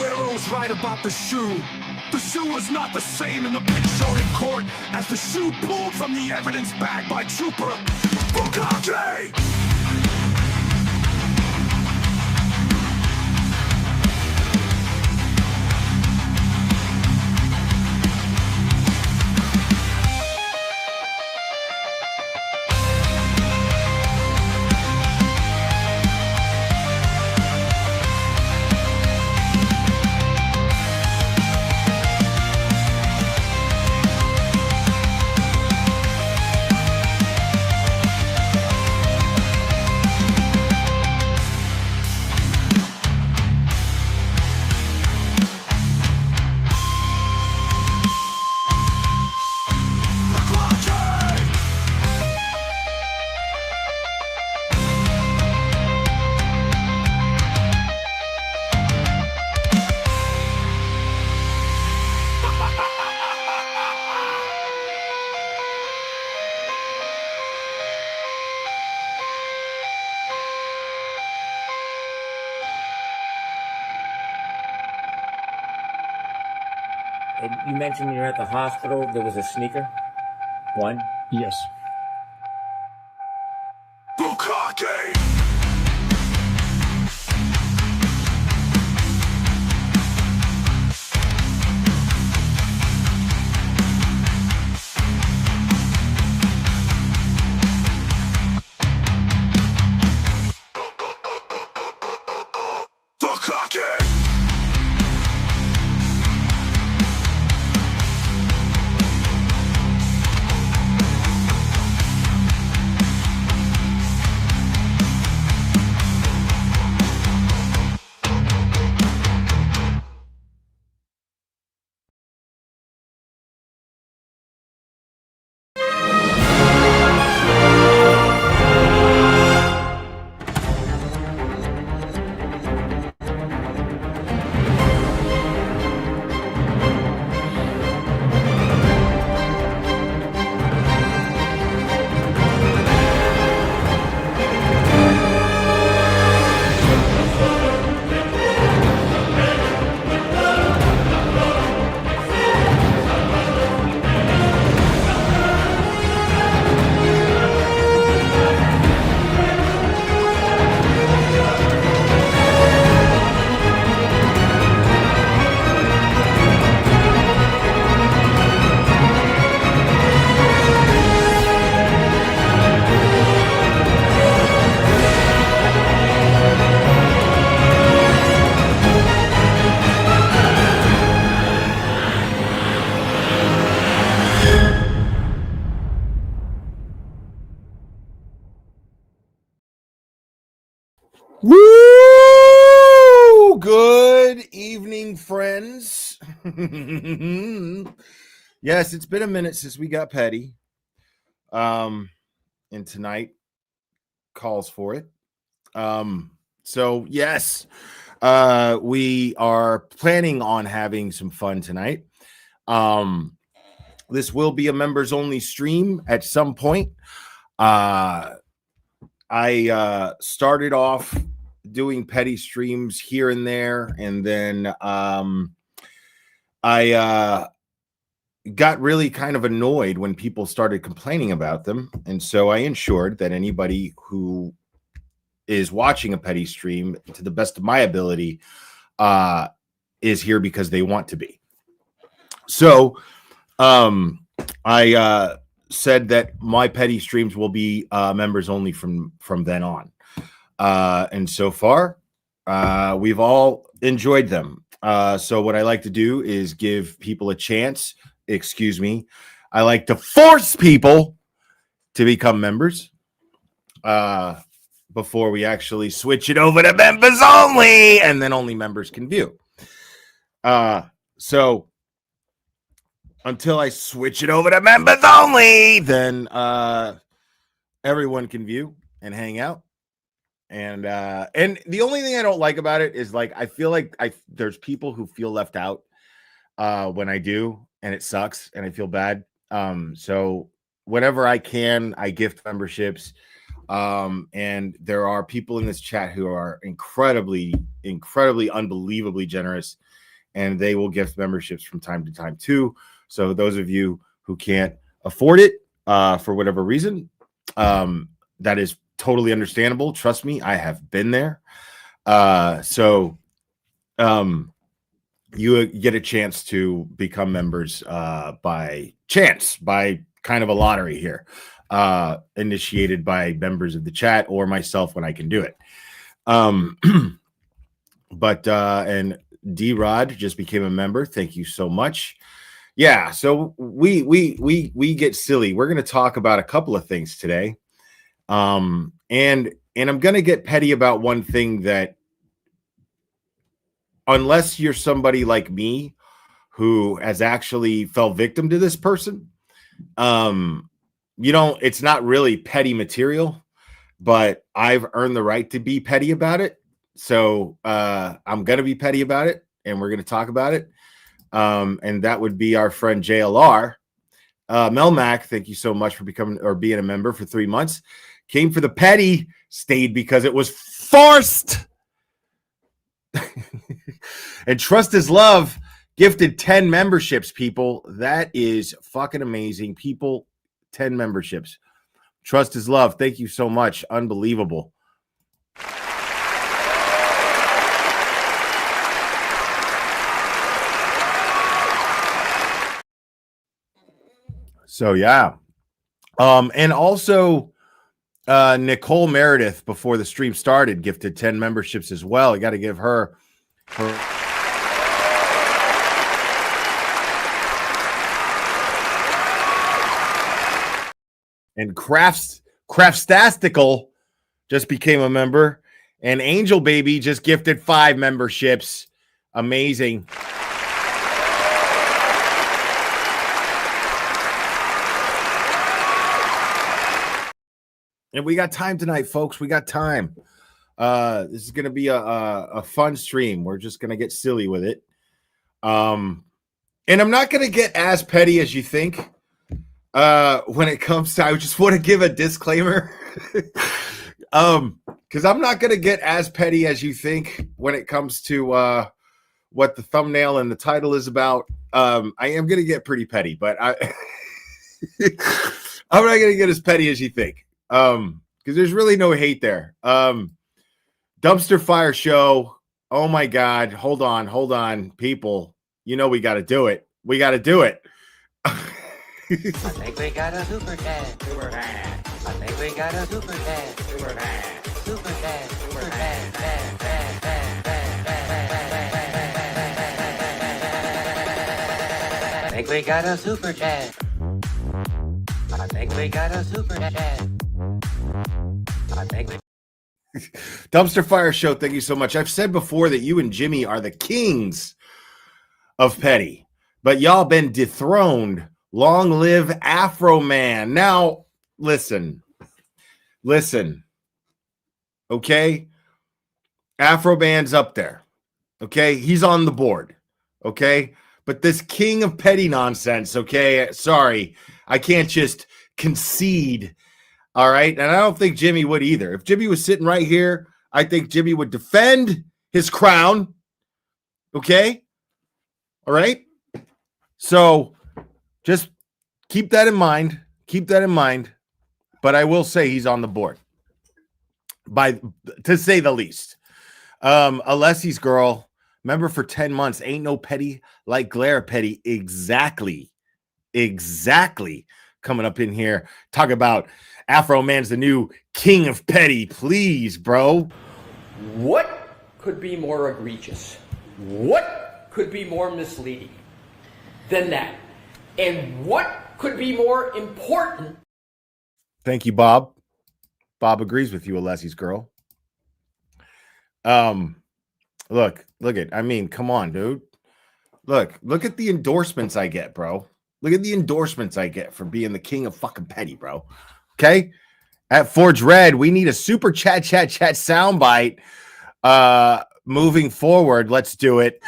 Guerrero's right about the shoe. The shoe was not the same in the picture shown in court as the shoe pulled from the evidence bag by Trooper Bukake. And you mentioned you're at the hospital. There was a sneaker. One. Yes. Bukake! Bukake! Woo! Good evening, friends. Yes, it's been a minute since we got petty. And tonight calls for it. So yes, we are planning on having some fun tonight. This will be a members only stream at some point. I started off doing petty streams here and there, and then I got really kind of annoyed when people started complaining about them, and so I ensured that anybody who is watching a petty stream, to the best of my ability, is here because they want to be. So I said that my petty streams will be members only from then on. And so far, we've all enjoyed them. So what I like to do is give people a chance. Excuse me. I like to force people to become members before we actually switch it over to members only, and then only members can view. So until I switch it over to members only, then everyone can view and hang out. And the only thing I don't like about it is, like, I feel like there's people who feel left out when I do, and it sucks, and I feel bad. So whenever I can, I gift memberships. And there are people in this chat who are incredibly, unbelievably generous, and they will gift memberships from time to time too. So those of you who can't afford it for whatever reason, that is totally understandable. Trust me, I have been there. You get a chance to become members by chance, by kind of a lottery here, initiated by members of the chat or myself when I can do it. And D-Rod just became a member. Thank you so much. Yeah, so we get silly. We're going to talk about a couple of things today. And I'm going to get petty about one thing that, unless you're somebody like me who has actually fell victim to this person, it's not really petty material, but I've earned the right to be petty about it. So I'm going to be petty about it, and we're going to talk about it. And that would be our friend JLR. Melmac, thank you so much for being a member for 3 months. Came for the petty, stayed because it was forced. And Trust is Love gifted 10 memberships, people. That is fucking amazing. People, 10 memberships. Trust is Love. Thank you so much. Unbelievable. So, yeah. And also, Nicole Meredith, before the stream started, gifted 10 memberships as well. I got to give her and Craftastical just became a member, and Angel Baby just gifted 5 memberships. Amazing. And we got time tonight, folks. We got time. This is going to be a fun stream. We're just going to get silly with it. And I'm not going to get as petty as you think. When it comes to, I just want to give a disclaimer. Because I'm not going to get as petty as you think when it comes to what the thumbnail and the title is about. I am going to get pretty petty, but I'm not going to get as petty as you think. Because there's really no hate there. Dumpster Fire Show. Oh my God. Hold on, people. You know we got to do it. We got to do it. I think we got a super cat. Super cat. I think we got a super cat. Super cat. Super cat. Super cat. I think we got a super cat. I think we got a super cat. I think we. Dumpster Fire Show, thank you so much. I've said before that you and Jimmy are the kings of petty, but y'all been dethroned. Long live Afroman. Now, listen. Okay? Afroman's up there. Okay? He's on the board. Okay? But this king of petty nonsense, okay? Sorry. I can't just concede. All right? And I don't think Jimmy would either. If Jimmy was sitting right here, I think Jimmy would defend his crown. Okay? All right? So, just keep that in mind. Keep that in mind. But I will say he's on the board, to say the least. Alessi's girl, member for 10 months. Ain't no petty like glare petty. Exactly. Coming up in here. Talk about Afroman's the new king of petty. Please, bro. What could be more egregious? What could be more misleading than that? And what could be more important? Thank you, Bob. Bob agrees with you, Alessi's girl. Look at, I mean, come on, dude. Look at the endorsements I get, bro. Look at the endorsements I get for being the king of fucking petty, bro. Okay? At Forge Red, we need a super chat soundbite. Moving forward, let's do it.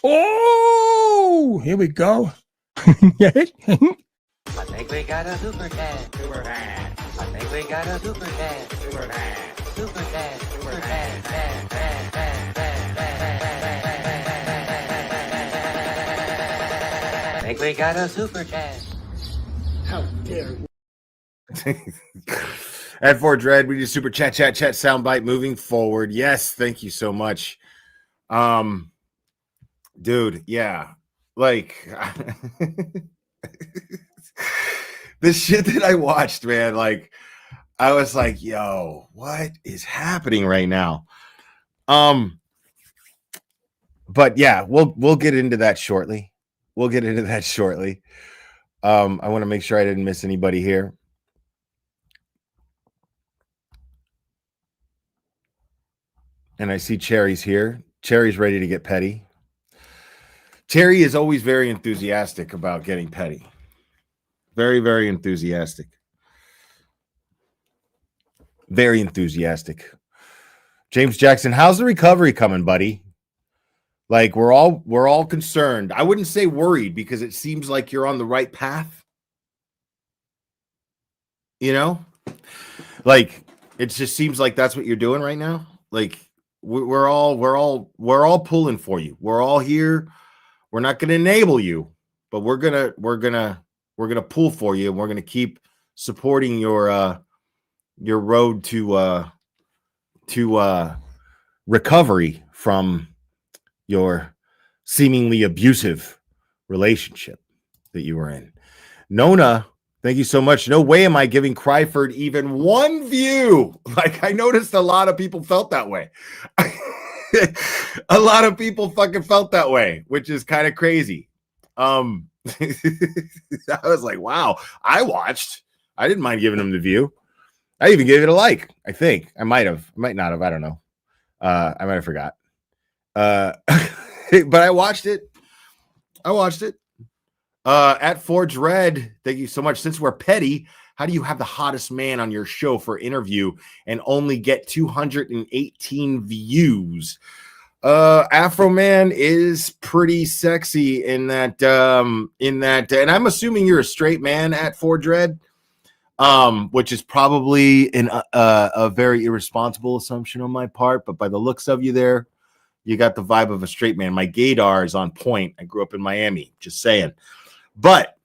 Oh, here we go. I think we got a super cat. Super cat. I think think we got a super fan. Super fan. Super fan. Super fan. Fan. Fan. Fan. Fan. Fan. I think we got a super chat. How dare you? At For Dread, we do super chat soundbite moving forward. Yes, thank you so much. Dude, yeah. Like the shit that I watched, man, like I was like, yo, what is happening right now? But yeah, we'll get into that shortly. I want to make sure I didn't miss anybody here. And I see Cherry's here. Cherry's ready to get petty. Cherry is always very enthusiastic about getting petty. Very, very enthusiastic. Very enthusiastic. James Jackson, how's the recovery coming, buddy? Like we're all concerned. I wouldn't say worried because it seems like you're on the right path. You know? Like it just seems like that's what you're doing right now. Like we're all pulling for you. We're all here. We're not going to enable you, but we're gonna pull for you, and we're gonna keep supporting your road to recovery from your seemingly abusive relationship that you were in. Nona, thank you so much. No way am I giving Cryford even one view. Like I noticed a lot of people felt that way. A lot of people fucking felt that way, which is kind of crazy. I was like, wow, I watched. I didn't mind giving him the view. I even gave it a like. I think I might not have. I don't know. I might have forgot. But I watched it. At Forge Red, thank you so much. Since we're petty, how do you have the hottest man on your show for interview and only get 218 views? Afroman is pretty sexy in that, and I'm assuming you're a straight man at Forge Red, which is probably a very irresponsible assumption on my part, but by the looks of you there, you got the vibe of a straight man. My gaydar is on point. I grew up in Miami, just saying. But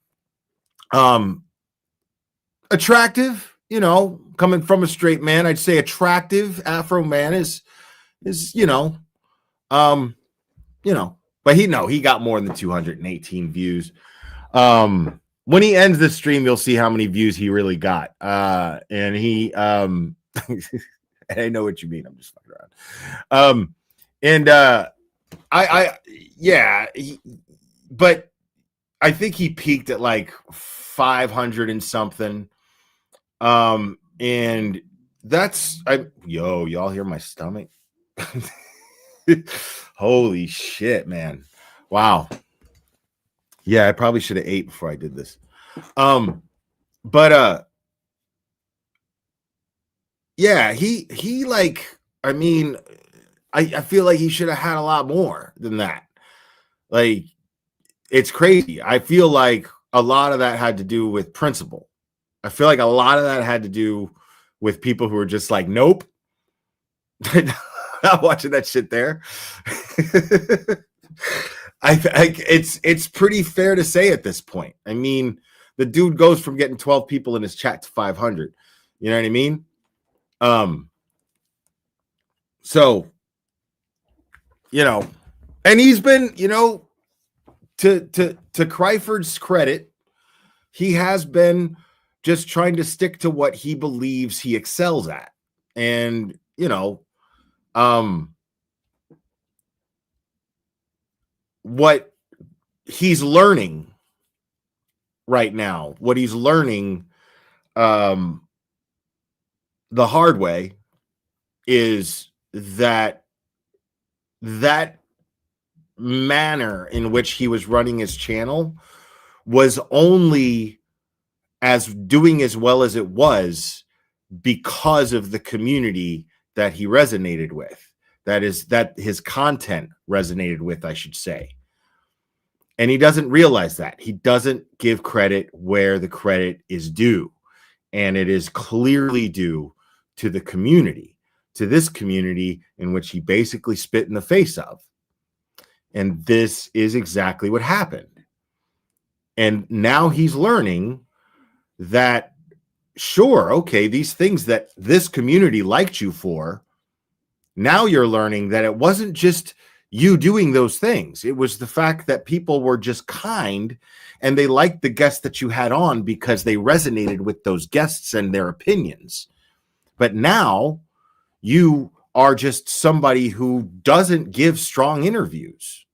attractive, you know, coming from a straight man, I'd say attractive Afro man is but he got more than 218 views. When he ends the stream, you'll see how many views he really got. And he I know what you mean. I'm just fucking around. But I think he peaked at like 500 and something. And that's y'all hear my stomach? Holy shit, man. Wow. Yeah, I probably should have ate before I did this. Yeah, he like, I mean, I feel like he should have had a lot more than that. Like, it's crazy. I feel like a lot of that had to do with principle. I feel like a lot of that had to do with people who were just like, nope. Not watching that shit there. It's pretty fair to say at this point. I mean, the dude goes from getting 12 people in his chat to 500. You know what I mean? So, you know, and he's been, you know, to Cryford's credit, he has been just trying to stick to what he believes he excels at. And, you know, what he's learning right now, what he's learning the hard way is that manner in which he was running his channel was only as doing as well as it was because of the community that he resonated with. That his content resonated with, I should say. And he doesn't realize that. He doesn't give credit where the credit is due. And it is clearly due to the community, to this community in which he basically spit in the face of. And this is exactly what happened. And now he's learning that, sure, okay, these things that this community liked you for, now you're learning that it wasn't just you doing those things. It was the fact that people were just kind and they liked the guests that you had on because they resonated with those guests and their opinions. But now you are just somebody who doesn't give strong interviews.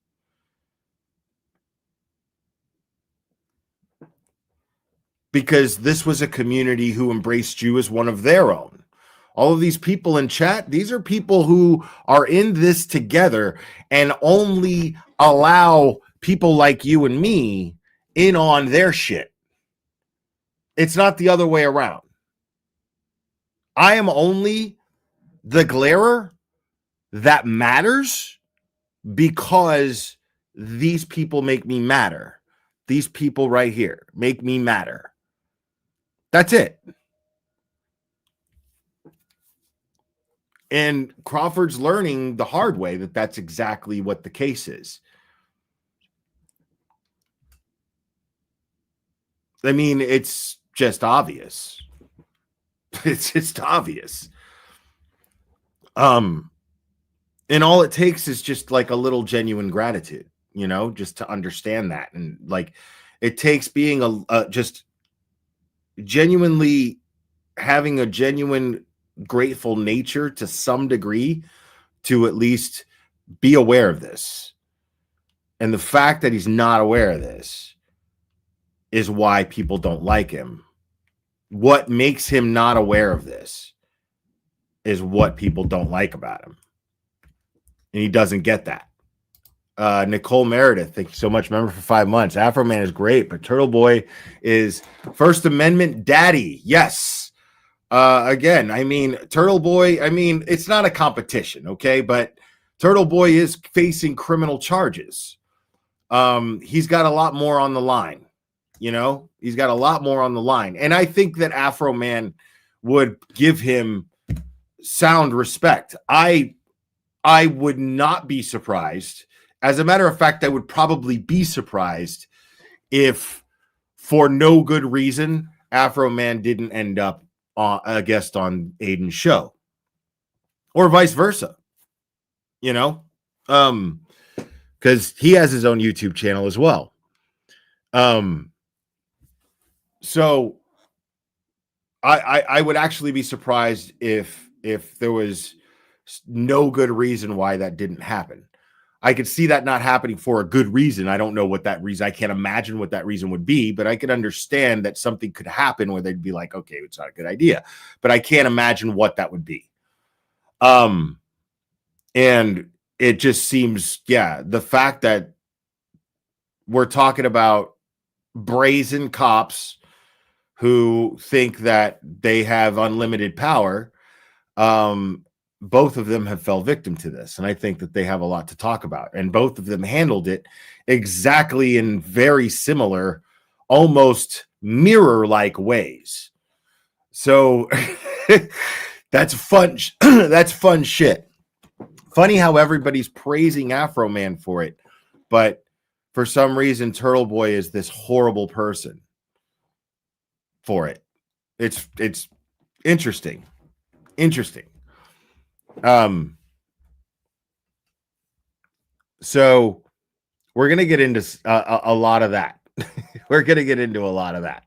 Because this was a community who embraced you as one of their own. All of these people in chat, these are people who are in this together and only allow people like you and me in on their shit. It's not the other way around. I am only the glarer that matters because these people make me matter. These people right here make me matter. That's it. And Crawford's learning the hard way that that's exactly what the case is. I mean, it's just obvious. It's just obvious. And all it takes is just like a little genuine gratitude, you know, just to understand that. And like, it takes being just genuinely having a genuine grateful nature to some degree to at least be aware of this. And the fact that he's not aware of this is why people don't like him. What makes him not aware of this is what people don't like about him. And he doesn't get that. Nicole Meredith, thank you so much. Member for 5 months. Afroman is great, but Turtle Boy is First Amendment daddy. Yes. Again, I mean, Turtle Boy, I mean, it's not a competition, okay? But Turtle Boy is facing criminal charges. He's got a lot more on the line, you know? He's got a lot more on the line. And I think that Afroman would give him sound respect. I would not be surprised. As a matter of fact, I would probably be surprised if, for no good reason, Afroman didn't end up a guest on Aiden's show, or vice versa. You know, because he has his own YouTube channel as well. So I would actually be surprised if there was no good reason why that didn't happen. I could see that not happening for a good reason. I don't know what that reason, I can't imagine what that reason would be, but I could understand that something could happen where they'd be like, okay, it's not a good idea, but I can't imagine what that would be. And it just seems, yeah, the fact that we're talking about brazen cops who think that they have unlimited power, both of them have fell victim to this. And I think that they have a lot to talk about. And both of them handled it exactly in very similar, almost mirror-like ways. So that's fun. That's fun shit. Funny how everybody's praising Afroman for it. But for some reason, Turtle Boy is this horrible person for it. It's interesting. Interesting. So we're going to get into a lot of that. We're going to get into a lot of that.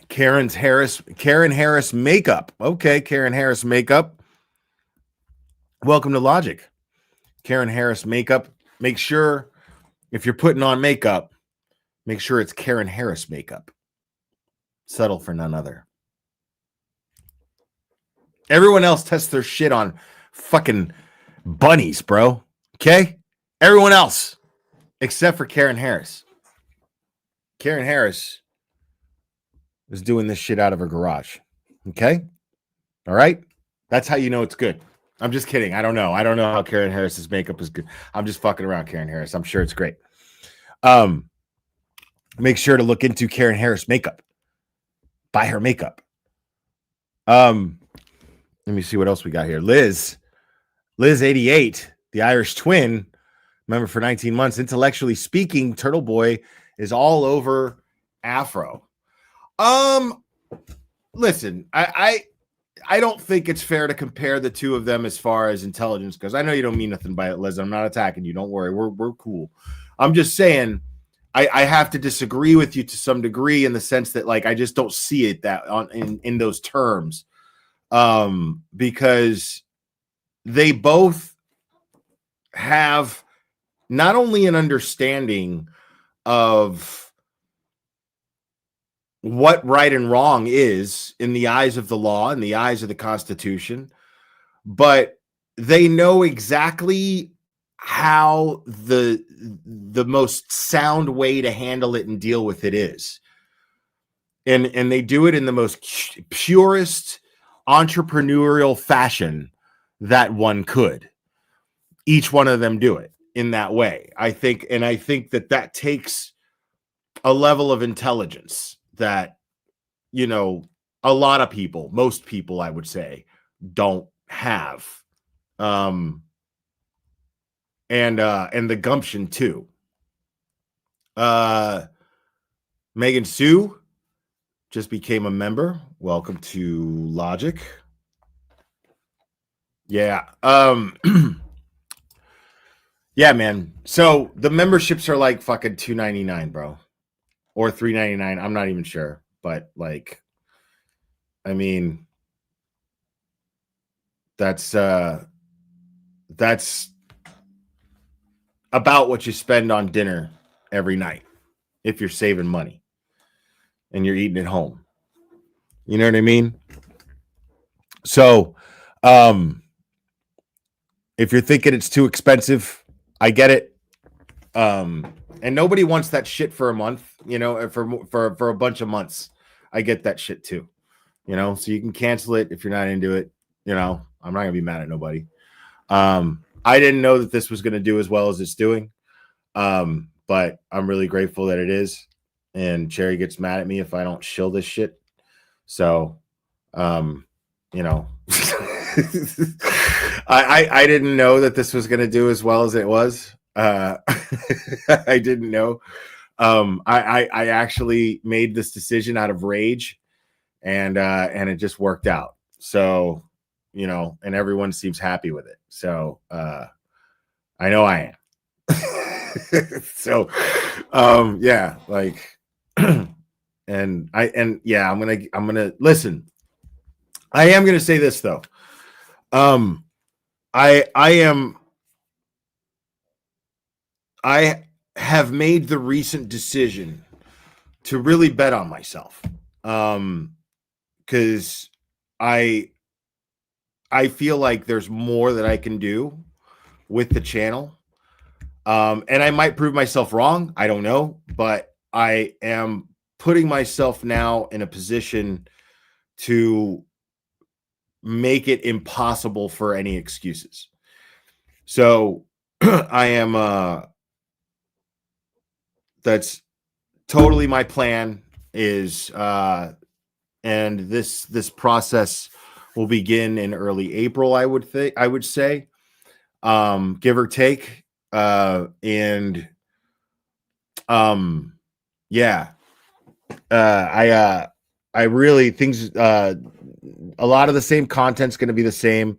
Karen Harris makeup. Okay, Karen Harris makeup. Welcome to Logic. Karen Harris makeup. Make sure if you're putting on makeup, make sure it's Karen Harris makeup. Settle for none other. Everyone else tests their shit on fucking bunnies, bro. Okay? Everyone else except for Karen Harris. Karen Harris is doing this shit out of her garage. Okay? All right? That's how you know it's good. I'm just kidding. I don't know. I don't know how Karen Harris's makeup is good. I'm just fucking around Karen Harris. I'm sure it's great. Make sure to look into Karen Harris makeup. Buy her makeup. Let me see what else we got here. Liz 88, the Irish twin, member for 19 months. Intellectually speaking, Turtle Boy is all over Afro. Listen, I don't think it's fair to compare the two of them as far as intelligence goes. I know you don't mean nothing by it, Liz. I'm not attacking you. Don't worry. We're cool. I'm just saying I have to disagree with you to some degree in the sense that like I just don't see it that in those terms. Because they both have not only an understanding of what right and wrong is in the eyes of the law, in the eyes of the Constitution, but they know exactly how the most sound way to handle it and deal with it is. And they do it in the most purest entrepreneurial fashion that one could. Each one of them do it in that way. I think that takes a level of intelligence that, you know, a lot of people, most people, I would say, don't have. And the gumption too. Megan Sue just became a member. Welcome to Logic. Yeah. Yeah, man. So the memberships are like fucking $2.99, bro. Or $3.99. I'm not even sure. But like, I mean, that's about what you spend on dinner every night if you're saving money and you're eating at home. You know what I mean? So if you're thinking it's too expensive, I get it. And nobody wants that shit for a month, you know, for a bunch of months. I get that shit too, you know, so you can cancel it if you're not into it. You know, I'm not gonna be mad at nobody. I didn't know that this was gonna do as well as it's doing. But I'm really grateful that it is. And Cherry gets mad at me if I don't shill this shit. So, you know, I didn't know that this was gonna do as well as it was. I didn't know. I actually made this decision out of rage, and it just worked out. So, you know, and everyone seems happy with it. So, I know I am. So, yeah, like, and yeah, I'm gonna listen. I am gonna say this though. I have made the recent decision to really bet on myself. Because I feel like there's more that I can do with the channel. And I might prove myself wrong. I don't know, but I am putting myself now in a position to make it impossible for any excuses. So I am that's totally my plan is and this process will begin in early April, I would say, give or take. And yeah, I really things a lot of the same content's going to be the same.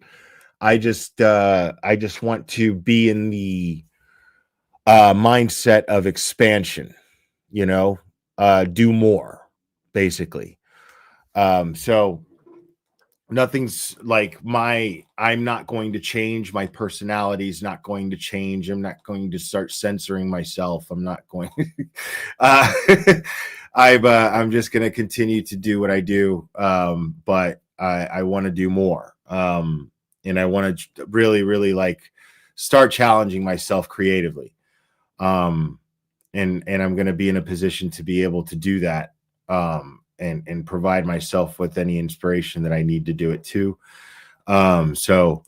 I just want to be in the mindset of expansion, you know, do more basically. So nothing's like I'm not going to change. My personality is not going to change. I'm not going to start censoring myself. I'm not going, I'm just going to continue to do what I do. But I want to do more. And I want to really, really like start challenging myself creatively. And I'm going to be in a position to be able to do that. And provide myself with any inspiration that I need to do it too. So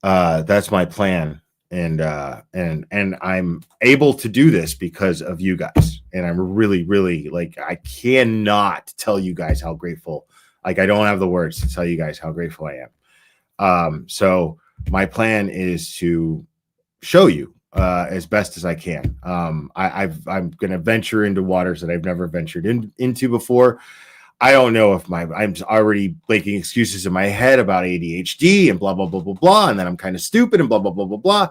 That's my plan. And I'm able to do this because of you guys. And I'm really, really like, I cannot tell you guys how grateful, like, I don't have the words to tell you guys how grateful I am. So my plan is to show you as best as I can. I'm going to venture into waters that I've never ventured into before. I don't know if I'm already making excuses in my head about ADHD and blah, blah, blah, blah, blah. And then I'm kind of stupid and blah, blah, blah, blah, blah.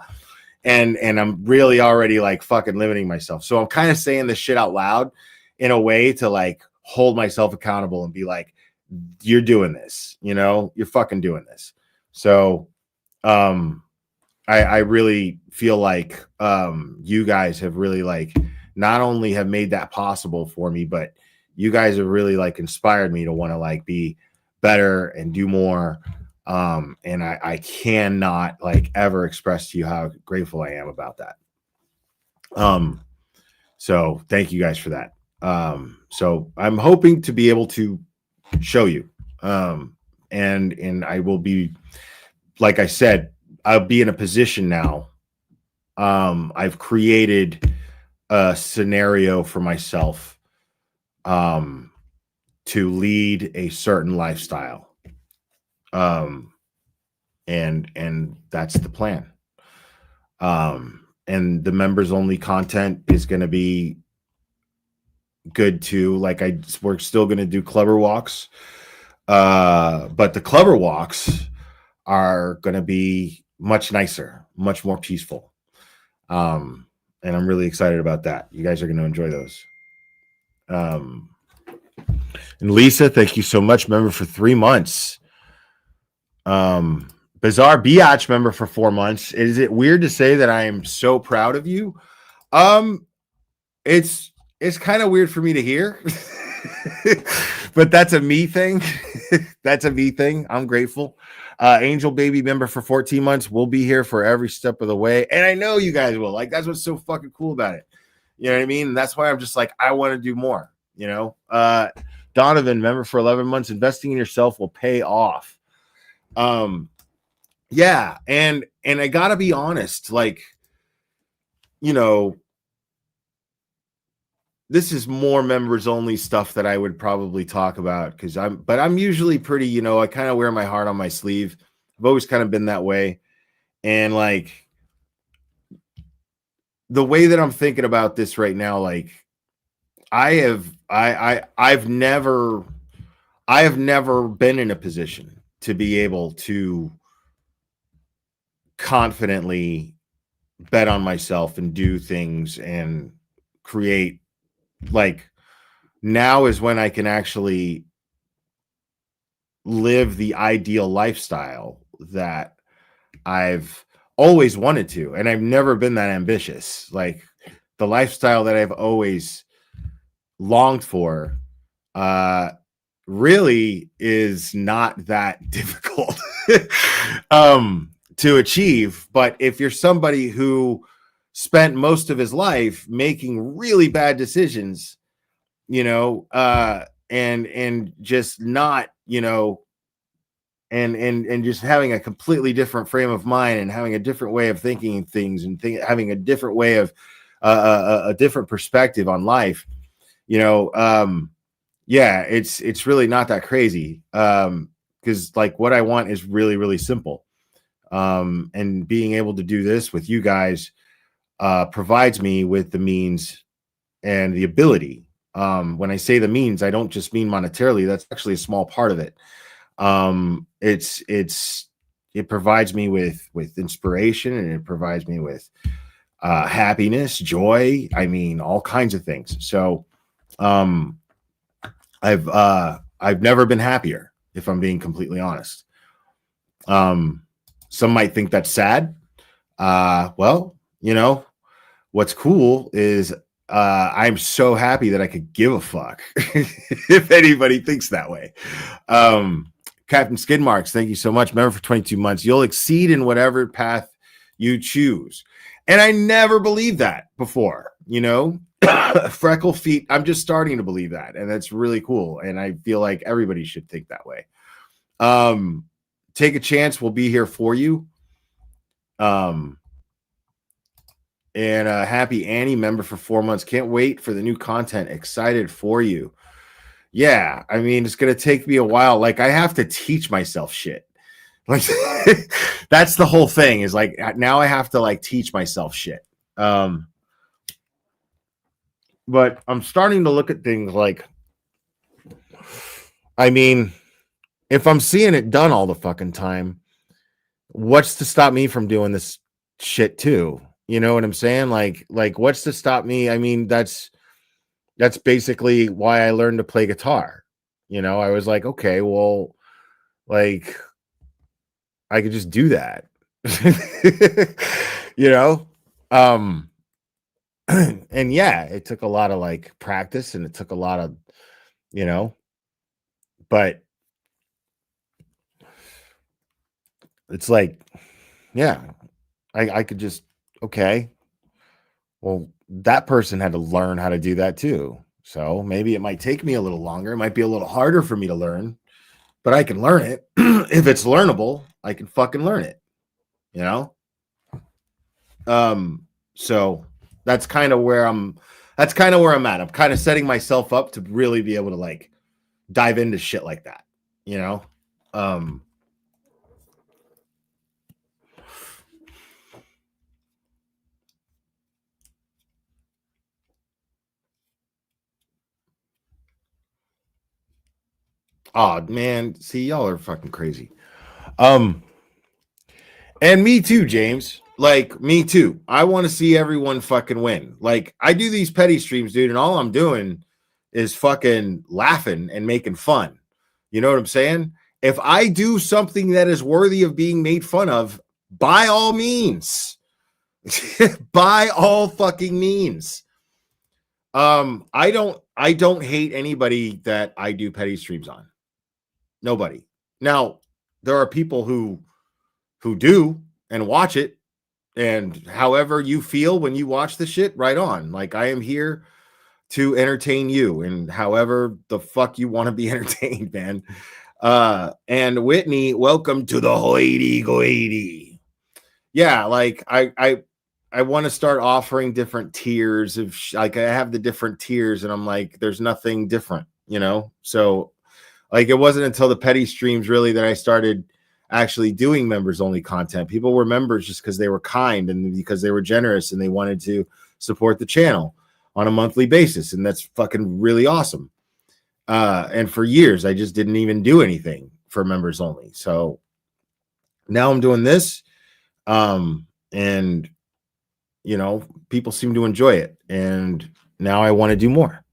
And I'm really already like fucking limiting myself. So I'm kind of saying this shit out loud in a way to like hold myself accountable and be like, you're doing this, you're fucking doing this. So, I really feel like, you guys have really like, not only have made that possible for me, but you guys have really like inspired me to want to like be better and do more. And I cannot like ever express to you how grateful I am about that. So thank you guys for that. So I'm hoping to be able to show you, and I will be, like I said, I'll be in a position now. I've created a scenario for myself to lead a certain lifestyle. And that's the plan. And the members only content is going to be good too. Like we're still going to do clubber walks. But the clubber walks are going to be much nicer, much more peaceful. And I'm really excited about that. You guys are going to enjoy those. And Lisa, thank you so much. Member for 3 months. Bizarre Biatch member for 4 months. Is it weird to say that I am so proud of you? It's kind of weird for me to hear, but that's a me thing. That's a me thing. I'm grateful. Angel Baby member for 14 months. We'll be here for every step of the way. And I know you guys will. Like, that's what's so fucking cool about it. You know what I mean? And that's why I'm just like, I want to do more, Donovan, member for 11 months. Investing in yourself will pay off. Yeah. And I gotta be honest, like, this is more members only stuff that I would probably talk about but I'm usually pretty, I kind of wear my heart on my sleeve. I've always kind of been that way. And like the way that I'm thinking about this right now, like I've never been in a position to be able to confidently bet on myself and do things and create. Like, now is when I can actually live the ideal lifestyle that I've always wanted to. And I've never been that ambitious. Like, the lifestyle that I've always longed for really is not that difficult to achieve. But if you're somebody who spent most of his life making really bad decisions, and just not, and just having a completely different frame of mind and having a different way of thinking things and having a different way of a different perspective on life, yeah, it's really not that crazy. Because like what I want is really, really simple. And being able to do this with you guys provides me with the means and the ability. When I say the means, I don't just mean monetarily. That's actually a small part of it. It provides me with inspiration, and it provides me with happiness, joy. I mean, all kinds of things. So I've never been happier, if I'm being completely honest. Some might think that's sad. Well, what's cool is I'm so happy that I could give a fuck if anybody thinks that way. Captain Skidmarks, thank you so much. Member for 22 months. You'll exceed in whatever path you choose. And I never believed that before, Freckle feet. I'm just starting to believe that. And that's really cool. And I feel like everybody should think that way. Take a chance. We'll be here for you. And happy Annie member for 4 months. Can't wait for the new content. Excited for you. Yeah, I mean, it's gonna take me a while. Like, I have to teach myself shit. Like, that's the whole thing. Is like now I have to like teach myself shit. But I'm starting to look at things like, I mean, if I'm seeing it done all the fucking time, what's to stop me from doing this shit too? You know what I'm saying? Like what's to stop me? I mean, that's basically why I learned to play guitar. You know, I was like, okay, well, like I could just do that. You know? And yeah, it took a lot of like practice and it took a lot of, you know, but it's like, yeah, I could just, okay, well, that person had to learn how to do that too. So maybe it might take me a little longer. It might be a little harder for me to learn, but I can learn it. If it's learnable, I can fucking learn it, you know? So that's kind of where I'm at. I'm kind of setting myself up to really be able to like dive into shit like that, you know? Oh man, see, y'all are fucking crazy. And me too, James. Like, me too. I want to see everyone fucking win. Like, I do these petty streams, dude, and all I'm doing is fucking laughing and making fun. You know what I'm saying? If I do something that is worthy of being made fun of, by all means, by all fucking means. I don't hate anybody that I do petty streams on. Nobody. Now, there are people who do and watch it, and however you feel when you watch the shit, right on. Like, I am here to entertain you, and however the fuck you want to be entertained, man. And Whitney, welcome to the hoity-goity. Yeah, like I want to start offering different tiers of like I have the different tiers, and I'm like, there's nothing different, you know. So like, it wasn't until the petty streams really that I started actually doing members only content. People were members just because they were kind and because they were generous and they wanted to support the channel on a monthly basis, and that's fucking really awesome. And for years I just didn't even do anything for members only. So now I'm doing this, and you know, people seem to enjoy it, and now I want to do more.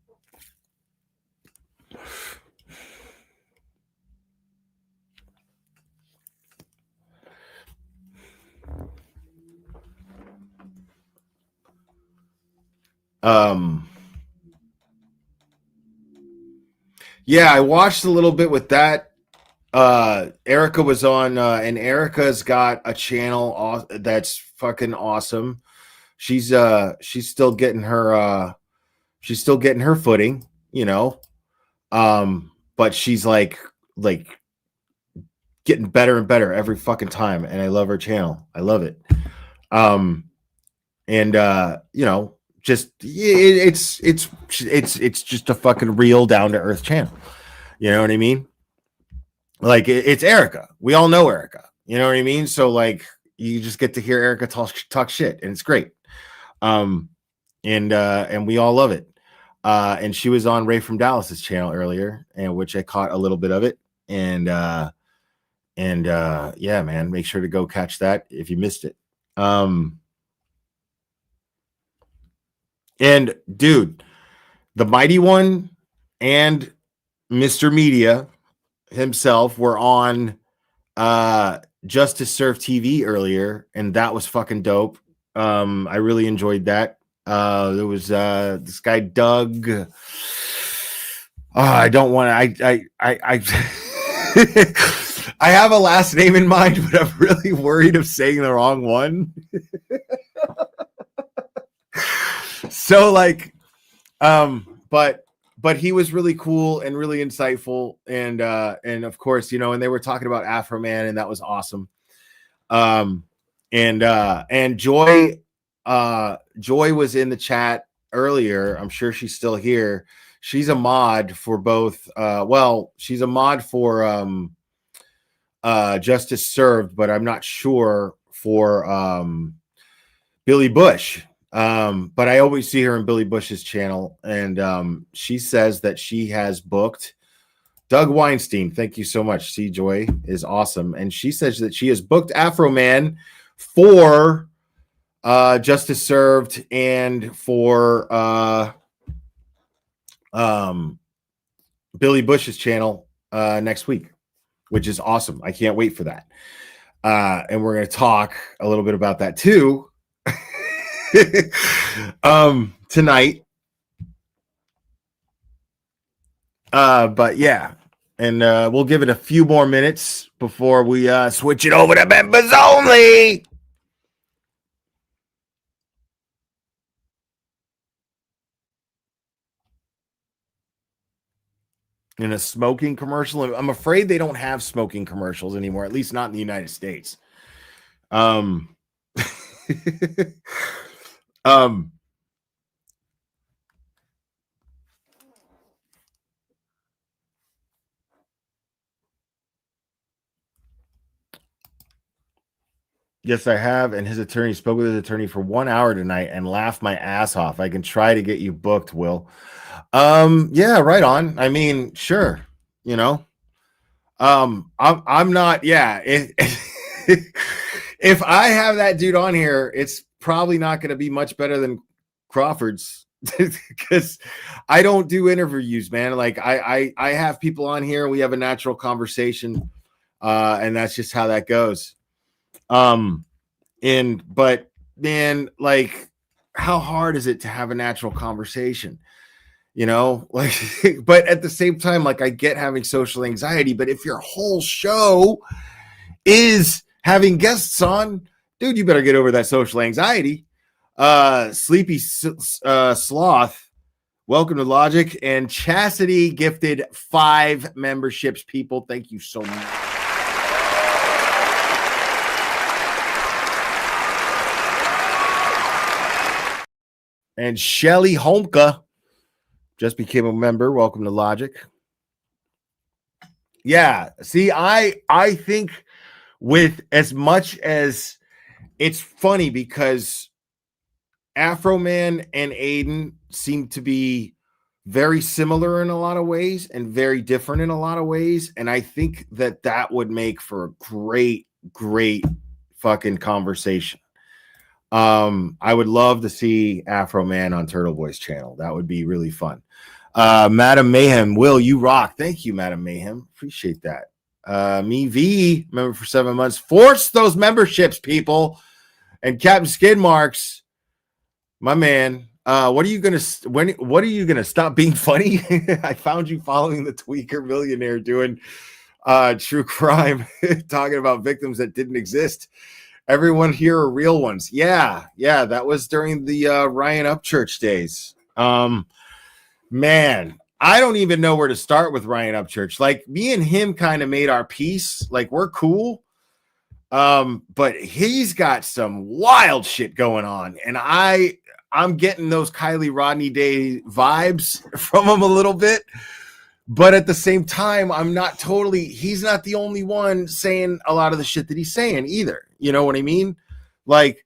Yeah, I watched a little bit with that. Erica was on, and Erica's got a channel that's fucking awesome. She's still getting her footing, you know. But she's like getting better and better every fucking time, and I love her channel. I love it. And you know, just it's just a fucking real down to earth channel. You know what I mean? Like, it's Erica. We all know Erica. You know what I mean? So like, you just get to hear Erica talk shit, and it's great. And we all love it. And she was on Ray from Dallas's channel earlier, and which I caught a little bit of it. And yeah, man, make sure to go catch that if you missed it. And dude, the Mighty One and Mr. Media himself were on Justice Surf TV earlier, and that was fucking dope. I really enjoyed that. There was this guy Doug. I don't want to. I I have a last name in mind, but I'm really worried of saying the wrong one. So like, but he was really cool and really insightful, and of course, you know, and they were talking about Afroman, and that was awesome. And Joy was in the chat earlier. I'm sure she's still here. She's a mod for both. She's a mod for Justice Served, but I'm not sure for Billy Bush. But I always see her in Billy Bush's channel, and she says that she has booked Doug Weinstein. Thank you so much. See, Joy is awesome, and she says that she has booked Afroman for Justice Served and for Billy Bush's channel next week, which is awesome. I can't wait for that. And we're going to talk a little bit about that too tonight. But yeah, and we'll give it a few more minutes before we switch it over to members only. In a smoking commercial, I'm afraid they don't have smoking commercials anymore, at least not in the United States. Yes, I have. And his attorney spoke with his attorney for 1 hour tonight and laughed my ass off. I can try to get you booked, Will. Yeah, right on. I mean, sure. You know, I'm not. Yeah, if I have that dude on here, it's probably not going to be much better than Crawford's because I don't do interviews, man. Like I have people on here, we have a natural conversation, and that's just how that goes. But man, like, how hard is it to have a natural conversation? You know, like, but at the same time, like, I get having social anxiety, but if your whole show is having guests on, dude, you better get over that social anxiety. Sleepy Sloth, welcome to Logic, and Chastity gifted 5 memberships. People, thank you so much. And Shelly Homka just became a member. Welcome to Logic. Yeah, see, I think with as much as it's funny because Afroman and Aiden seem to be very similar in a lot of ways and very different in a lot of ways. And I think that would make for a great fucking conversation. I would love to see Afroman on Turtle Boy's channel. That would be really fun. Madam Mayhem, Will, you rock. Thank you, Madam Mayhem. Appreciate that. Me V, member for 7 months. Force those memberships, people. And Captain Skid Marks, my man. What are you gonna stop being funny? I found you following the Tweaker Millionaire doing true crime, talking about victims that didn't exist. Everyone here are real ones. Yeah, that was during the Ryan Upchurch days. Man, I don't even know where to start with Ryan Upchurch. Like, me and him kind of made our peace. Like, we're cool. But he's got some wild shit going on, and I'm getting those Kylie Rodney Day vibes from him a little bit. But at the same time, he's not the only one saying a lot of the shit that he's saying either. You know what I mean? Like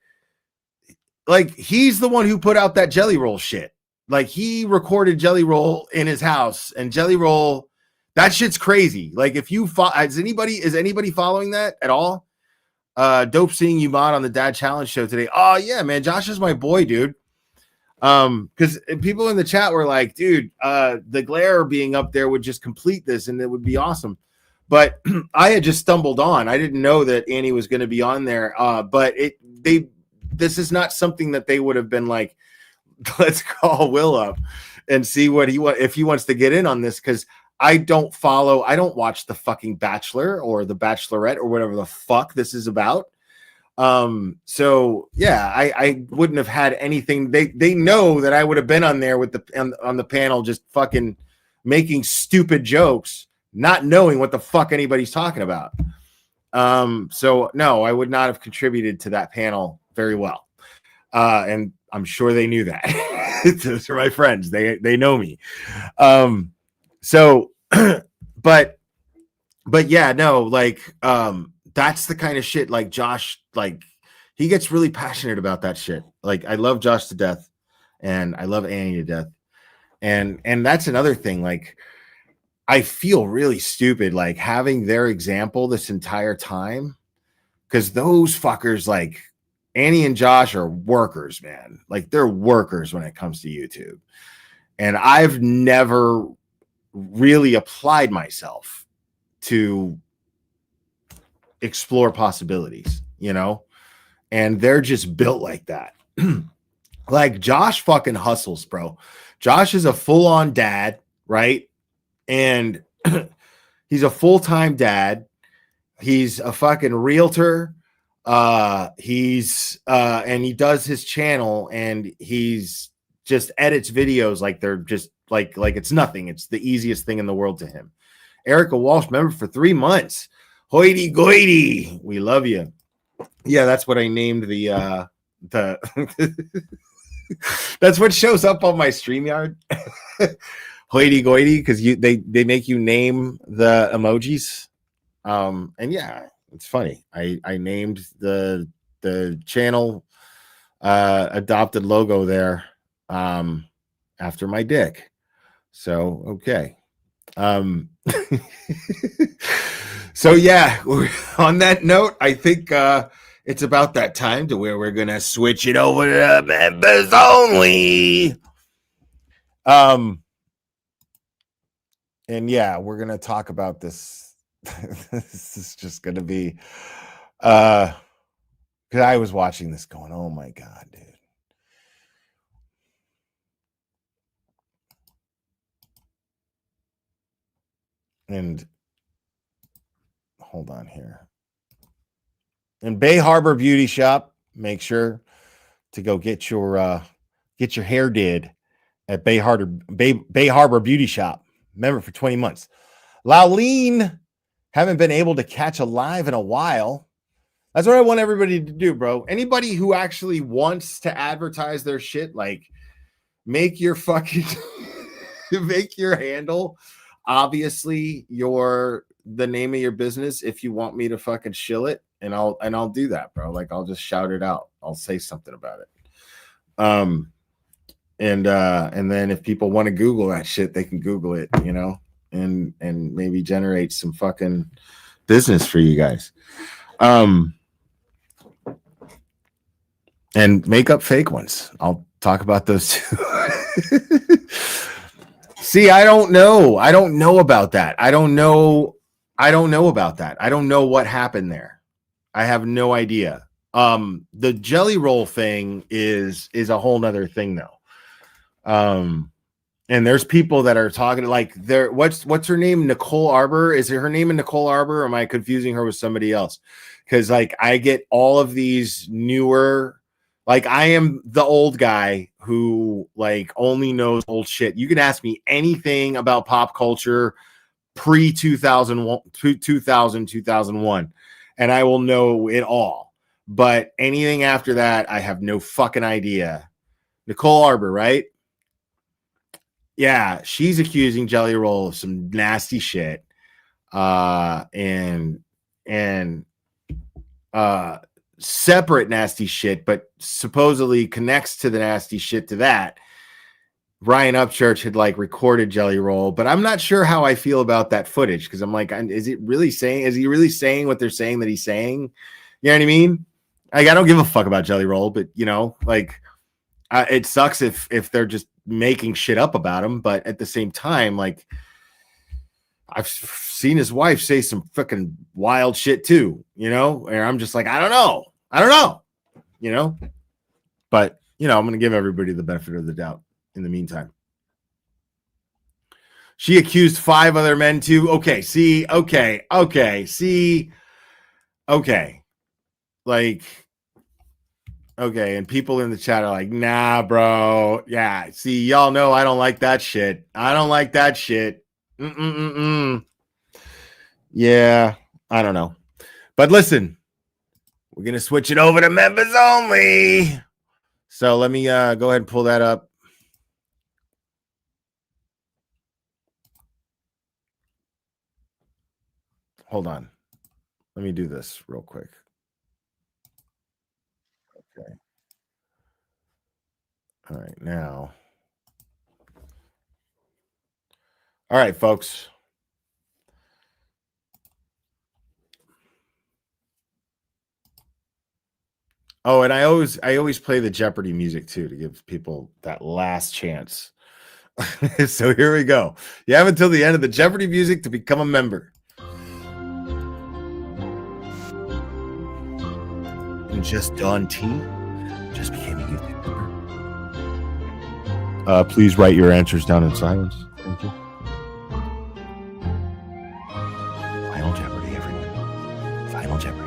he's the one who put out that Jelly Roll shit. Like, he recorded Jelly Roll in his house, and Jelly Roll, that shit's crazy. Like, if you is anybody following that at all? Dope seeing you mod on the Dad Challenge show today. Oh yeah, man. Josh is my boy, dude. Because people in the chat were like, dude, the glare being up there would just complete this and it would be awesome. But I had just stumbled on. I didn't know that Annie was going to be on there. But this is not something that they would have been like, let's call Will up and see if he wants to get in on this. Because I don't watch the fucking Bachelor or the Bachelorette or whatever the fuck this is about. So yeah, I wouldn't have had anything. They know that I would have been on there with on the panel, just fucking making stupid jokes, not knowing what the fuck anybody's talking about. So no, I would not have contributed to that panel very well. And I'm sure they knew that. Those are my friends. They know me. So but yeah, no, like that's the kind of shit like Josh, like he gets really passionate about that shit. Like I love Josh to death and I love Annie to death. And that's another thing. Like I feel really stupid like having their example this entire time, because those fuckers, like Annie and Josh, are workers, man. Like they're workers when it comes to YouTube. And I've never really applied myself to explore possibilities, you know, and they're just built like that. Like Josh fucking hustles, bro. Josh is a full-on dad, right? And he's a full-time dad. He's a fucking realtor. He's and he does his channel and he's just edits videos like they're just like it's nothing. It's the easiest thing in the world to him. Erica Walsh, member for 3 months. Hoity goity. We love you. Yeah, that's what I named the that's what shows up on my StreamYard. Hoity goity, because they make you name the emojis. And yeah, it's funny. I named the channel adopted logo there after my dick. So okay. So yeah, on that note, I think it's about that time to where we're gonna switch it over to members only. And yeah, we're gonna talk about this. This is just gonna be because I was watching this going, oh my god, dude. And hold on here. In Bay Harbor Beauty Shop, make sure to go get your hair did at Bay Harbor Beauty Shop. Member for 20 months. Lauleen, haven't been able to catch a live in a while. That's what I want everybody to do, bro. Anybody who actually wants to advertise their shit, like make your fucking make your handle obviously the name of your business if you want me to fucking shill it, and I'll do that, bro. Like I'll just shout it out. I'll say something about it. And then if people want to Google that shit, they can Google it, you know, and maybe generate some fucking business for you guys. And make up fake ones. I'll talk about those too. See, I don't know. I don't know about that. I don't know about that. I don't know what happened there. I have no idea. The jelly roll thing is a whole nother thing though. And there's people that are talking like what's her name? Nicole Arbor. Is it her name in Nicole Arbor? Or am I confusing her with somebody else? Because like I get all of these newer, like I am the old guy who like only knows old shit. You can ask me anything about pop culture pre 2001, and I will know it all. But anything after that, I have no fucking idea. Nicole Arbor, right? Yeah, she's accusing Jelly Roll of some nasty shit. And separate nasty shit, but supposedly connects to the nasty shit to that. Ryan Upchurch had like recorded Jelly Roll, but I'm not sure how I feel about that footage because I'm like, is he really saying what they're saying that he's saying? You know what I mean? Like, I don't give a fuck about Jelly Roll, but you know, like, it sucks if they're just making shit up about him. But at the same time, like, I've seen his wife say some fucking wild shit too, you know, and I'm just like, I don't know, you know, but you know, I'm going to give everybody the benefit of the doubt in the meantime. She accused 5 other men too. Okay. Like, okay. And people in the chat are like, nah, bro. Yeah. See, y'all know I don't like that shit. Yeah, I don't know. But listen, we're going to switch it over to members only. So let me go ahead and pull that up. Hold on. Let me do this real quick. Okay. All right, now. All right, folks. Oh, and I always play the Jeopardy music too to give people that last chance. So here we go. You have until the end of the Jeopardy music to become a member. And just Don T just became a YouTube member. Please write your answers down in silence. Thank you. Final Jeopardy, everyone. Final Jeopardy.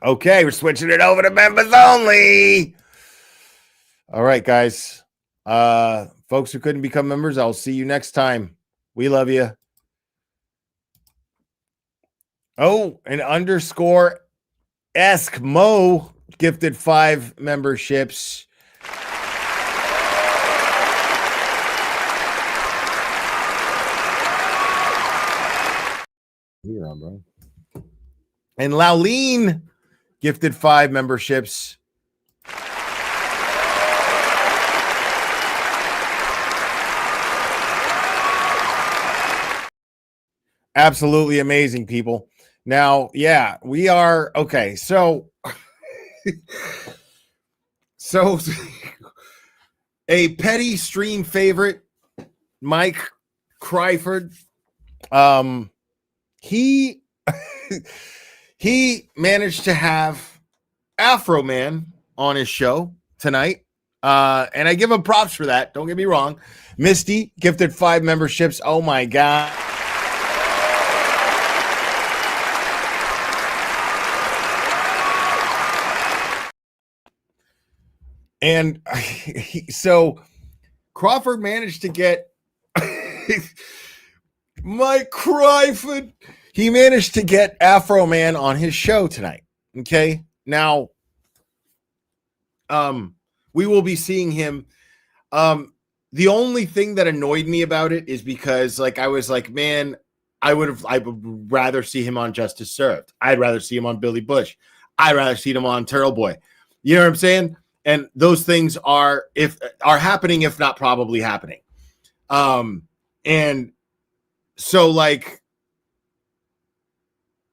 Okay, we're switching it over to members only. All right, guys. Folks who couldn't become members, I'll see you next time. We love you. Oh, an underscore Eskmo gifted 5 memberships. You're on, bro. And Lauline gifted 5 memberships. Absolutely amazing, people. Now, yeah, we are okay. So, a petty stream favorite, Mike Cryford, he he managed to have Afroman on his show tonight. And I give him props for that. Don't get me wrong. Misty gifted 5 memberships. Oh my God. And so Crawford managed to get Mike Cryford. He managed to get Afroman on his show tonight. Okay. Now, we will be seeing him. The only thing that annoyed me about it is because, like, I was like, man, I would rather see him on Justice Served. I'd rather see him on Billy Bush. I'd rather see him on Turtle Boy. You know what I'm saying? And those things are happening, if not probably happening. And so, like,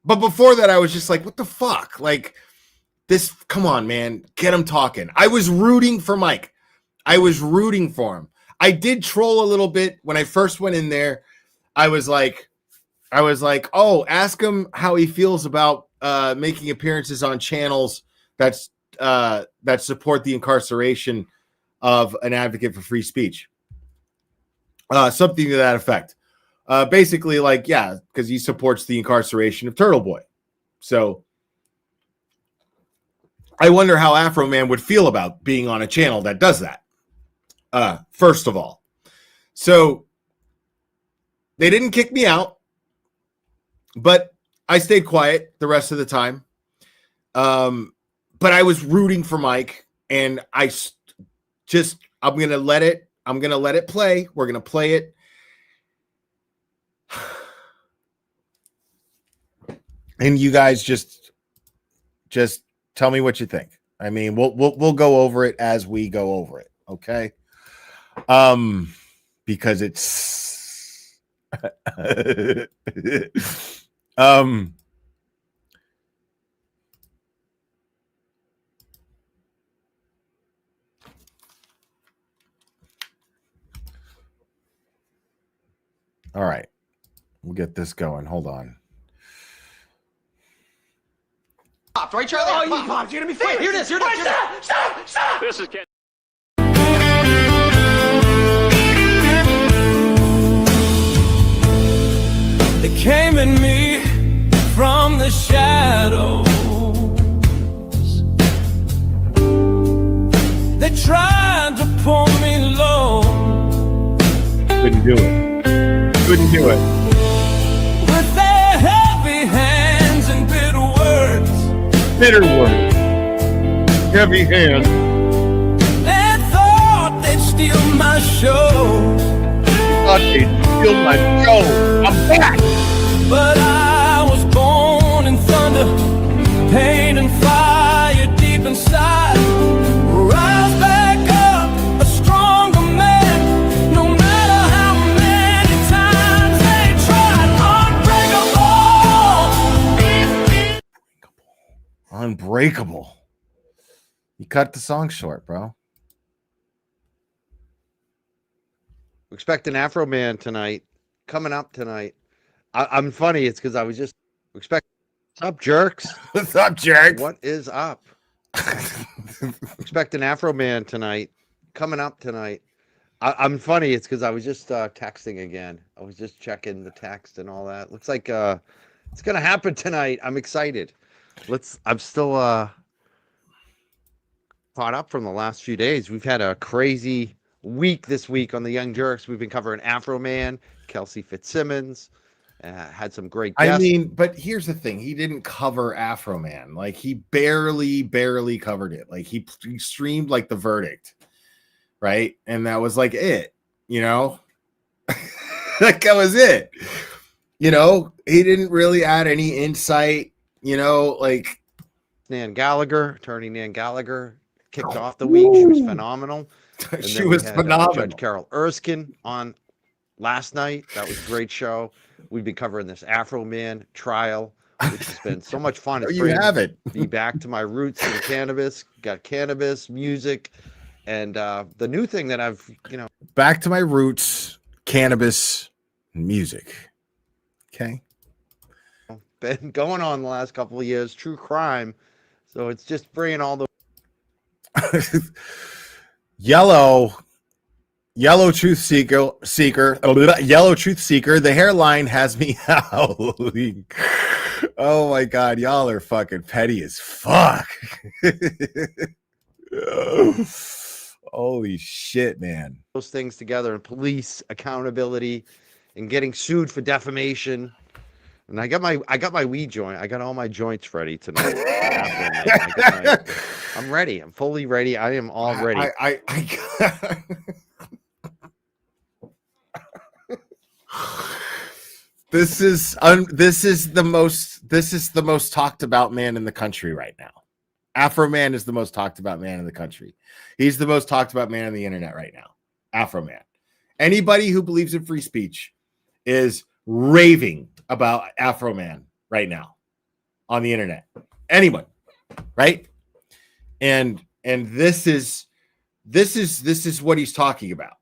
but before that, I was just like, what the fuck? Like, this, come on, man, get him talking. I was rooting for Mike. I was rooting for him. I did troll a little bit when I first went in there. I was like, oh, ask him how he feels about making appearances on channels that support the incarceration of an advocate for free speech. Something to that effect. Basically, like, yeah, because he supports the incarceration of Turtle Boy. So I wonder how Afroman would feel about being on a channel that does that. First of all. So they didn't kick me out, but I stayed quiet the rest of the time. But I was rooting for Mike, and I'm going to let it play. We're going to play it. And you guys just tell me what you think. I mean, we'll go over it as we go over it, okay? Because it's all right. We'll get this going. Hold on. Right, Charlie? Oh, you popped. You're gonna be famous. Here it is. Here it is. Stop! This is Ken. They came at me from the shadow. couldn't do it. Couldn't do it. With their heavy hands and bitter words, Bitter word. Heavy hand. they thought they'd steal my show. Thought they'd steal my show. I'm back. But I was born in thunder, pain and fire deep inside. Rise back up, a stronger man, no matter how many times they tried. Unbreakable. You cut the song short, bro. We expect an Afroman tonight. Coming up tonight. I'm funny. It's because I was just expect. What's up, jerks? What's up, jerks? What is up? Expect an Afroman tonight. Coming up tonight. I'm funny. It's because I was just texting again. I was just checking the text and all that. Looks like it's gonna happen tonight. I'm excited. I'm still caught up from the last few days. We've had a crazy week this week on the Young Jerks. We've been covering Afroman, Kelsey Fitzsimmons. Had some great guests. I mean, but here's the thing. He didn't cover Afroman. Like, he barely covered it. Like, he streamed, like, The Verdict, right? And that was, like, it, you know? Like, that was it. You know? He didn't really add any insight, you know? Like, Attorney Nan Gallagher, kicked off the week. She was phenomenal. And she then we was had, phenomenal. Judge Carol Erskine on last night. That was a great show. We've been covering this Afroman trial, which has been so much fun. It's You have it. be back to my roots in cannabis. Got cannabis, music, and the new thing that I've, Back to my roots, cannabis, music. Okay. been going on the last couple of years, true crime. So it's just bringing all the Yellow truth seeker, yellow truth seeker. The hairline has me howling. Oh my god, y'all are fucking petty as fuck. Holy shit, man. those things together, and police accountability and getting sued for defamation. And I got my weed joint. I got all my joints ready tonight. I'm ready. I'm fully ready. I am all ready. This is the most talked about man in the country right now. Afroman is the most talked about man in the country. He's the most talked about man on the internet right now. Afroman. Anybody who believes in free speech is raving about Afroman right now on the internet. Anyone, right? And this is what he's talking about.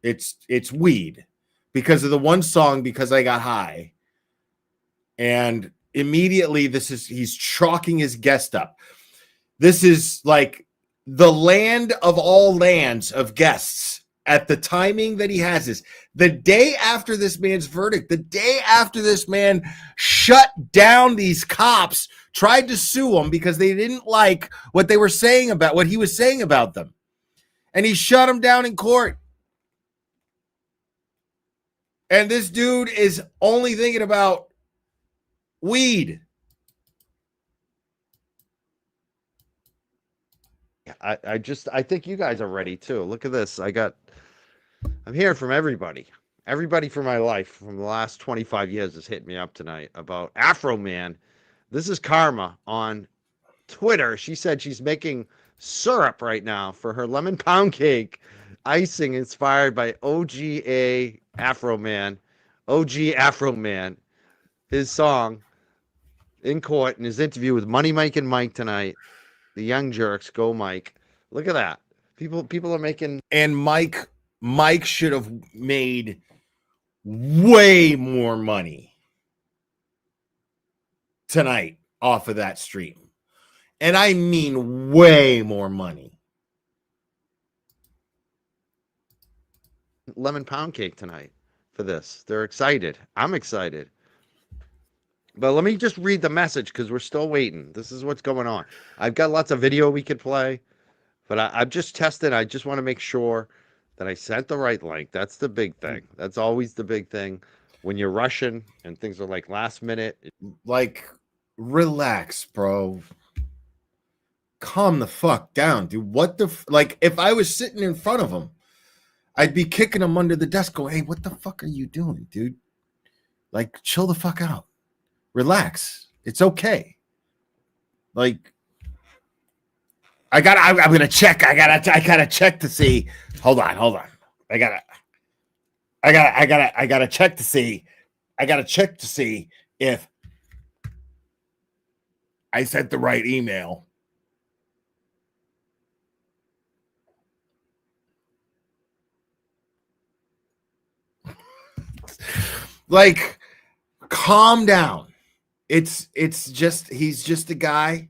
It's weed. Because of the one song, Because I Got High. And immediately he's chalking his guest up. This is like the land of all lands of guests at the timing that he has this. The day after this man's verdict, the day after this man shut down these cops, tried to sue them because they didn't like what they were saying about what he was saying about them. And he shut them down in court. And this dude is only thinking about weed. I think you guys are ready too. Look at this. I'm hearing from everybody. Everybody from my life from the last 25 years has hit me up tonight about Afroman. This is Karma on Twitter. She said she's making syrup right now for her lemon pound cake, icing inspired by OGA Afroman, his song in court in his interview with Money Mike and Mike tonight. The Young Jerks, go Mike. Look at that. People are making. And Mike should have made way more money tonight off of that stream. And I mean way more money. Lemon pound cake tonight for this. They're excited. I'm excited. But let me just read the message because we're still waiting. This is what's going on. I've got lots of video we could play, but I'm just testing. I just want to make sure that I sent the right link. That's the big thing. That's always the big thing when you're rushing and things are like last minute. Like, relax, bro. Calm the fuck down, dude. What the like? If I was sitting in front of him, I'd be kicking him under the desk, going, "Hey, what the fuck are you doing, dude? Like, chill the fuck out. Relax. It's okay." Like, I'm gonna check. I gotta check to see. Hold on. I gotta check to see. I gotta check to see if I sent the right email. Like, calm down. It's just he's just a guy.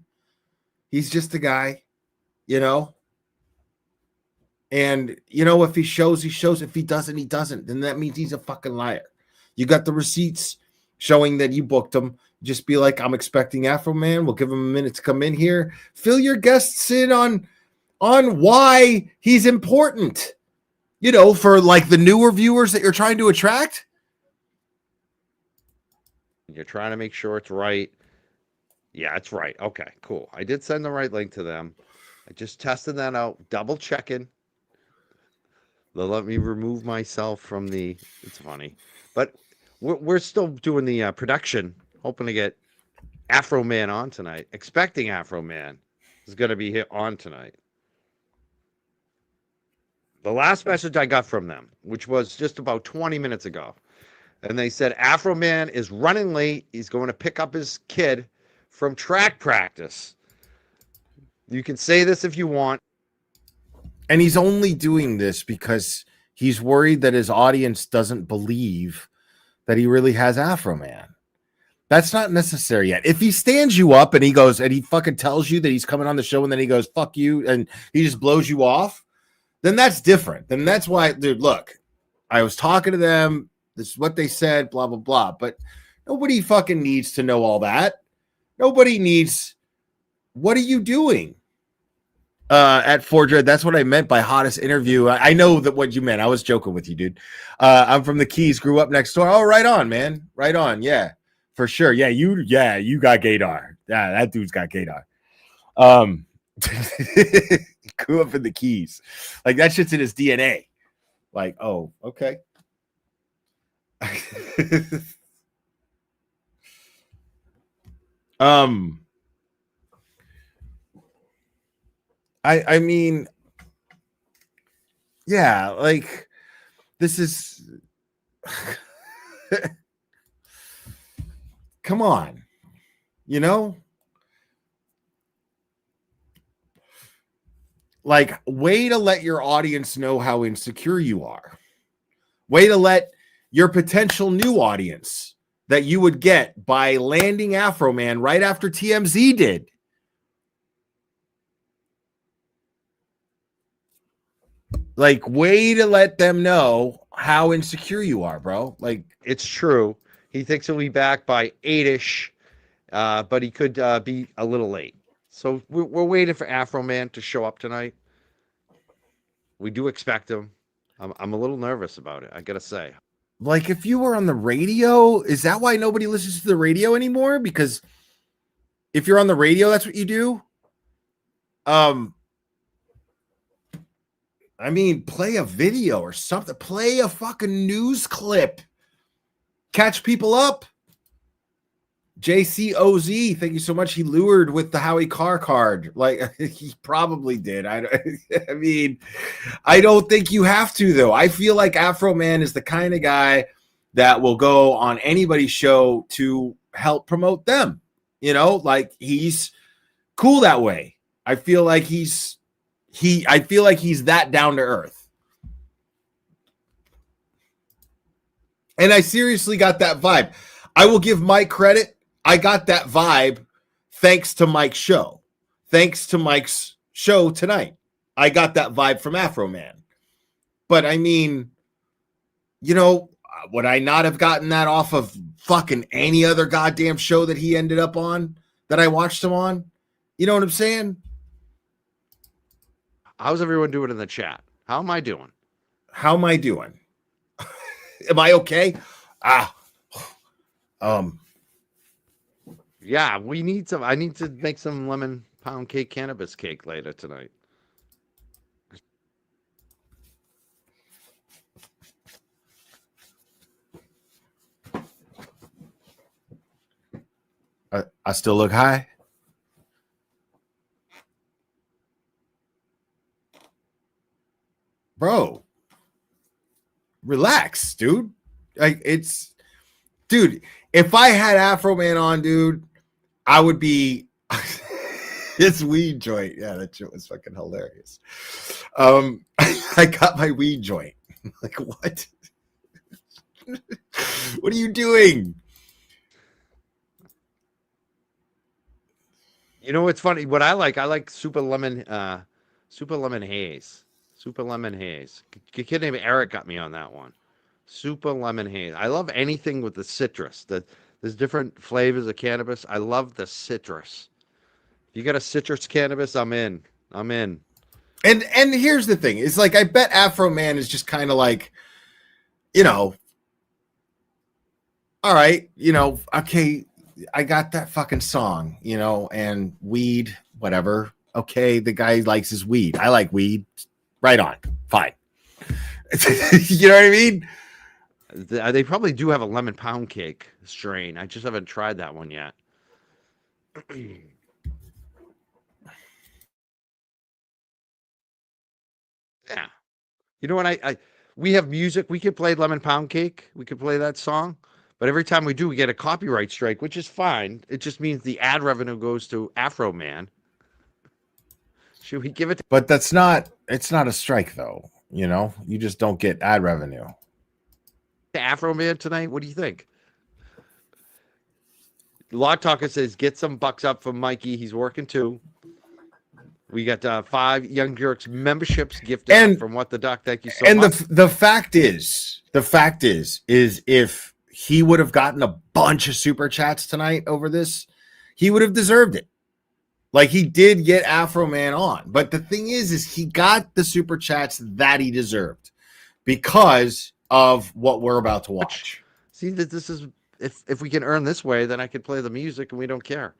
He's just a guy, you know. And you know, if he shows, he shows. If he doesn't, he doesn't. Then that means he's a fucking liar. You got the receipts showing that you booked him. Just be like, I'm expecting Afroman. We'll give him a minute to come in here. Fill your guests in on why he's important. You know, for like the newer viewers that you're trying to attract. You're trying to make sure it's right. Yeah, it's right. Okay, cool. I did send the right link to them. I just tested that out, double checking. They'll let me remove myself from the. It's funny, but we're still doing the production, hoping to get Afroman on tonight. Expecting Afroman is going to be hit on tonight. The last message I got from them, which was just about 20 minutes ago, and they said Afroman is running late. He's going to pick up his kid from track practice. You can say this if you want. And he's only doing this because he's worried that his audience doesn't believe that he really has Afroman. That's not necessary yet. If he stands you up and he goes and he fucking tells you that he's coming on the show and then he goes, fuck you, and he just blows you off, then that's different. Then that's why, dude, look, I was talking to them. This is what they said, blah, blah, blah. But nobody fucking needs to know all that. Nobody needs, what are you doing? At Fordred, that's what I meant by hottest interview. I know that what you meant. I was joking with you, dude. I'm from the Keys, grew up next door. Oh, right on, man. Right on. Yeah, for sure. Yeah, you got gaydar. Yeah, that dude's got gaydar. Grew up in the Keys. Like, that shit's in his DNA. Like, oh, okay. I mean, yeah, like, this is come on, you know, like, way to let your audience know how insecure you are. Way to let your potential new audience that you would get by landing Afroman right after TMZ did. Like, way to let them know how insecure you are, bro. Like, it's true. He thinks he'll be back by 8-ish, but he could be a little late. So we're waiting for Afroman to show up tonight. We do expect him. I'm a little nervous about it, I gotta say. Like, if you were on the radio, is that why nobody listens to the radio anymore? Because if you're on the radio, that's what you do. I mean, play a video or something. Play a fucking news clip. Catch people up. JCOZ, thank you so much. He lured with the Howie Carr card. Like, he probably did. I mean, I don't think you have to, though. I feel like Afroman is the kind of guy that will go on anybody's show to help promote them. You know, like, he's cool that way. I feel like he's that down to earth. And I seriously got that vibe. I will give Mike credit. I got that vibe thanks to Mike's show. Thanks to Mike's show tonight. I got that vibe from Afroman. But I mean, you know, would I not have gotten that off of fucking any other goddamn show that he ended up on, that I watched him on? You know what I'm saying? How's everyone doing in the chat? How am I doing? How am I doing? Am I okay? Ah, Yeah, we need some. I need to make some lemon pound cake cannabis cake later tonight. I still look high. Bro, relax, dude. Like dude, if I had Afroman on, dude, I would be his weed joint. Yeah, that shit was fucking hilarious. I got my weed joint. Like, what? What are you doing? You know what's funny? What I like super lemon haze. Super lemon haze. A kid named Eric got me on that one. Super lemon haze. I love anything with the citrus. There's different flavors of cannabis. I love the citrus. If you got a citrus cannabis, I'm in. I'm in. And here's the thing: it's like I bet Afroman is just kind of like, you know, all right, okay, I got that fucking song, and weed, whatever. Okay, the guy likes his weed. I like weed. Right on. Fine. You know what I mean? They probably do have a lemon pound cake strain. I just haven't tried that one yet. Yeah. You know what? We have music. We could play Lemon Pound Cake. We could play that song. But every time we do, we get a copyright strike, which is fine. It just means the ad revenue goes to Afroman. Should we give it But it's not a strike though. You just don't get ad revenue. to Afroman tonight? What do you think? Log Talker says, get some bucks up from Mikey. He's working too. We got 5 Young Jerks memberships gifted from What the Duck. Thank you so much. And the fact is if he would have gotten a bunch of super chats tonight over this, he would have deserved it. Like, he did get Afroman on, but the thing is he got the super chats that he deserved because of what we're about to watch. See that this is if we can earn this way, then I could play the music and we don't care.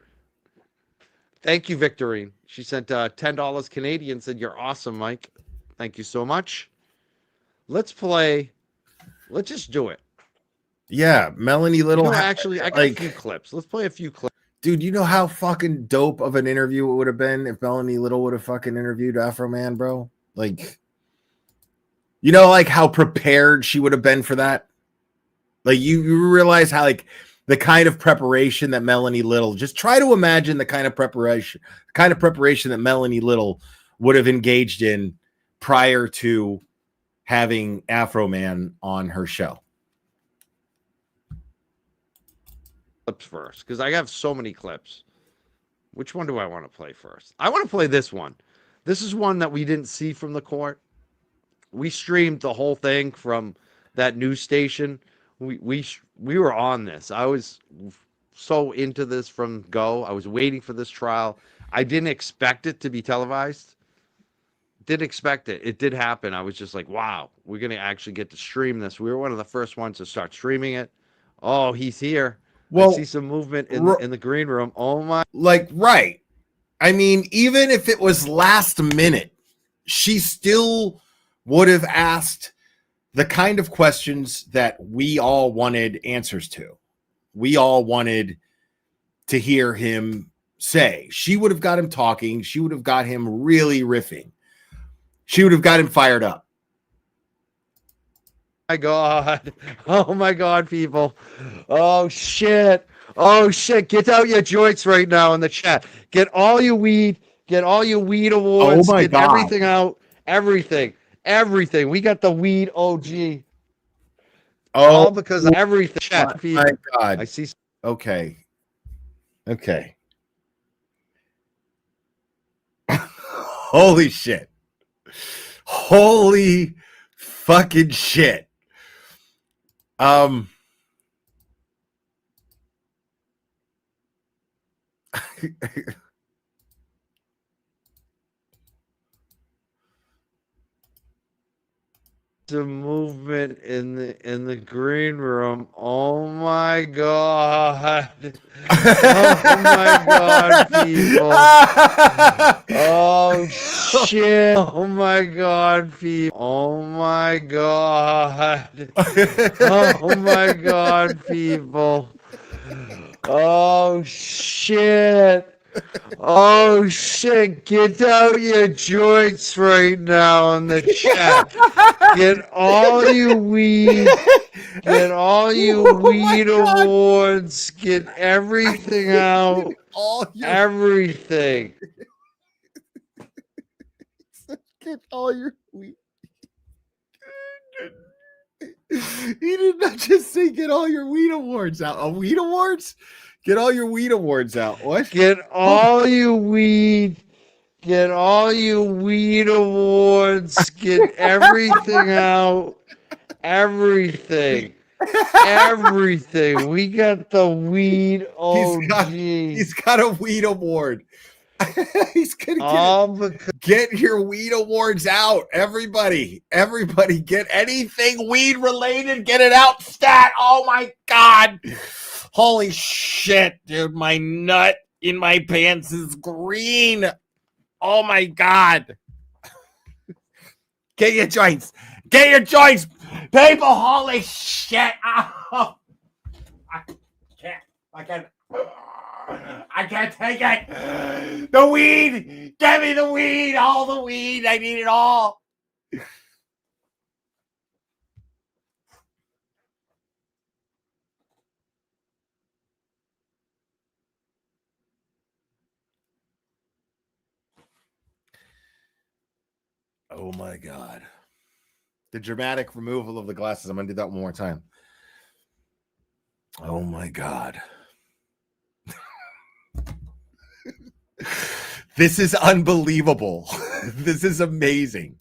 Thank you, Victorine. She sent $10 Canadian. Said you're awesome, Mike. Thank you so much. Let's play. Let's just do it. Yeah, Melanie Little. Actually, I got a few clips. Let's play a few clips. Dude, you know how fucking dope of an interview it would have been if Melanie Little would have fucking interviewed Afroman, bro? Like, like how prepared she would have been for that? Like, you realize how, like, the kind of preparation that Melanie Little, just try to imagine the kind of preparation that Melanie Little would have engaged in prior to having Afroman on her show. Clips first, because I have so many clips. Which one do I want to play first? I want to play this one. This is one that we didn't see from the court. We streamed the whole thing from that news station. We were on this. I was so into this from go. I was waiting for this trial. I didn't expect it to be televised. Didn't expect it. It did happen. I was just like, wow, we're going to actually get to stream this. We were one of the first ones to start streaming it. Oh, he's here. Well, I see some movement in the green room. Oh my. Like, right. I mean, even if it was last minute, she still would have asked the kind of questions that we all wanted answers to. We all wanted to hear him say. She would have got him talking. She would have got him really riffing. She would have got him fired up. My God. Oh my God, people. Oh shit. Oh shit. Get out your joints right now in the chat. Get all your weed. Get all your weed awards. Oh my God. Everything out. Everything. Everything. We got the weed OG. All because of everything. Chat. My God. I see. Okay. Holy shit. Holy fucking shit. The movement in the green room. Oh my god. Oh my god, people. Oh shit. Oh my god, people. Oh my god. Oh my god, people. Oh shit. Oh shit, get out your joints right now in the chat. Get all you weed, get all you Oh my weed God. awards, get everything out. all your Everything. get all your weed. He did not just say get all your weed awards out. Weed awards? Get all your weed awards out. What? Get all you weed, get all you weed awards, get everything out. Everything. Everything. We got the weed. Oh, He's got a weed award. He's gonna all because get your weed awards out. Everybody get anything weed related, get it out stat. Oh my god. Holy shit, dude. My nut in my pants is green. Oh my god. Get your joints. Get your joints. People, holy shit. Oh. I can't take it. The weed. Give me the weed. All the weed. I need it all. Oh my god. The dramatic removal of the glasses. I'm going to do that one more time. Oh my god. This is unbelievable. This is amazing.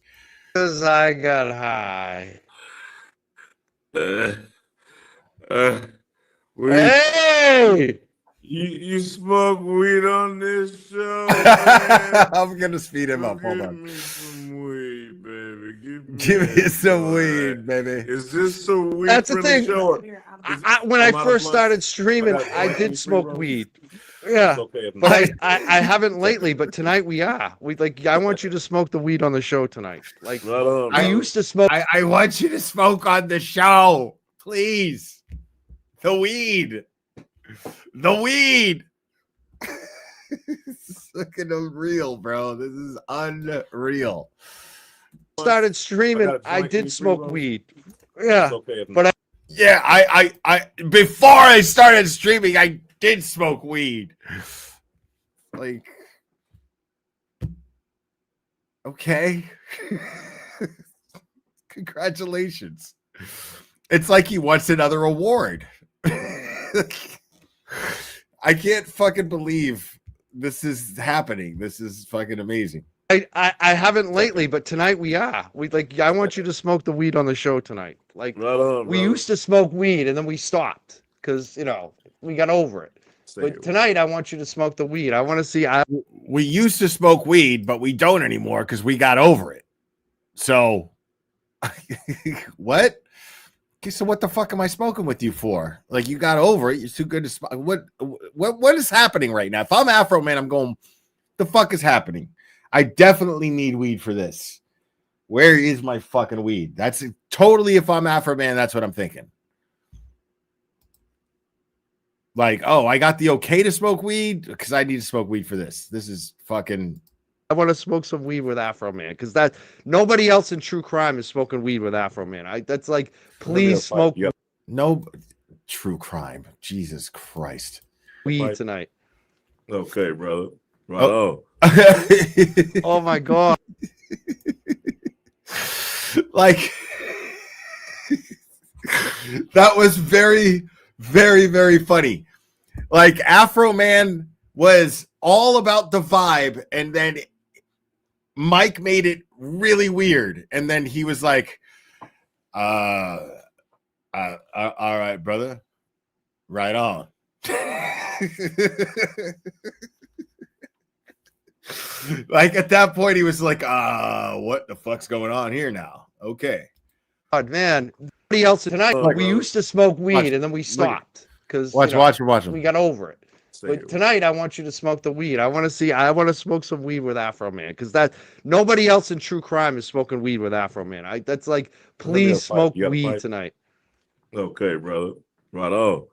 I got high. Hey! You smoke weed on this show? I'm gonna speed him up. Hold Give on. me some weed, baby. Give me some weed, baby. Is this a weed That's the friendly thing. show? When I I'm out of first blunts. started streaming, I got did smoke pre-rolls. weed. Yeah. It's okay if But not. I haven't lately, but tonight we are. I want you to smoke the weed on the show tonight. Like Right on, I brother. used to smoke. I want you to smoke on the show, please. The weed. The weed. It's looking unreal, bro. This is unreal. Started streaming, I got a I joint, did you smoke pre-roll? weed. Yeah. It's okay if But not. Yeah, I before I started streaming, I did smoke weed. Like, okay. Congratulations. It's like he wants another award. I can't fucking believe this is happening. This is fucking amazing. I haven't lately, but tonight we are. I want you to smoke the weed on the show tonight. Like Right on, we brother. used to smoke weed and then we stopped because we got over it. Stay But here. tonight I want you to smoke the weed. I want to see. We used to smoke weed, but we don't anymore because we got over it. So, what? Okay, so what the fuck am I smoking with you for? Like, you got over it. You're too good to smoke. What is happening right now? If I'm Afroman, I'm going, the fuck is happening? I definitely need weed for this. Where is my fucking weed? That's totally, if I'm Afroman, that's what I'm thinking. Like, oh, I got the okay to smoke weed because I need to smoke weed for this. This is fucking. I want to smoke some weed with Afroman because that nobody else in true crime is smoking weed with Afroman. That's like, please smoke Yep. No true crime. Jesus Christ. weed tonight. Okay, brother. Right Oh. on. Oh my god. Like, that was very, very, very funny. Like, Afroman was all about the vibe, and then Mike made it really weird, and then he was like, all right, brother, right on. Like, at that point he was like, what the fuck's going on here now? Okay, God, man. Nobody else tonight. Look, We used to smoke weed watch, and then we stopped because watch him. we got over it. But tonight, I want you to smoke the weed. I want to smoke some weed with Afroman because that nobody else in true crime is smoking weed with Afroman. That's like, please smoke weed tonight. Okay, brother. Right on.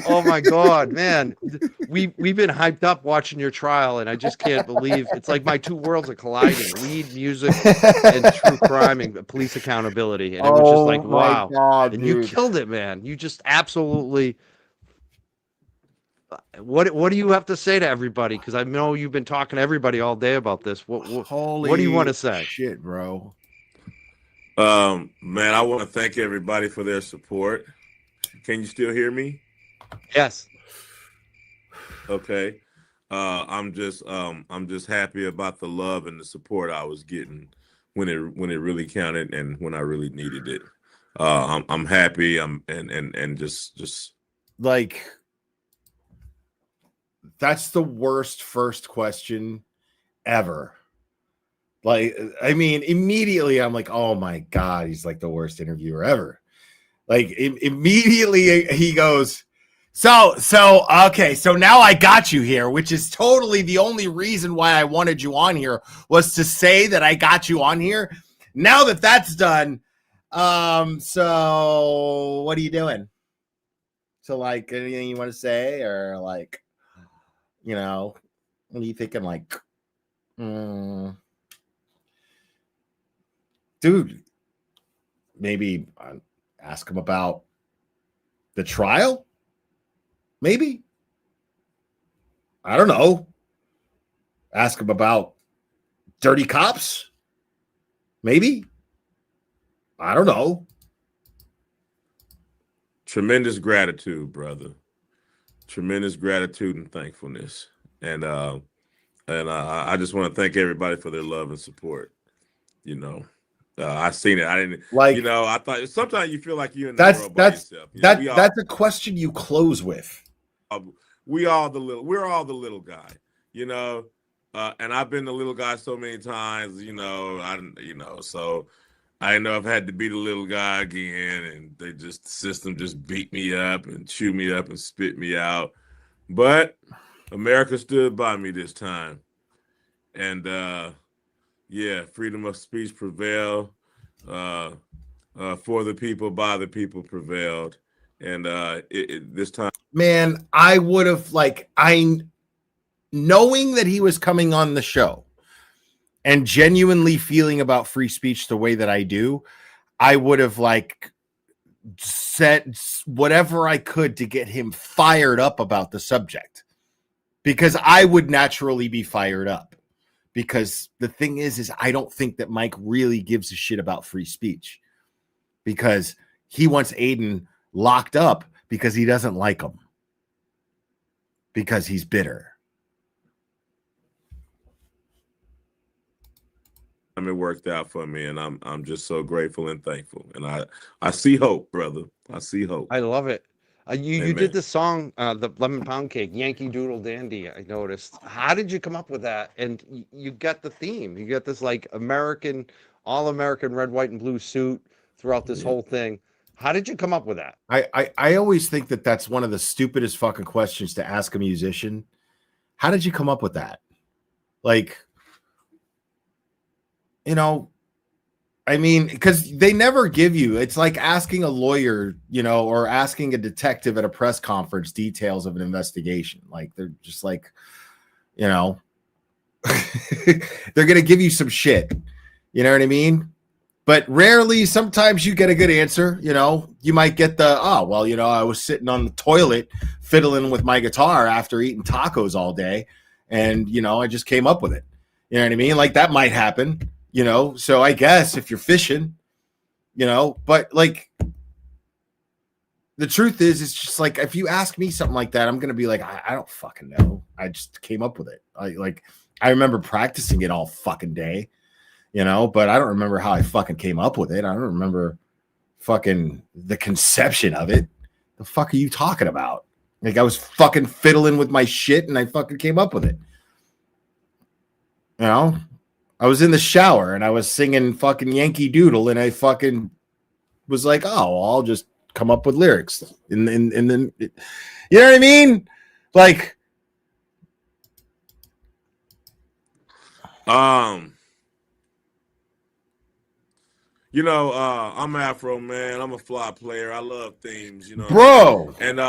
Oh my God, man. We've been hyped up watching your trial, and I just can't believe it's like my two worlds are colliding: weed, music, and true crime and police accountability. And it was just like, wow. God, and dude. you killed it, man. You just absolutely. What do you have to say to everybody? Because I know you've been talking to everybody all day about this. What do you want to say? Shit, bro. Man, I want to thank everybody for their support. Can you still hear me? Yes. Okay. I'm just happy about the love and the support I was getting when it really counted and when I really needed it. I'm happy. And just like, that's the worst first question ever. Like, I mean, immediately I'm like, oh my God, he's like the worst interviewer ever. Like, immediately he goes, so okay, so now I got you here, which is totally the only reason why I wanted you on here, was to say that I got you on here. Now that that's done, so what are you doing? So, like, anything you want to say, or like, you know, what are you thinking? Like, dude, maybe ask him about the trial. Maybe. I don't know. Ask him about dirty cops. Maybe. I don't know. tremendous gratitude, brother. Tremendous gratitude and thankfulness. And I just want to thank everybody for their love and support. You know, I seen it. I didn't like. You know, I thought sometimes you feel like you're in the world by yourself. That's a question you close with. We're all the little guy. You know, and I've been the little guy so many times. So I know I've had to be the little guy again, and the system just beat me up and chew me up and spit me out. But America stood by me this time, and yeah, freedom of speech prevailed. For the people, by the people prevailed, and this time, man, I would have knowing that he was coming on the show and genuinely feeling about free speech the way that I do, I would have said whatever I could to get him fired up about the subject, because I would naturally be fired up. Because the thing is I don't think that Mike really gives a shit about free speech, because he wants Aiden locked up because he doesn't like him, because he's bitter. it worked out for me, and I'm just so grateful and thankful. And I see hope, brother. I see hope. I love it. You did the song, the Lemon Pound Cake, Yankee Doodle Dandy, I noticed. How did you come up with that? And you got the theme. You got this all-American red, white, and blue suit throughout this whole thing. How did you come up with that? I always think that that's one of the stupidest fucking questions to ask a musician. How did you come up with that? I mean, because they never give you, it's like asking a lawyer, or asking a detective at a press conference details of an investigation. They're just they're going to give you some shit. You know what I mean? But rarely, sometimes you get a good answer. You might get I was sitting on the toilet fiddling with my guitar after eating tacos all day. And, I just came up with it. You know what I mean? That might happen. So I guess if you're fishing, but the truth is, it's just if you ask me something like that, I'm going to be like, I don't fucking know. I just came up with it. I remember practicing it all fucking day, but I don't remember how I fucking came up with it. I don't remember fucking the conception of it. The fuck are you talking about? I was fucking fiddling with my shit and I fucking came up with it. I was in the shower and I was singing fucking Yankee Doodle, and I fucking was like, oh, I'll just come up with lyrics. And then, you know what I mean? Like, I'm Afro man. I'm a fly player. I love themes, bro. And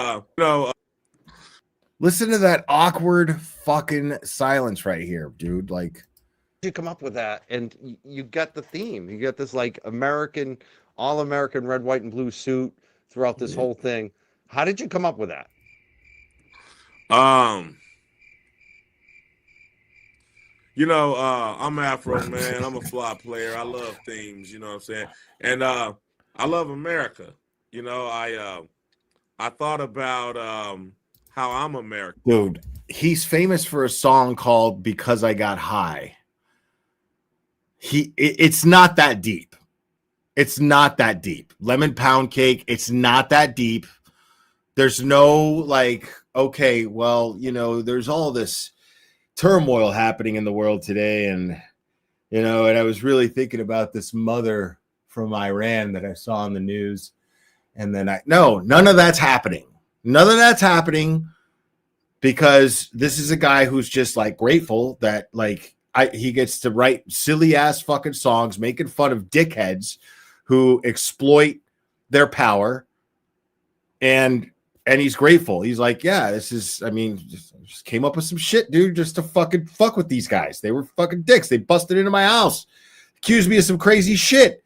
Listen to that awkward fucking silence right here, dude. Like, You come up with that, and you got the theme. You got this like American, all American red, white, and blue suit throughout this whole thing. How did you come up with that? I'm Afro man. I'm a fly player. I love themes, you know what I'm saying? And I love America. I thought about how I'm American. dude, he's famous for a song called Because I Got High. It's not that deep. It's not that deep. Lemon Pound Cake, it's not that deep. There's no like, okay, well, there's all this turmoil happening in the world today, and and I was really thinking about this mother from Iran that I saw on the news, and then none of that's happening. None of that's happening, because this is a guy who's just like grateful that like he gets to write silly ass fucking songs making fun of dickheads who exploit their power, and he's grateful. He's like, yeah, this is, I mean, just came up with some shit, dude, just to fucking fuck with these guys. They were fucking dicks. They busted into my house, accused me of some crazy shit.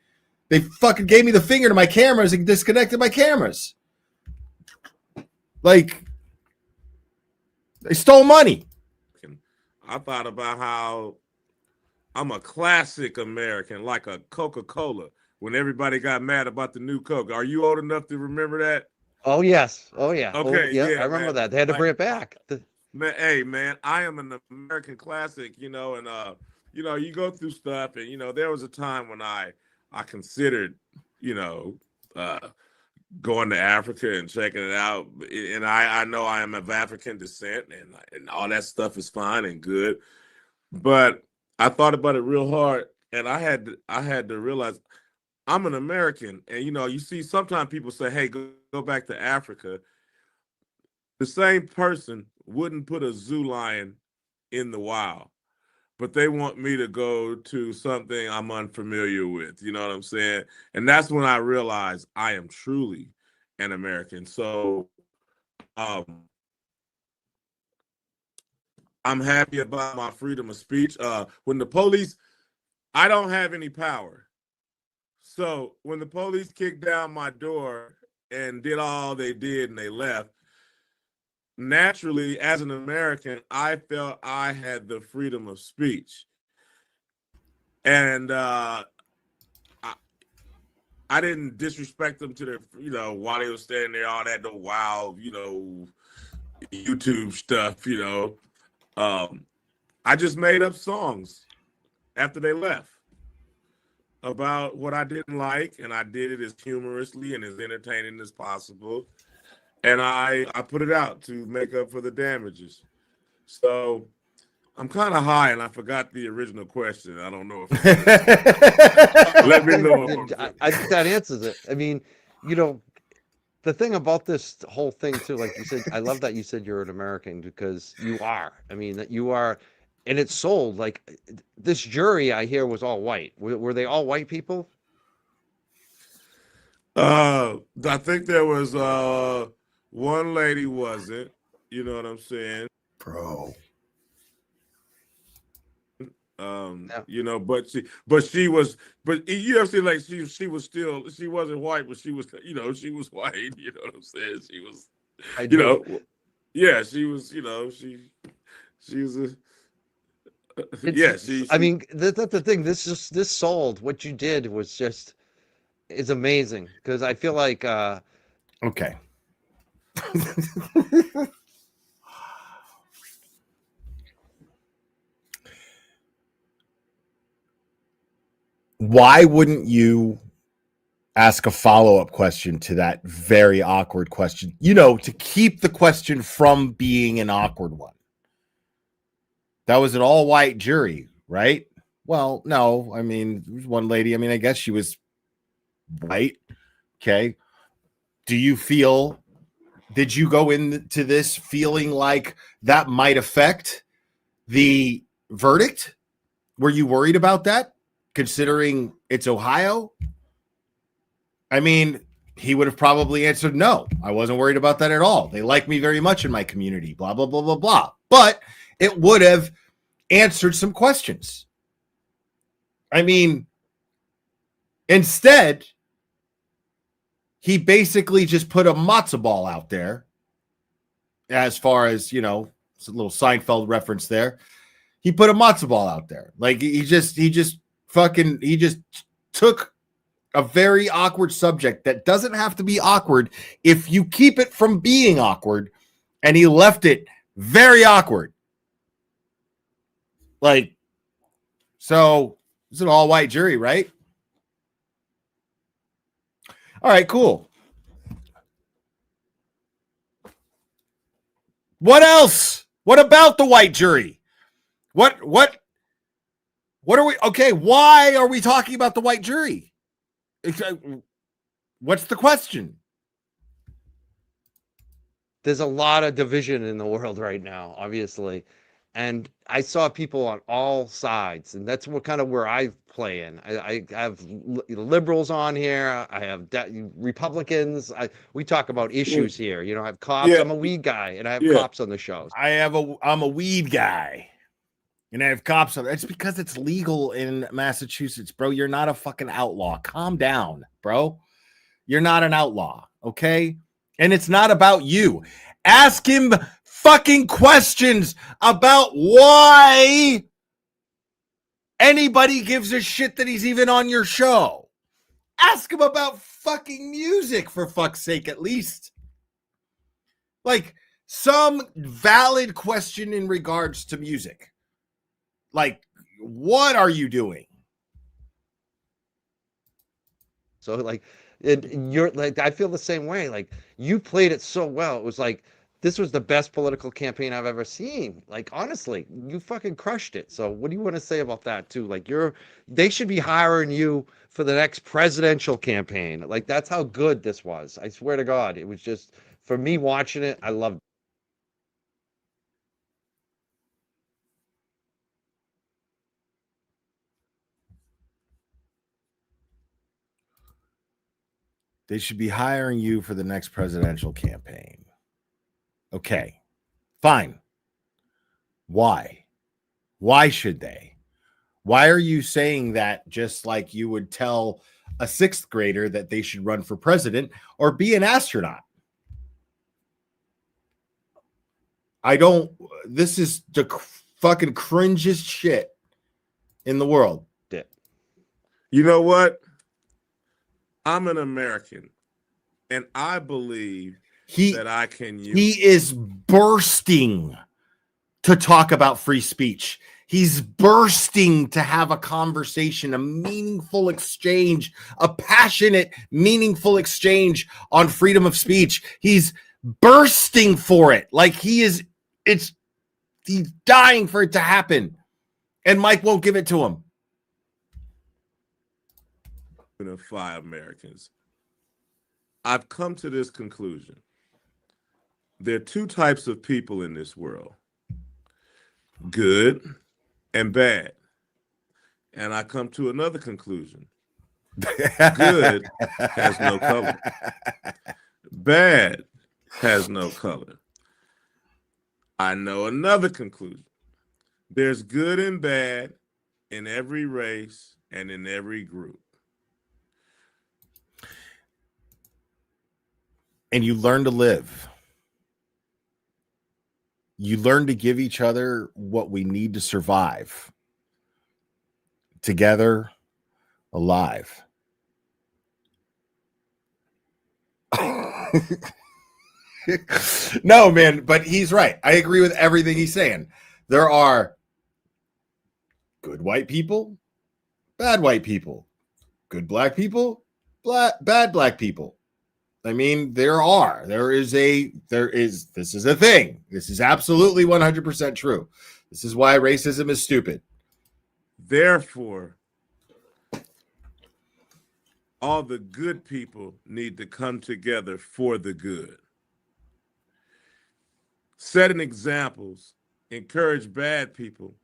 They fucking gave me the finger to my cameras and disconnected my cameras. Like, they stole money. I thought about how I'm a classic American, like a Coca-Cola, when everybody got mad about the new Coke. Are you old enough to remember that? Oh yes. Oh yeah. Okay. Yeah, Yeah, I remember man. that. They had to bring it back. Man, hey man, I am an American classic, and you go through stuff, and there was a time when I considered, going to Africa and checking it out, and I know I am of African descent, and all that stuff is fine and good, but I thought about it real hard, and I had to realize I'm an American, and you see sometimes people say, hey, go back to Africa. The same person wouldn't put a zoo lion in the wild, but they want me to go to something I'm unfamiliar with. You know what I'm saying? And that's when I realized I am truly an American. So I'm happy about my freedom of speech. When the police, I don't have any power. So when the police kicked down my door and did all they did and they left, naturally, as an American, I felt I had the freedom of speech. And I didn't disrespect them to their, while they were standing there, all that, the wild, YouTube stuff, I just made up songs after they left about what I didn't like, and I did it as humorously and as entertaining as possible. And I put it out to make up for the damages. So I'm kind of high, and I forgot the original question. I don't know if let me know. I think that answers it. I mean, the thing about this whole thing too, like you said, I love that you said you're an American, because you are. I mean, that you are, and it's sold. Like this jury, I hear, was all white. Were they all white people? I think there was one lady wasn't. You know what I'm saying, bro? But she was, but you ever see, like, she was still, she wasn't white, but she was, she was white. You know what I'm saying? She was, yeah, she was, she was a. I mean, that's the thing. This sold. What you did was just is amazing, because I feel like okay. Why wouldn't you ask a follow-up question to that very awkward question? To keep the question from being an awkward one. That was an all-white jury, right? Well, no, I mean, there was one lady. I mean, I guess she was white. Okay. Do you feel? Did you go into this feeling like that might affect the verdict? Were you worried about that, considering it's Ohio? I mean, he would have probably answered no. I wasn't worried about that at all. They like me very much in my community, blah, blah, blah, blah, blah. But it would have answered some questions. I mean, instead, he basically just put a matzo ball out there. As far as, you know, it's a little Seinfeld reference there. He put a matzo ball out there. Like he just took a very awkward subject that doesn't have to be awkward if you keep it from being awkward, and he left it very awkward. Like, so it's an all-white jury, right? All right, cool. What else? What about the white jury? What are we? Okay, why are we talking about the white jury? What's the question? There's a lot of division in the world right now, obviously. And I saw people on all sides, and that's what kind of where I play in. I have liberals on here. I have Republicans. We talk about issues here. You know, I have cops. Yeah. I'm a weed guy, and I have Yeah. cops on the shows. I'm a weed guy, and I have cops on. It's because it's legal in Massachusetts, bro. You're not a fucking outlaw. Calm down, bro. You're not an outlaw, okay? And it's not about you. Ask him fucking questions about why anybody gives a shit that he's even on your show. Ask him about fucking music, for fuck's sake, at least. Like, some valid question in regards to music. Like, what are you doing? So, like, you're like, I feel the same way. Like, you played it so well. It was like, this was the best political campaign I've ever seen. Like, honestly, you fucking crushed it. So what do you want to say about that too? Like, they should be hiring you for the next presidential campaign. Like, that's how good this was. I swear to God. It was just, for me watching it, I loved it. They should be hiring you for the next presidential campaign. Okay, fine. Why? Why should they? Why are you saying that just like you would tell a sixth grader that they should run for president or be an astronaut? This is the fucking cringest shit in the world. You know what? I'm an American, and I believe that I can use. He is bursting to talk about free speech. He's bursting to have a conversation, a meaningful exchange, a passionate, meaningful exchange on freedom of speech. He's bursting for it. Like he's dying for it to happen. And Mike won't give it to him. Of 5 Americans, I've come to this conclusion. There are 2 types of people in this world, good and bad. And I come to another conclusion. Good has no color. Bad has no color. I know another conclusion. There's good and bad in every race and in every group. And you learn to live. You learn to give each other what we need to survive. Together, alive. No, man, but he's right. I agree with everything he's saying. There are good white people, bad white people, good black people, bad black people. I mean, this is a thing. This is absolutely 100% true. This is why racism is stupid. Therefore, all the good people need to come together for the good. Setting examples, encourage bad people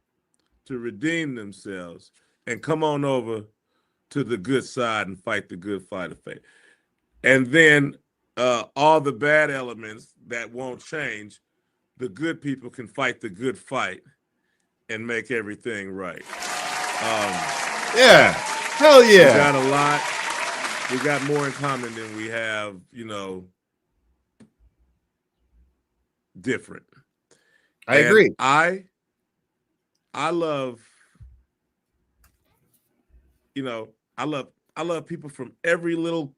to redeem themselves and come on over to the good side and fight the good fight of faith. And then all the bad elements that won't change, the good people can fight the good fight and make everything right. Yeah. Hell We yeah. got a lot. We got more in common than we have, different. I agree. I love, I love people from every little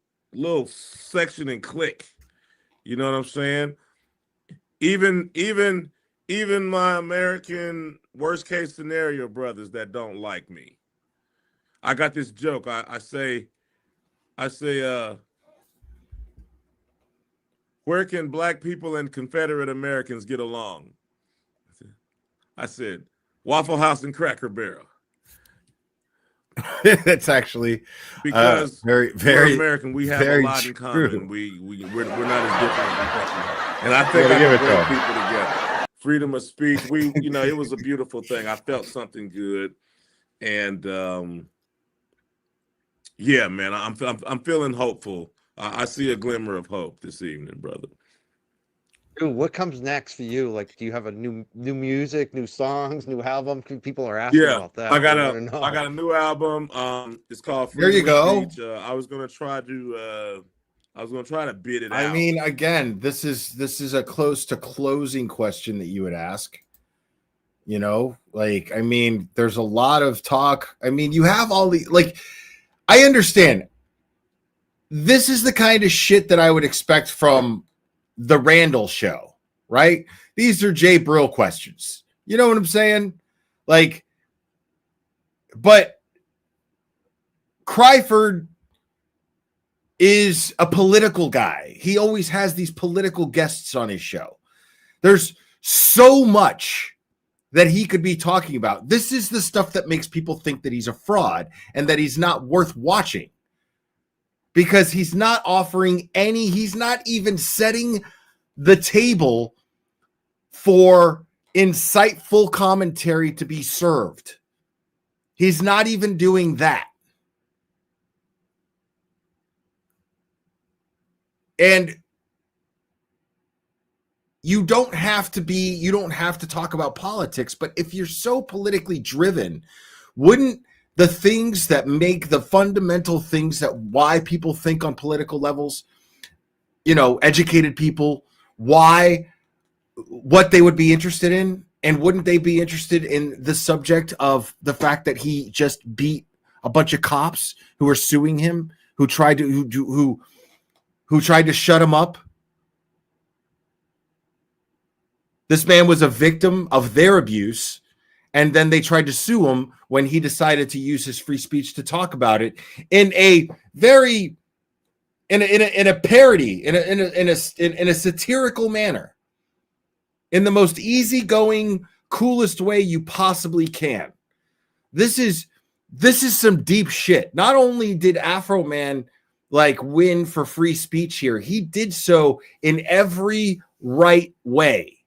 section and clique. You know what I'm saying? Even my American worst case scenario brothers that don't like me. I got this joke. I say, where can black people and Confederate Americans get along? I said, Waffle House and Cracker Barrel. That's actually Because very, we're very American, we have a very lot in true. common. We're not as different as we think we are. And I think Gotta I give can it bring to 'em. people together. Freedom of speech. It was a beautiful thing. I felt something good. And yeah, man, I'm feeling hopeful. I see a glimmer of hope this evening, brother. Dude, what comes next for you? Like, do you have a new music, new songs, new album? People are asking Yeah, about that. I got wanna know. a new album. It's called There you Freedom of go. Speech. I was gonna try to bid it out. I mean, again, this is a close to closing question that you would ask. I mean, there's a lot of talk. I mean, you have all the I understand. This is the kind of shit that I would expect from the Randall show, right? These are Jay Brill questions. You know what I'm saying? But Cryford is a political guy. He always has these political guests on his show. There's so much that he could be talking about. This is the stuff that makes people think that he's a fraud and that he's not worth watching. Because he's not offering he's not even setting the table for insightful commentary to be served. He's not even doing that. And you don't have to talk about politics, but if you're so politically driven, wouldn't the things that make the fundamental things that why people think on political levels, educated people, what they would be interested in? And wouldn't they be interested in the subject of the fact that he just beat a bunch of cops who were suing him, who tried to shut him up? This man was a victim of their abuse, and then they tried to sue him when he decided to use his free speech to talk about it in a very in a parody, in a satirical manner, in the most easygoing, coolest way you possibly can. This is some deep shit. Not only did Afroman win for free speech here, he did so in every right way.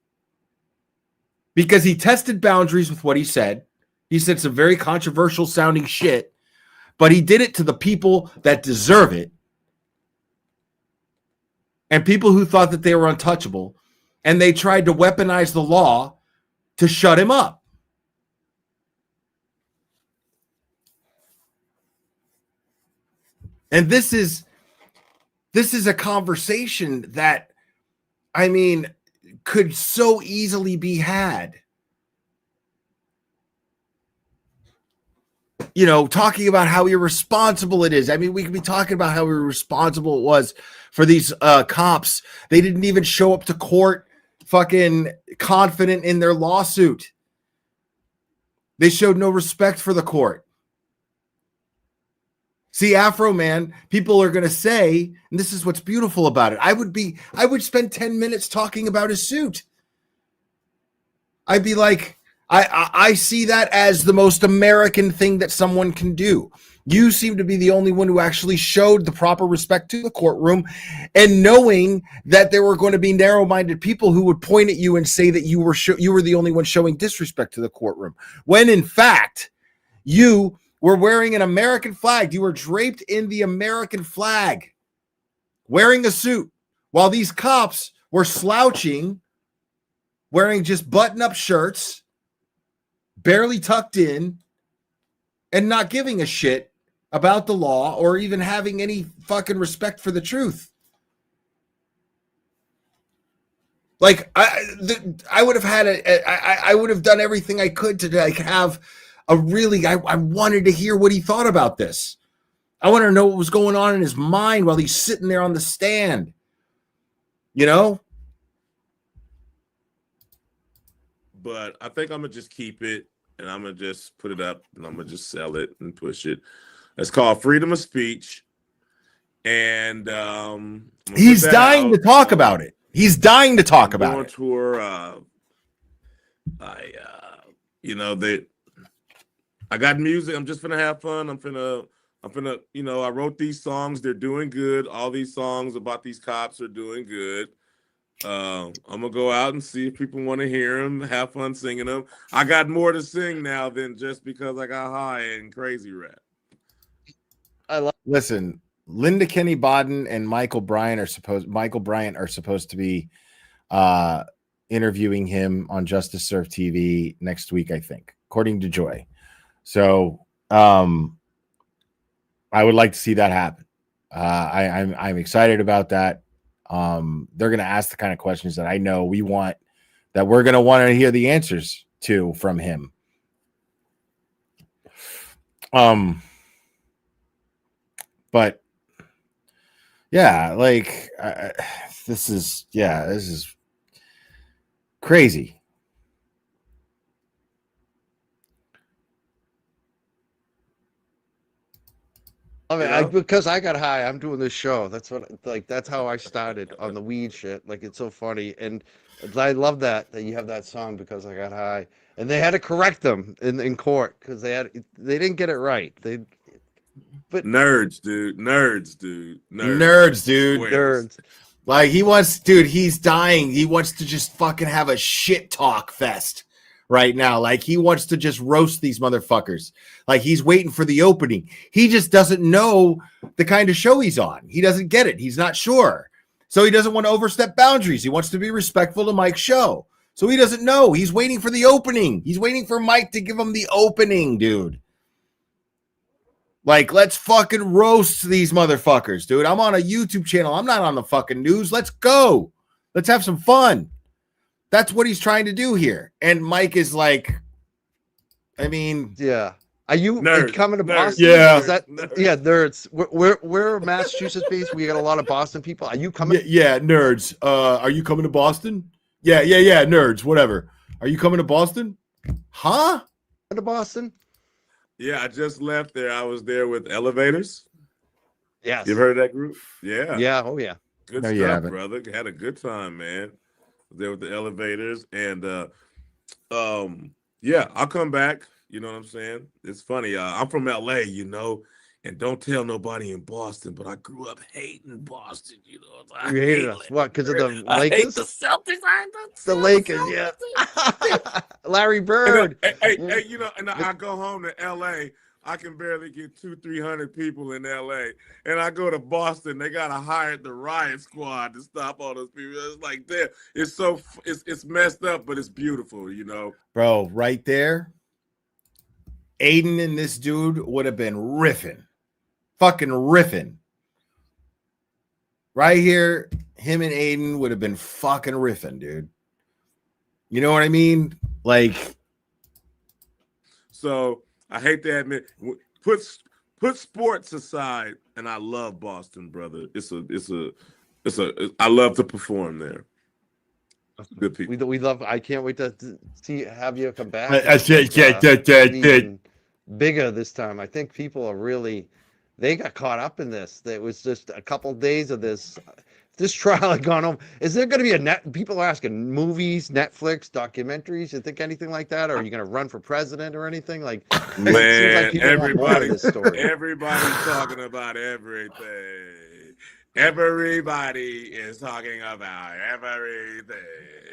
Because he tested boundaries with what he said. He said some very controversial sounding shit, but he did it to the people that deserve it. And people who thought that they were untouchable. And they tried to weaponize the law to shut him up. And this is a conversation that, I mean, could so easily be had. Talking about how irresponsible it is. I mean, we could be talking about how irresponsible it was for these cops. They didn't even show up to court fucking confident in their lawsuit. They showed no respect for the court. See, Afroman, people are going to say, and this is what's beautiful about it. I would spend 10 minutes talking about his suit. I'd be like, I see that as the most American thing that someone can do. You seem to be the only one who actually showed the proper respect to the courtroom, and knowing that there were going to be narrow-minded people who would point at you and say that you were the only one showing disrespect to the courtroom, when in fact you were wearing an American flag. You were draped in the American flag, wearing a suit, while these cops were slouching, wearing just button-up shirts, barely tucked in, and not giving a shit about the law or even having any fucking respect for the truth. Like I would have had I would have done everything I could to like have a really. I wanted to hear what he thought about this. I wanted to know what was going on in his mind while he's sitting there on the stand. You know. But I think I'm gonna just keep it, and I'm gonna just put it up, and I'm gonna just sell it and push it. It's called Freedom of Speech, and he's dying to talk about it. He's dying to talk about it. Tour. I got music. I'm just gonna have fun. I'm gonna. I wrote these songs. They're doing good. All these songs about these cops are doing good. I'm gonna go out and see if people want to hear them, have fun singing them. I got more to sing now than just because I got high and crazy rap. Listen, Linda Kenny Bodden and Michael Bryant are supposed to be interviewing him on Justice Surf TV next week, I think, according to Joy. So I would like to see that happen. I'm excited about that. They're going to ask the kind of questions that I know we're going to want to hear the answers to from him. But yeah, like this is crazy. I mean, because I got high, I'm doing this show. That's that's how I started on the weed shit. Like, it's so funny, and I love that you have that song, Because I Got High, and they had to correct them in court because they didn't get it right. But nerds, dude. Like he's dying. He wants to just fucking have a shit talk fest right now. Like he wants to just roast these motherfuckers. Like he's waiting for the opening. He just doesn't know the kind of show he's on. He doesn't get it. He's not sure. So he doesn't want to overstep boundaries. He wants to be respectful to Mike's show. So he doesn't know. He's waiting for the opening. He's waiting for Mike to give him the opening, dude. Like, let's fucking roast these motherfuckers, dude. I'm on a YouTube channel. I'm not on the fucking news. Let's go. Let's have some fun. That's what he's trying to do here. And Mike is like, I mean, yeah. Are you coming to Boston? Yeah. Nerds. We're Massachusetts based. We got a lot of Boston people. Are you coming? Yeah, nerds. Are you coming to Boston? Yeah, nerds, whatever. Are you coming to Boston? Huh? To Boston? Yeah, I just left there. I was there with Elevators. Yes. You've heard of that group? Yeah. Yeah. Oh, yeah. Good stuff, brother. Had a good time, man. Was there with the Elevators. And yeah, I'll come back. You know what I'm saying? It's funny. I'm from LA, and don't tell nobody in Boston, but I grew up hating Boston, You hated us. What? Because of the Lakers? I hate the Celtics. The Lakers, yeah. Larry Bird. Hey, and I go home to LA. I can barely get 200-300 people in LA. And I go to Boston, they gotta hire the riot squad to stop all those people. It's like it's messed up, but it's beautiful, Bro, right there. Aiden and this dude would have been riffing. Fucking riffing. Right here, him and Aiden would have been fucking riffing, dude. You know what I mean? Like, so I hate to admit, put sports aside, and I love Boston, brother. I love to perform there. Good people. We love. I can't wait to have you come back. Bigger this time. I think people are really. They got caught up in this. It was just a couple days of this. this trial had gone home, is there going to be people are asking movies, Netflix, documentaries? You think anything like that? Or are you going to run for president or anything? Like, it seems like Man, people want more of this story. everybody's talking about everything. Everybody is talking about everything.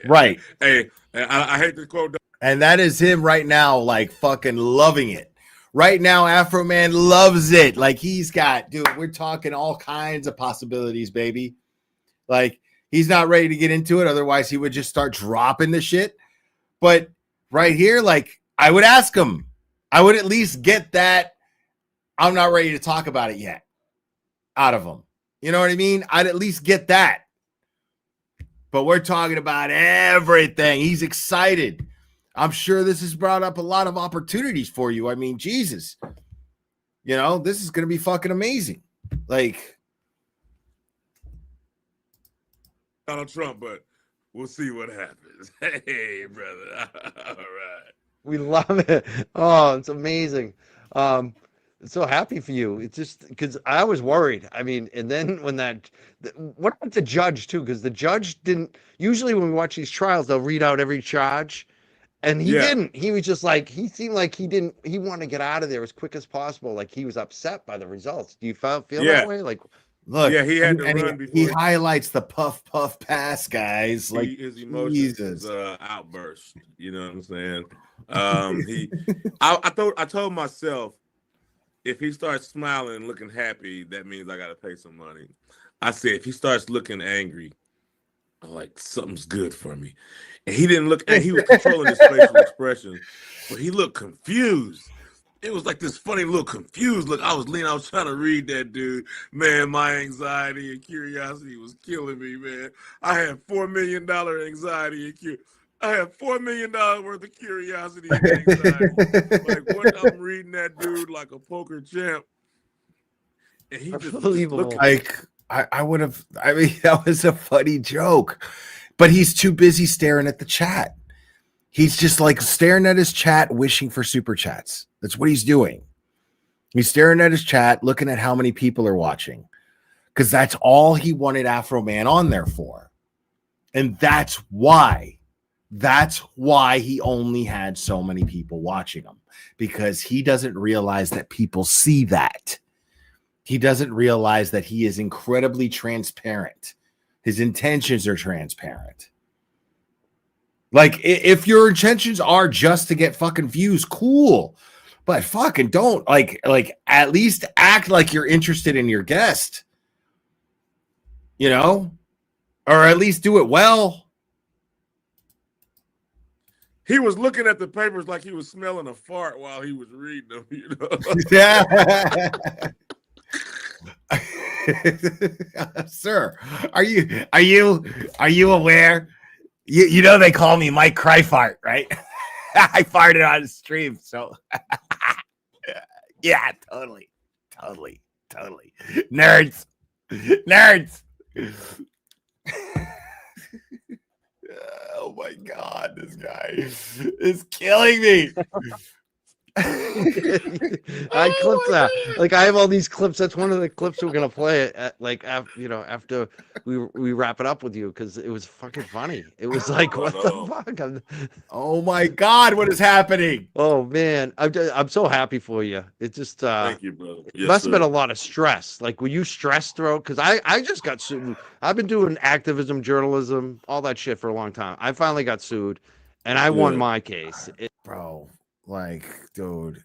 Right. Hey, I hate to quote. And that is him right now, like fucking loving it. Right now, Afroman loves it. Like he's got, dude, we're talking all kinds of possibilities, baby. Like he's not ready to get into it. Otherwise, he would just start dropping the shit. But right here, like I would ask him, I would at least get that. I'm not ready to talk about it yet out of him. You know what I mean? I'd at least get that. But we're talking about everything. He's excited. I'm sure this has brought up a lot of opportunities for you. I mean, Jesus, you know, this is going to be fucking amazing. Like Donald Trump, but we'll see what happens. Hey, brother. All right. We love it. Oh, it's amazing. So happy for you. It's just because I was worried. I mean, and then when what about the judge too? Because the judge didn't, usually when we watch these trials, they'll read out every charge. And he didn't. He was just like, he seemed like he wanted to get out of there as quick as possible. Like he was upset by the results. Do you feel that way? Like, look, he had to run before he highlights the puff pass, guys. Like his emotions outburst. You know what I'm saying? I told myself, if he starts smiling and looking happy, that means I got to pay some money. I said, if he starts looking angry, I'm like, something's good for me. And he didn't look, and he was controlling his facial expression, but he looked confused. It was like this funny little confused look. I was trying to read that dude. Man, my anxiety and curiosity was killing me, man. I had $4 million anxiety and curiosity. I have $4 million worth of curiosity and anxiety. Like what I'm reading that dude like a poker champ. And he just looked like I would have, I mean, that was a funny joke. But he's too busy staring at the chat. He's just like staring at his chat, wishing for super chats. That's what he's doing. He's staring at his chat, looking at how many people are watching. Because that's all he wanted Afroman on there for. And that's why he only had so many people watching him, because he doesn't realize that people see that. He doesn't realize that he is incredibly transparent. His intentions are transparent. Like, if your intentions are just to get fucking views, cool. But fucking don't, like at least act like you're interested in your guest. You know? Or at least do it well. He was looking at the papers like he was smelling a fart while he was reading them, you know? Yeah. Sir, are you aware? You know they call me Mike Cryfart, right? I farted on the stream, so yeah, totally. Nerds. Oh my God, this guy is killing me. I clipped that. Like I have all these clips. That's one of the clips we're gonna play after we wrap it up with you, because it was fucking funny. It was like, what the fuck? Oh my God, what is happening? Oh man, I'm so happy for you. It just thank you, brother. Yes, must have been a lot of stress. Like, were you stressed throughout? Because I just got sued. I've been doing activism, journalism, all that shit for a long time. I finally got sued, and I won my case. Bro. Like, dude,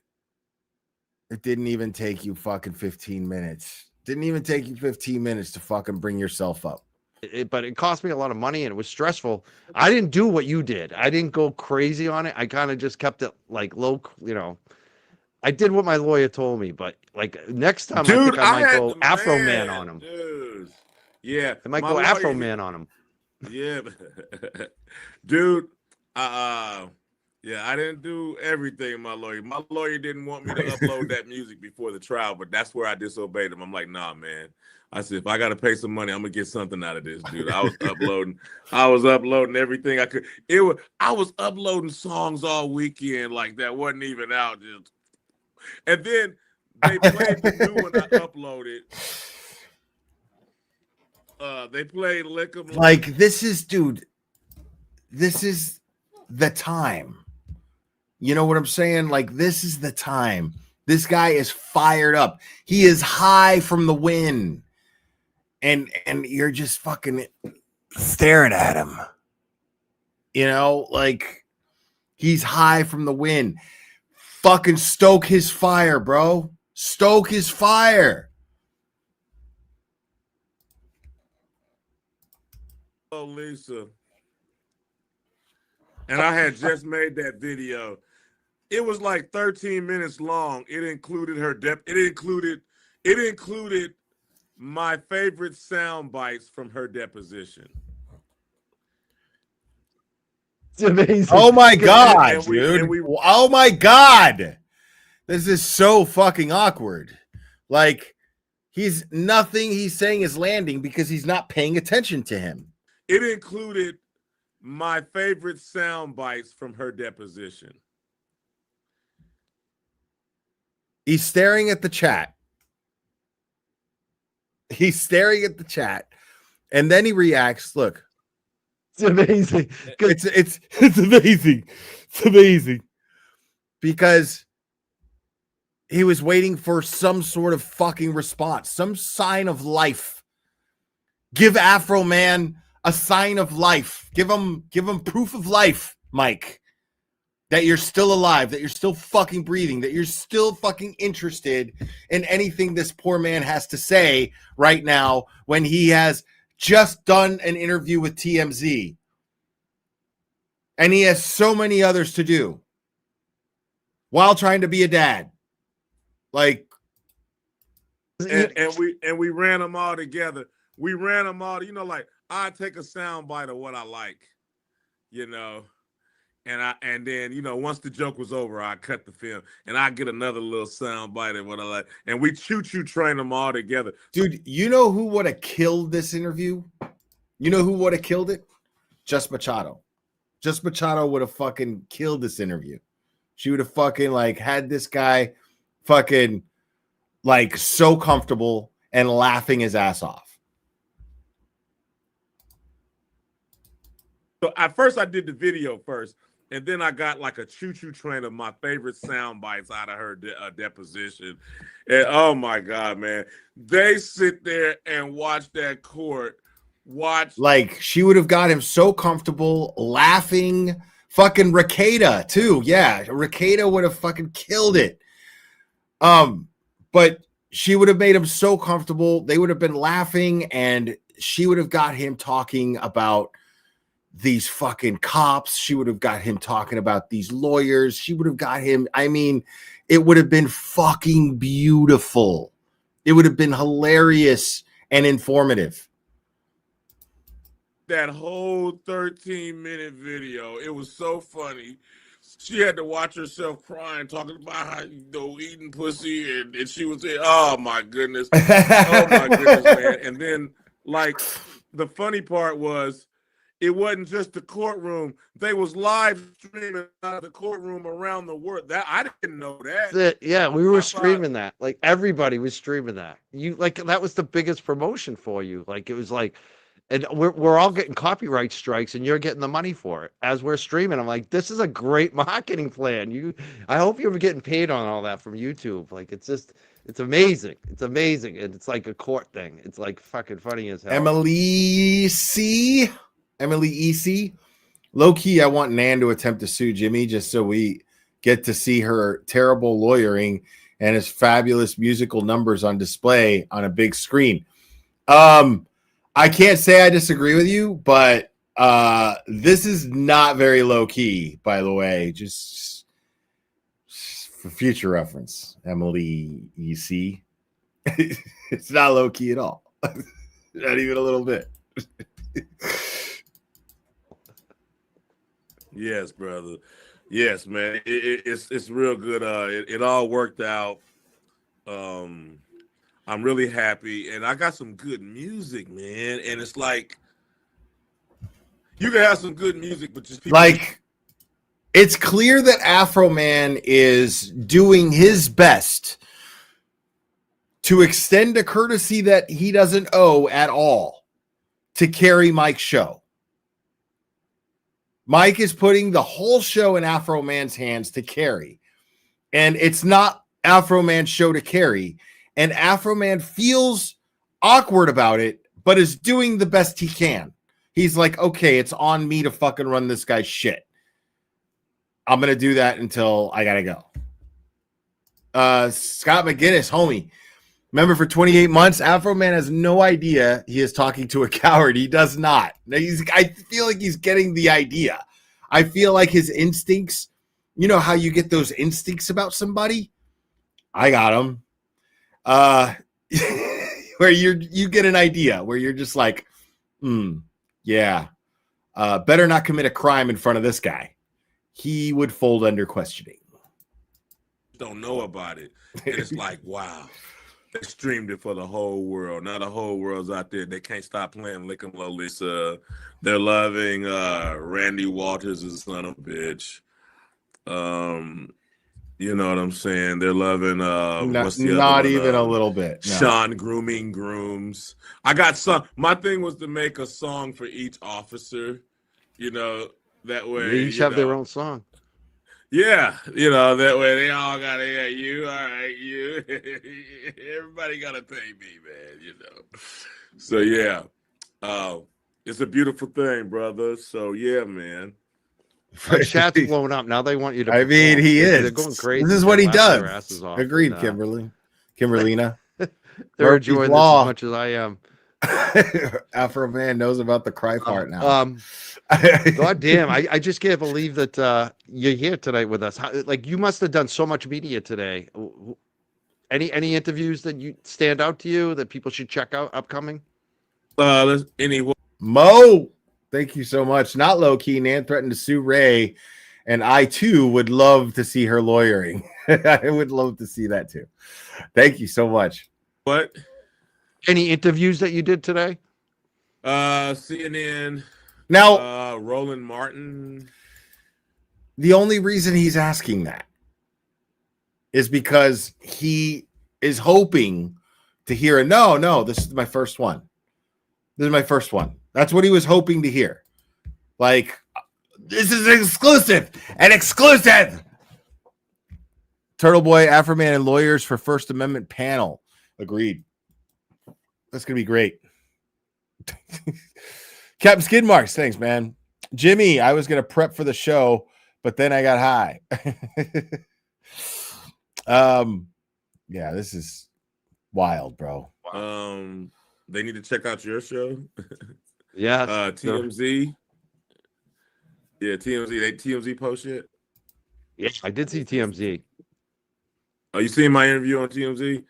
it didn't even take you fucking 15 minutes. Didn't even take you 15 minutes to fucking bring yourself up. But it cost me a lot of money, and it was stressful. I didn't do what you did. I didn't go crazy on it. I kind of just kept it like low, you know. I did what my lawyer told me, but like next time, dude, I think I might go Afroman on him. Dude. Yeah, I might go Afroman on him. Yeah, dude. Yeah, I didn't do everything, my lawyer. My lawyer didn't want me to upload that music before the trial, but that's where I disobeyed him. I'm like, nah, man. I said, if I got to pay some money, I'm going to get something out of this, dude. I was uploading everything I could. I was uploading songs all weekend like that wasn't even out. Just, and then they played the new one I uploaded. They played Lick 'em Like, this is, dude, this is the time. You know what I'm saying? Like, this is the time. This guy is fired up. He is high from the win. And you're just fucking staring at him. You know, like, he's high from the win. Fucking stoke his fire, bro. Stoke his fire. Oh, Lisa. And I had just made that video. It was like 13 minutes long. It included it included my favorite sound bites from her deposition. It's amazing. Oh my God, and dude. Oh my God. This is so fucking awkward. Like, nothing he's saying is landing because he's not paying attention to him. It included my favorite sound bites from her deposition. He's staring at the chat. He's staring at the chat. And then he reacts. Look. It's amazing. It's amazing. It's amazing. Because he was waiting for some sort of fucking response, some sign of life. Give Afroman a sign of life. Give him proof of life, Mike. That you're still alive, that you're still fucking breathing, that you're still fucking interested in anything this poor man has to say right now when he has just done an interview with TMZ. And he has so many others to do while trying to be a dad. Like, and we ran them all together. We ran them all, like, I take a sound bite of what I like, and then once the joke was over, I cut the film and I get another little sound bite of what I like, and we choo-choo train them all together. Dude, you know who would have killed this interview? You know who would have killed it? Just Machado. Just Machado would have fucking killed this interview. She would have fucking had this guy fucking so comfortable and laughing his ass off. So at first I did the video first, and then I got a choo-choo train of my favorite sound bites out of her deposition. And oh my God, man. They sit there and watch that court. She would have got him so comfortable laughing. Fucking Rakeda too. Yeah, Rakeda would have fucking killed it. But she would have made him so comfortable. They would have been laughing, and she would have got him talking about these fucking cops. She would have got him talking about these lawyers. She would have got him. I mean, it would have been fucking beautiful. It would have been hilarious and informative. That whole 13-minute video, it was so funny. She had to watch herself crying, talking about how, eating pussy, and she was there. Oh my goodness. Oh my goodness, man. And then, the funny part was, it wasn't just the courtroom. They was live streaming out of the courtroom around the world. That I didn't know that. Yeah, we were streaming that. Everybody was streaming that. That was the biggest promotion for you. It was and we're all getting copyright strikes, and you're getting the money for it as we're streaming. I'm like, this is a great marketing plan. I hope you're getting paid on all that from YouTube. It's amazing. It's amazing, and it's like a court thing. It's fucking funny as hell. Emily EC. Low key, I want Nan to attempt to sue Jimmy just so we get to see her terrible lawyering and his fabulous musical numbers on display on a big screen. I can't say I disagree with you, but this is not very low key, by the way, just for future reference. Emily EC. It's not low key at all. Not even a little bit. Yes, brother. Yes, man. It's real good. It all worked out. I'm really happy, and I got some good music, man. And it's you can have some good music, but just people it's clear that Afroman is doing his best to extend a courtesy that he doesn't owe at all. to carry Mike's show. Mike is putting the whole show in Afroman's hands to carry. And it's not Afroman's show to carry. And Afroman feels awkward about it, but is doing the best he can. He's like, okay, it's on me to fucking run this guy's shit. I'm going to do that until I got to go. Scott McGinnis, homie. Remember, for 28 months, Afroman has no idea he is talking to a coward. He does not. I feel like he's getting the idea. I feel like his instincts, you know how you get those instincts about somebody? I got them. Where you get an idea, where you're just like, yeah, better not commit a crime in front of this guy. He would fold under questioning. Don't know about it. And it's like, wow. They streamed it for the whole world. Now the whole world's out there. They can't stop playing Lick 'em Low Lisa. They're loving Randy Walters' son of a bitch. You know what I'm saying? They're loving not even a little bit. No. Sean Grooming Grooms. I got some. My thing was to make a song for each officer. You know, that way They each have their own song. Yeah, you know, that way they all got to hear you. All right, you. Everybody got to pay me, man, you know. So, yeah. It's a beautiful thing, brother. So, yeah, man. My chat's blown up. Now they want you to I mean, perform. he is. They're going crazy. This is what he They're laughing their does. asses off. Agreed, And, Kimberlina. they're Murphy's enjoying Law. this as much as I am. Afroman knows about the cry part now. God damn, I just can't believe that you're here tonight with us. Like, you must have done so much media today. Any interviews that you stand out to you that people should check out upcoming? Anyway. Mo, thank you so much. Not low key. Nan threatened to sue Ray, and I too would love to see her lawyering. I would love to see that too. Thank you so much. What? Any interviews that you did today? CNN. Now, Roland Martin. the only reason he's asking that is because he is hoping to hear a no, this is my first one. This is my first one. That's what he was hoping to hear. Like, this is an exclusive. Turtle Boy, Afroman, and lawyers for First Amendment panel. Agreed. That's going to be great. Captain Skid Marks, thanks, man. Jimmy, I was going to prep for the show, but then I got high. Yeah, this is wild, bro. They need to check out your show. Yeah. TMZ. Yeah, TMZ. TMZ post shit. Yeah, I did see TMZ. Oh, you seen my interview on TMZ?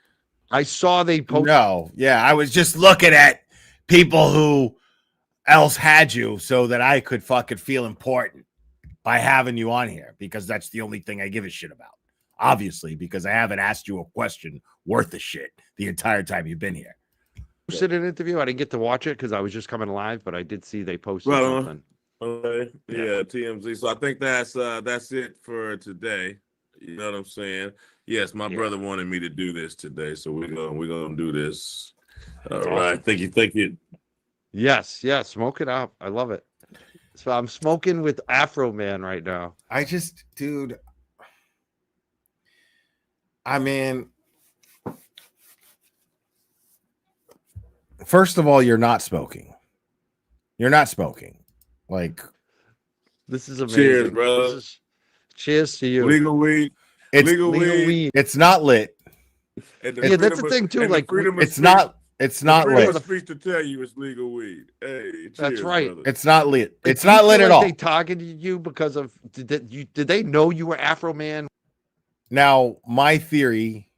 I saw they posted. No, yeah, I was just looking at people who else had you so that I could fucking feel important by having you on here, because that's the only thing I give a shit about. Obviously, because I haven't asked you a question worth a shit the entire time you've been here. Posted an interview. I didn't get to watch it because I was just coming live, but I did see they posted something. Okay. Yeah, TMZ. So I think that's it for today. You know what I'm saying? Yes, my brother wanted me to do this today, so we're gonna do this. All right. Thank you. Yes, smoke it up. I love it. So I'm smoking with Afroman right now. Dude, I mean, first of all, you're not smoking. Like, this is amazing. Cheers, brother. Cheers to you. Legal weed. it's Legal weed. It's not lit. Yeah, that's the thing too. Like, It's not freedom lit. of speech to tell you it's legal weed. Hey, cheers, that's right. brother. It's not lit. do It's you not feel lit at like all. They targeted you because of did they know you were Afroman? Now, my theory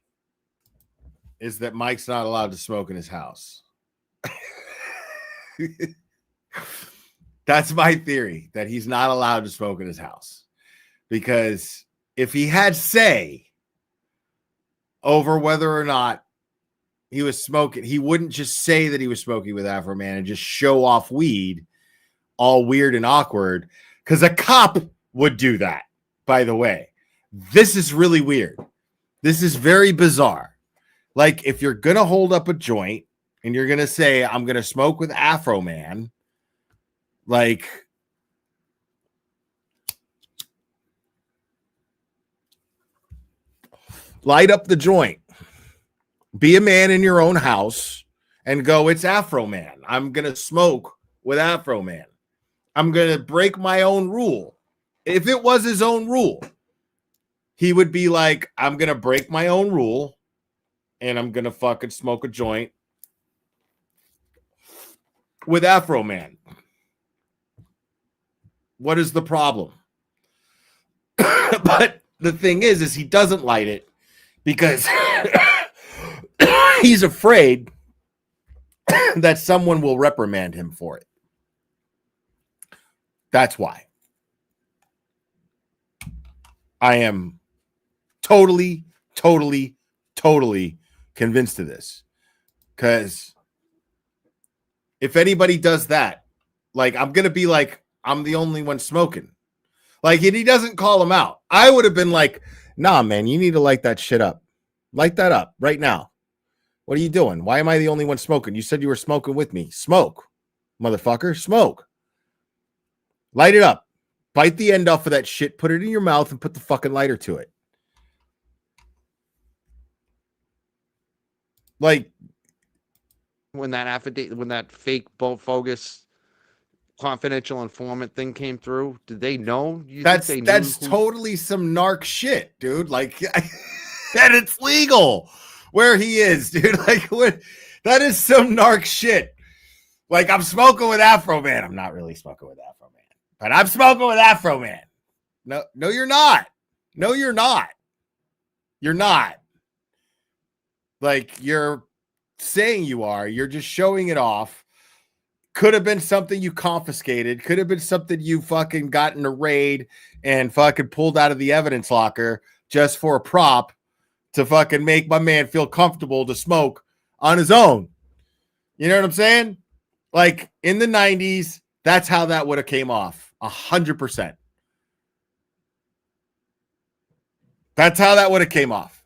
is that Mike's not allowed to smoke in his house. That's my theory, that he's not allowed to smoke in his house. Because if he had say over whether or not he was smoking, he wouldn't just say that he was smoking with Afroman and just show off weed all weird and awkward, because a cop would do that, by the way. This is really weird. This is very bizarre. Like, if you're going to hold up a joint and you're gonna say I'm gonna smoke with Afroman, like light up the joint, be a man in your own house, and go, it's Afroman. I'm gonna smoke with Afroman. I'm gonna break my own rule. If it was his own rule, he would be like, I'm gonna break my own rule and I'm gonna fucking smoke a joint with Afroman. What is the problem? But the thing is he doesn't light it because he's afraid that someone will reprimand him for it. That's why. I am totally convinced of this. Because if anybody does that, like, I'm going to be like, I'm the only one smoking. Like, and he doesn't call him out. I would have been like, nah, man, you need to light that shit up. Light that up right now. What are you doing? Why am I the only one smoking? You said you were smoking with me. Smoke, motherfucker. Smoke. Light it up. Bite the end off of that shit, put it in your mouth, and put the fucking lighter to it. Like, when that fake bogus confidential informant thing came through, did they know? that's totally some narc shit, dude. Like, and it's legal where he is, dude. Like, what? That is some narc shit. Like, I'm smoking with Afroman. I'm not really smoking with Afroman, but I'm smoking with Afroman. No, you're not. No, you're not. You're not. Like, you're saying you are. You're just showing it off. Could have been something you confiscated. Could have been something you fucking got in a raid and fucking pulled out of the evidence locker just for a prop to fucking make my man feel comfortable to smoke on his own. You know what I'm saying? Like, in the 90s, that's how that would have came off. 100%. That's how that would have came off.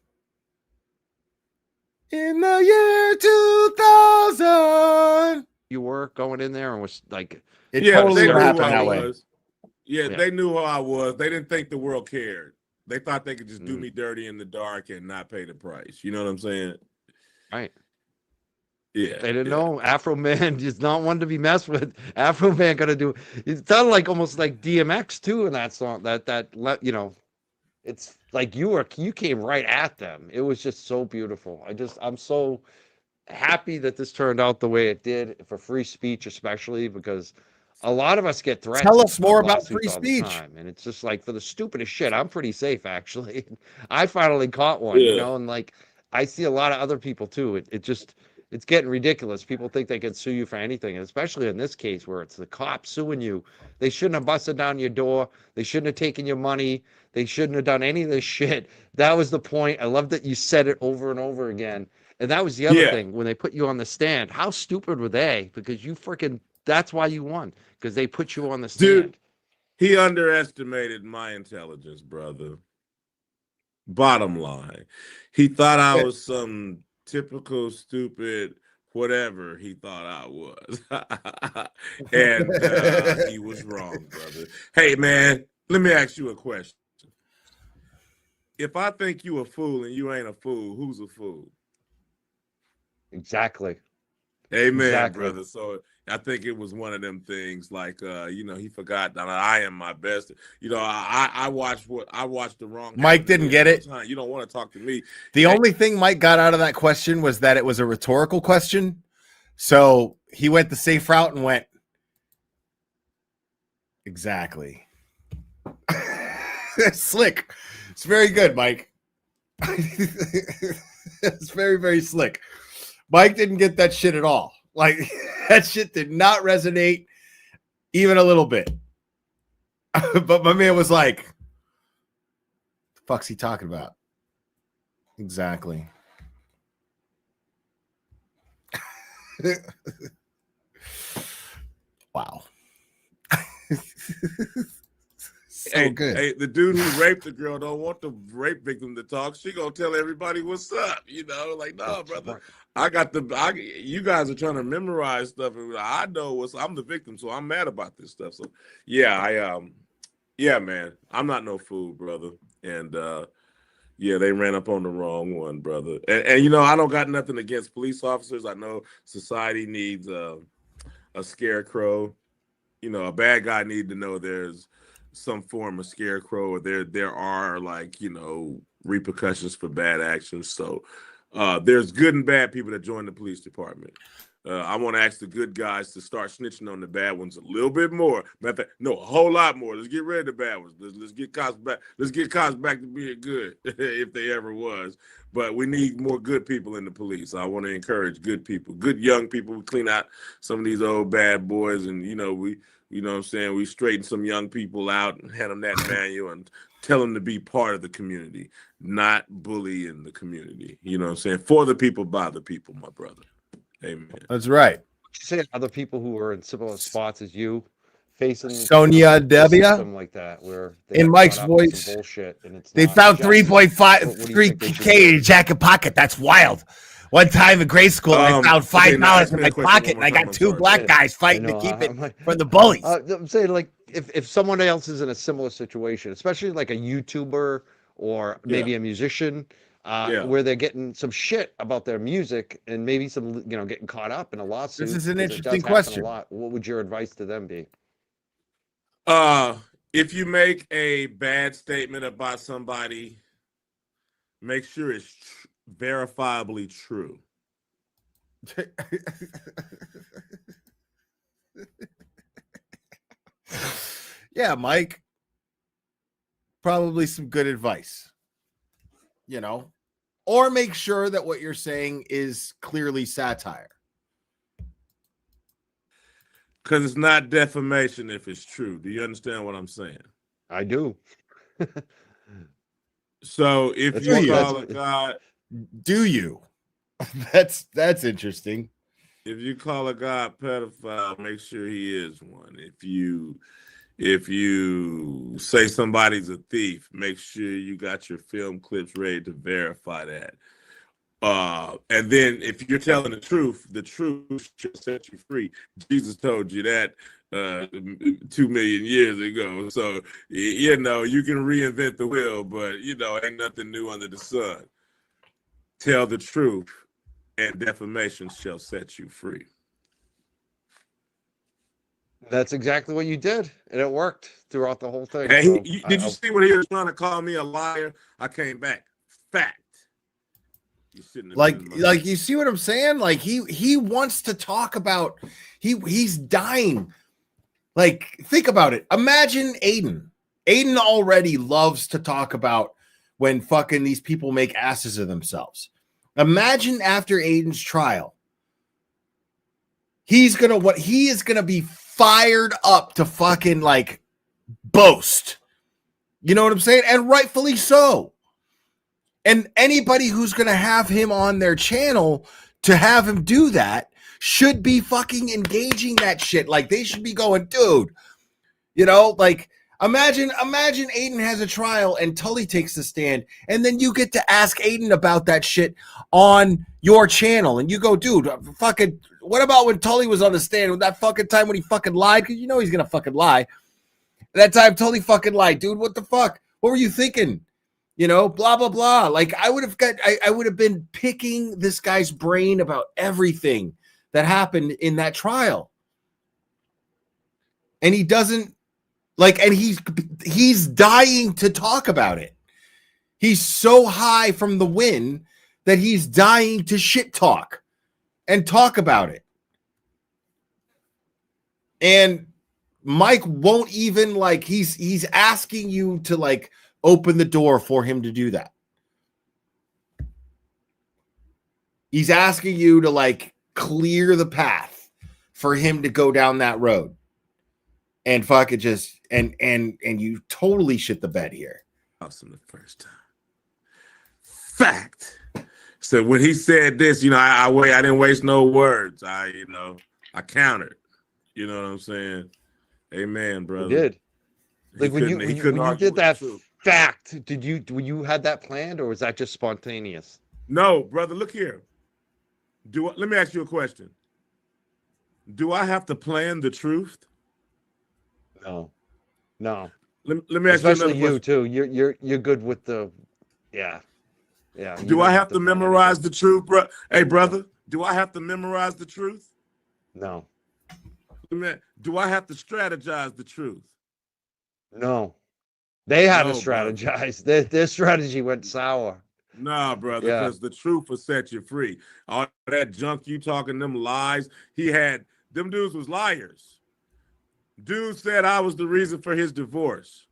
In the year 2000. You were going in there and was like, It Yeah, totally they would knew happen who I that way. was. Yeah, Yeah. they knew who I was. They didn't think the world cared. They thought they could just do Mm. me dirty in the dark and not pay the price. You know what I'm saying? right. Yeah. They didn't yeah. know Afroman is not one to be messed with. Afroman got to do. It sounded like almost like DMX too in that song. That you know, it's like you came right at them. It was just so beautiful. I'm so happy that this turned out the way it did for free speech, especially because a lot of us get threats. Tell us more of about lawsuits free all the speech. time, and it's just like for the stupidest shit. I'm pretty safe actually. I finally caught one, you Yeah. know, and like I see a lot of other people too. It's getting ridiculous. People think they can sue you for anything, and especially in this case where it's the cops suing you. They shouldn't have busted down your door. They shouldn't have taken your money. They shouldn't have done any of this shit. That was the point. I love that you said it over and over again. And that was the other Yeah. thing when they put you on the stand. How stupid were they? Because that's why you won, because they put you on the stand. Dude, he underestimated my intelligence, brother. Bottom line, he thought I was some typical stupid whatever he thought I was. And he was wrong, brother. Hey, man, let me ask you a question. If I think you a fool and you ain't a fool, who's a fool? Exactly. Amen, Exactly. brother. So I think it was one of them things like, you know, he forgot that I am my best. You know, I watched the wrong. Mike didn't get it. You don't want to talk to me. The only thing Mike got out of that question was that it was a rhetorical question. So he went the safe route and went, exactly. Slick. It's very good, Mike. It's very, very slick. Mike didn't get that shit at all. Like, that shit did not resonate even a little bit. But my man was like, the fuck's he talking about? Exactly. Wow. so good. Hey, the dude who raped the girl don't want the rape victim to talk. She gonna tell everybody what's up. You know, like, no, brother. You guys are trying to memorize stuff. And I know I'm the victim, so I'm mad about this stuff. So yeah, yeah, man. I'm not no fool, brother. And yeah, they ran up on the wrong one, brother. And you know, I don't got nothing against police officers. I know society needs a scarecrow. You know, a bad guy need to know there's some form of scarecrow, or there are, like, you know, repercussions for bad actions. So there's good and bad people that join the police department. I want to ask the good guys to start snitching on the bad ones a little bit more. No, a whole lot more. Let's get rid of the bad ones. Let's get cops back. Let's get cops back to being good, if they ever was. But we need more good people in the police. I want to encourage good people, good young people. We clean out some of these old bad boys, and you know what I'm saying, we straighten some young people out and hand them that manual and tell them to be part of the community, not bully in the community. You know what I'm saying? For the people, by the people, my brother. Amen. That's right. You say other people who are in similar spots as you facing Sonia Devia, something like that, where they in got Mike's caught up in some voice, bullshit, and it's they not found just. 3.53K in your jacket pocket. That's wild. One time in grade school, I found $5 in my pocket, and I got two black guys fighting to keep it from the bullies. I'm saying, like, if someone else is in a similar situation, especially like a YouTuber or maybe a musician, where they're getting some shit about their music and maybe some, you know, getting caught up in a lawsuit. This is an 'cause it does interesting happen question. a lot. What would your advice to them be? If you make a bad statement about somebody, make sure it's verifiably true. Yeah, Mike. Probably some good advice. You know, or make sure that what you're saying is clearly satire. Because it's not defamation if it's true. Do you understand what I'm saying? I do. So if you call a guy, do you? That's interesting. If you call a guy a pedophile, make sure he is one. If you say somebody's a thief, make sure you got your film clips ready to verify that. And then if you're telling the truth shall set you free. Jesus told you that 2 million years ago. So, you know, you can reinvent the wheel, but, you know, ain't nothing new under the sun. Tell the truth, and defamation shall set you free. That's exactly what you did, and it worked throughout the whole thing. Hey, did you see when he was trying to call me a liar? I came back. Fact. Like you see what I'm saying? Like he wants to talk about, he's dying. Like, think about it. Imagine Aiden. Aiden already loves to talk about when fucking these people make asses of themselves. Imagine after Aiden's trial, he is gonna be fired up to fucking, like, boast. You know what I'm saying? And rightfully so. And anybody who's going to have him on their channel to have him do that should be fucking engaging that shit. Like, they should be going, dude, you know, like, imagine Aiden has a trial and Tully takes the stand, and then you get to ask Aiden about that shit on your channel, and you go, dude, fucking, what about when Tully was on the stand, with that fucking time when he fucking lied? Because you know he's going to fucking lie. That time Tully fucking lied, dude. What the fuck? What were you thinking? You know, blah, blah, blah. Like, I would have been picking this guy's brain about everything that happened in that trial. And he doesn't, like, and he's dying to talk about it. He's so high from the win that he's dying to shit talk and talk about it. And Mike won't even, like, he's asking you to, like, open the door for him to do that. He's asking you to, like, clear the path for him to go down that road. And fuck it, just and you totally shit the bed here. Awesome the first time. Fact. So when he said this, you know, I didn't waste no words. I countered. You know what I'm saying? Amen, brother. You did. Like when you He couldn't argue did with the that truth. fact, when you had that planned, or was that just spontaneous? No, brother, look here. Let me ask you a question. Do I have to plan the truth? No, no. Let me ask Especially you another you question. too. You're good with the, yeah, yeah. You Do don't I have to plan memorize anything. the truth, bro? Hey, brother, do I have to memorize the truth? No, Do I have to strategize the truth? no. They had to No, brother. strategize. Their strategy went sour. Nah, brother, Yeah. because the truth will set you free. All that junk you talking, them lies, them dudes was liars. Dude said I was the reason for his divorce.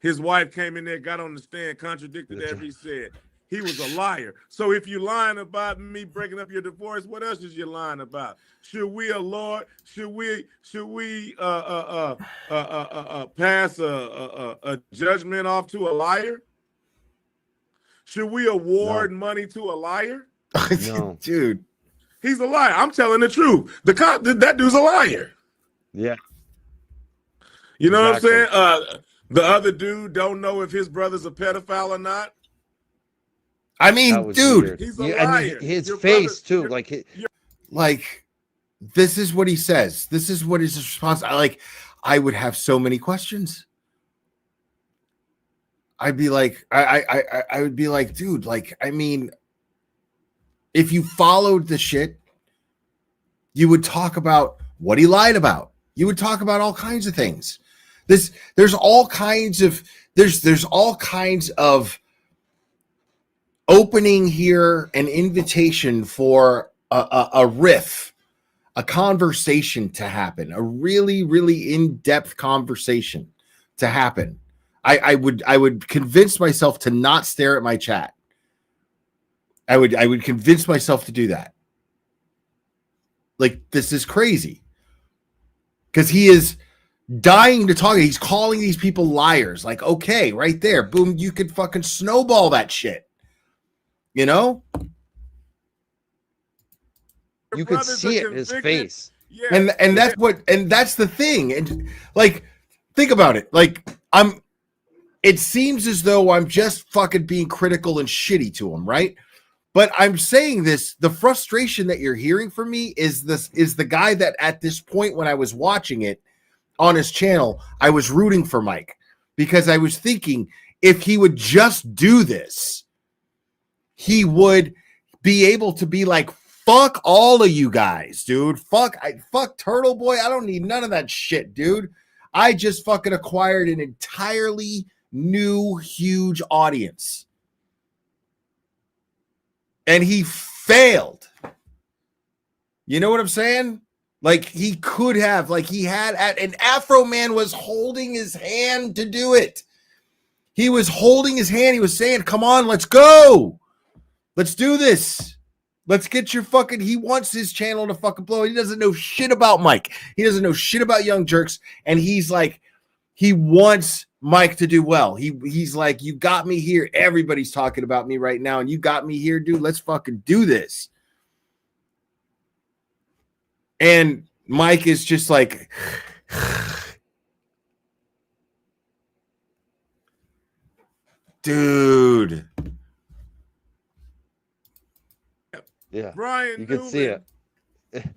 His wife came in there, got on the stand, contradicted everything he said. He was a liar. So if you're lying about me breaking up your divorce, what else is you lying about? Should we pass a judgment off to a liar? Should we award money to a liar? No. Dude. He's a liar. I'm telling the truth. That dude's a liar. Yeah. You know Exactly. what I'm saying? The other dude don't know if his brother's a pedophile or not. I That mean, was dude, weird. He's a And liar. his Your face brother- too, like like this is what he says. This is what his response. I would have so many questions. I'd be like, I would be like, dude, like, I mean, if you followed the shit, you would talk about what he lied about. You would talk about all kinds of things. There's all kinds of opening here, an invitation for a riff, a conversation to happen, a really, really in-depth conversation to happen. I would convince myself to not stare at my chat. I would convince myself to do that. Like, this is crazy. Because he is dying to talk. He's calling these people liars. Like, okay, right there. Boom, you could fucking snowball that shit. You know? you could see it in his face. Yeah. And that's the thing. And like, think about it. Like, it seems as though I'm just fucking being critical and shitty to him, right? But I'm saying this, the frustration that you're hearing from me is the guy that at this point when I was watching it on his channel, I was rooting for Mike because I was thinking if he would just do this, he would be able to be like, fuck all of you guys, dude. Fuck Turtle Boy. I don't need none of that shit, dude. I just fucking acquired an entirely new, huge audience. And he failed. You know what I'm saying? Like, he could have, like, he had, and Afroman was holding his hand to do it. He was holding his hand. He was saying, come on, let's go. Let's do this. Let's get your fucking, he wants his channel to fucking blow. He doesn't know shit about Mike. He doesn't know shit about Young Jerks. And he's like, he wants Mike to do well. He's like, you got me here. Everybody's talking about me right now. And you got me here, dude. Let's fucking do this. And Mike is just like, dude. Yeah. Brian You could see it.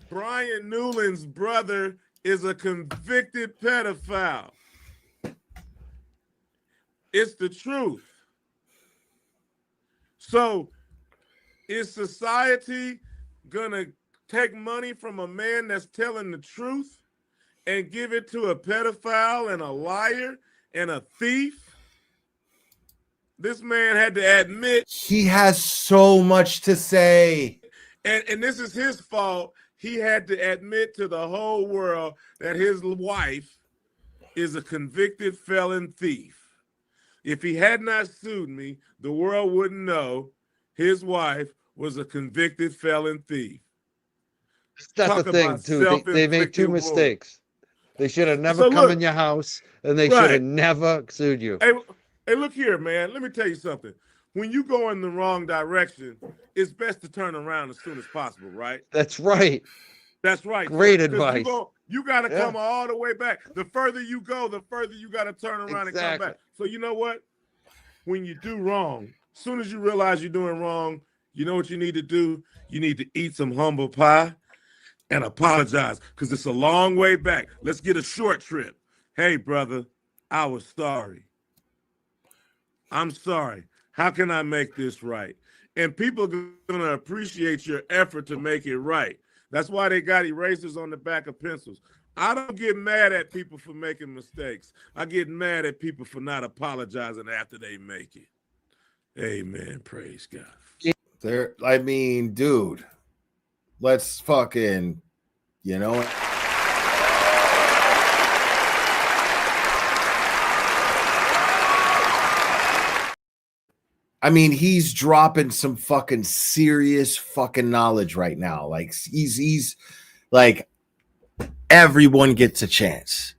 Brian Newland's brother is a convicted pedophile. It's the truth. So, is society gonna take money from a man that's telling the truth and give it to a pedophile and a liar and a thief? This man had to admit He has so much to say. and this is his fault. He had to admit to the whole world that his wife is a convicted felon thief. If he had not sued me, the world wouldn't know his wife was a convicted felon thief. That's Talk the thing, about too. They make two self-inflicted wounds. mistakes. They should have never So come look- in your house, and they Right. should have never sued you. Hey, look here, man. Let me tell you something. When you go in the wrong direction, it's best to turn around as soon as possible, right? That's right. That's right. Great 'Cause advice. You got to Yeah. come all the way back. The further you go, the further you got to turn around and come back. So you know what? When you do wrong, as soon as you realize you're doing wrong, you know what you need to do? You need to eat some humble pie and apologize, because it's a long way back. Let's get a short trip. Hey, brother, I was sorry. I'm sorry. How can I make this right? And people are going to appreciate your effort to make it right. That's why they got erasers on the back of pencils. I don't get mad at people for making mistakes. I get mad at people for not apologizing after they make it. Amen. Praise God. There, I mean, dude, let's fucking, you know. I mean, he's dropping some fucking serious fucking knowledge right now. Like he's like, everyone gets a chance.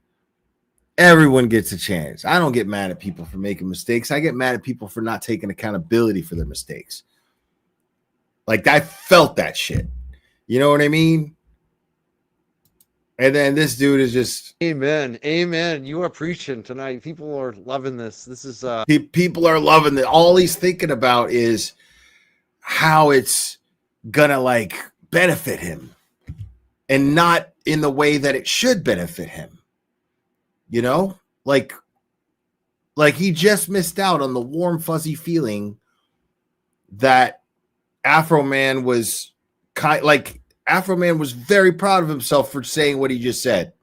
Everyone gets a chance. I don't get mad at people for making mistakes. I get mad at people for not taking accountability for their mistakes. Like, I felt that shit. You know what I mean? And then this dude is just... Amen. Amen. You are preaching tonight. People are loving this. This is... People are loving it. All he's thinking about is how it's gonna, like, benefit him. And not in the way that it should benefit him. You know? Like he just missed out on the warm, fuzzy feeling that Afroman was Afroman was very proud of himself for saying what he just said.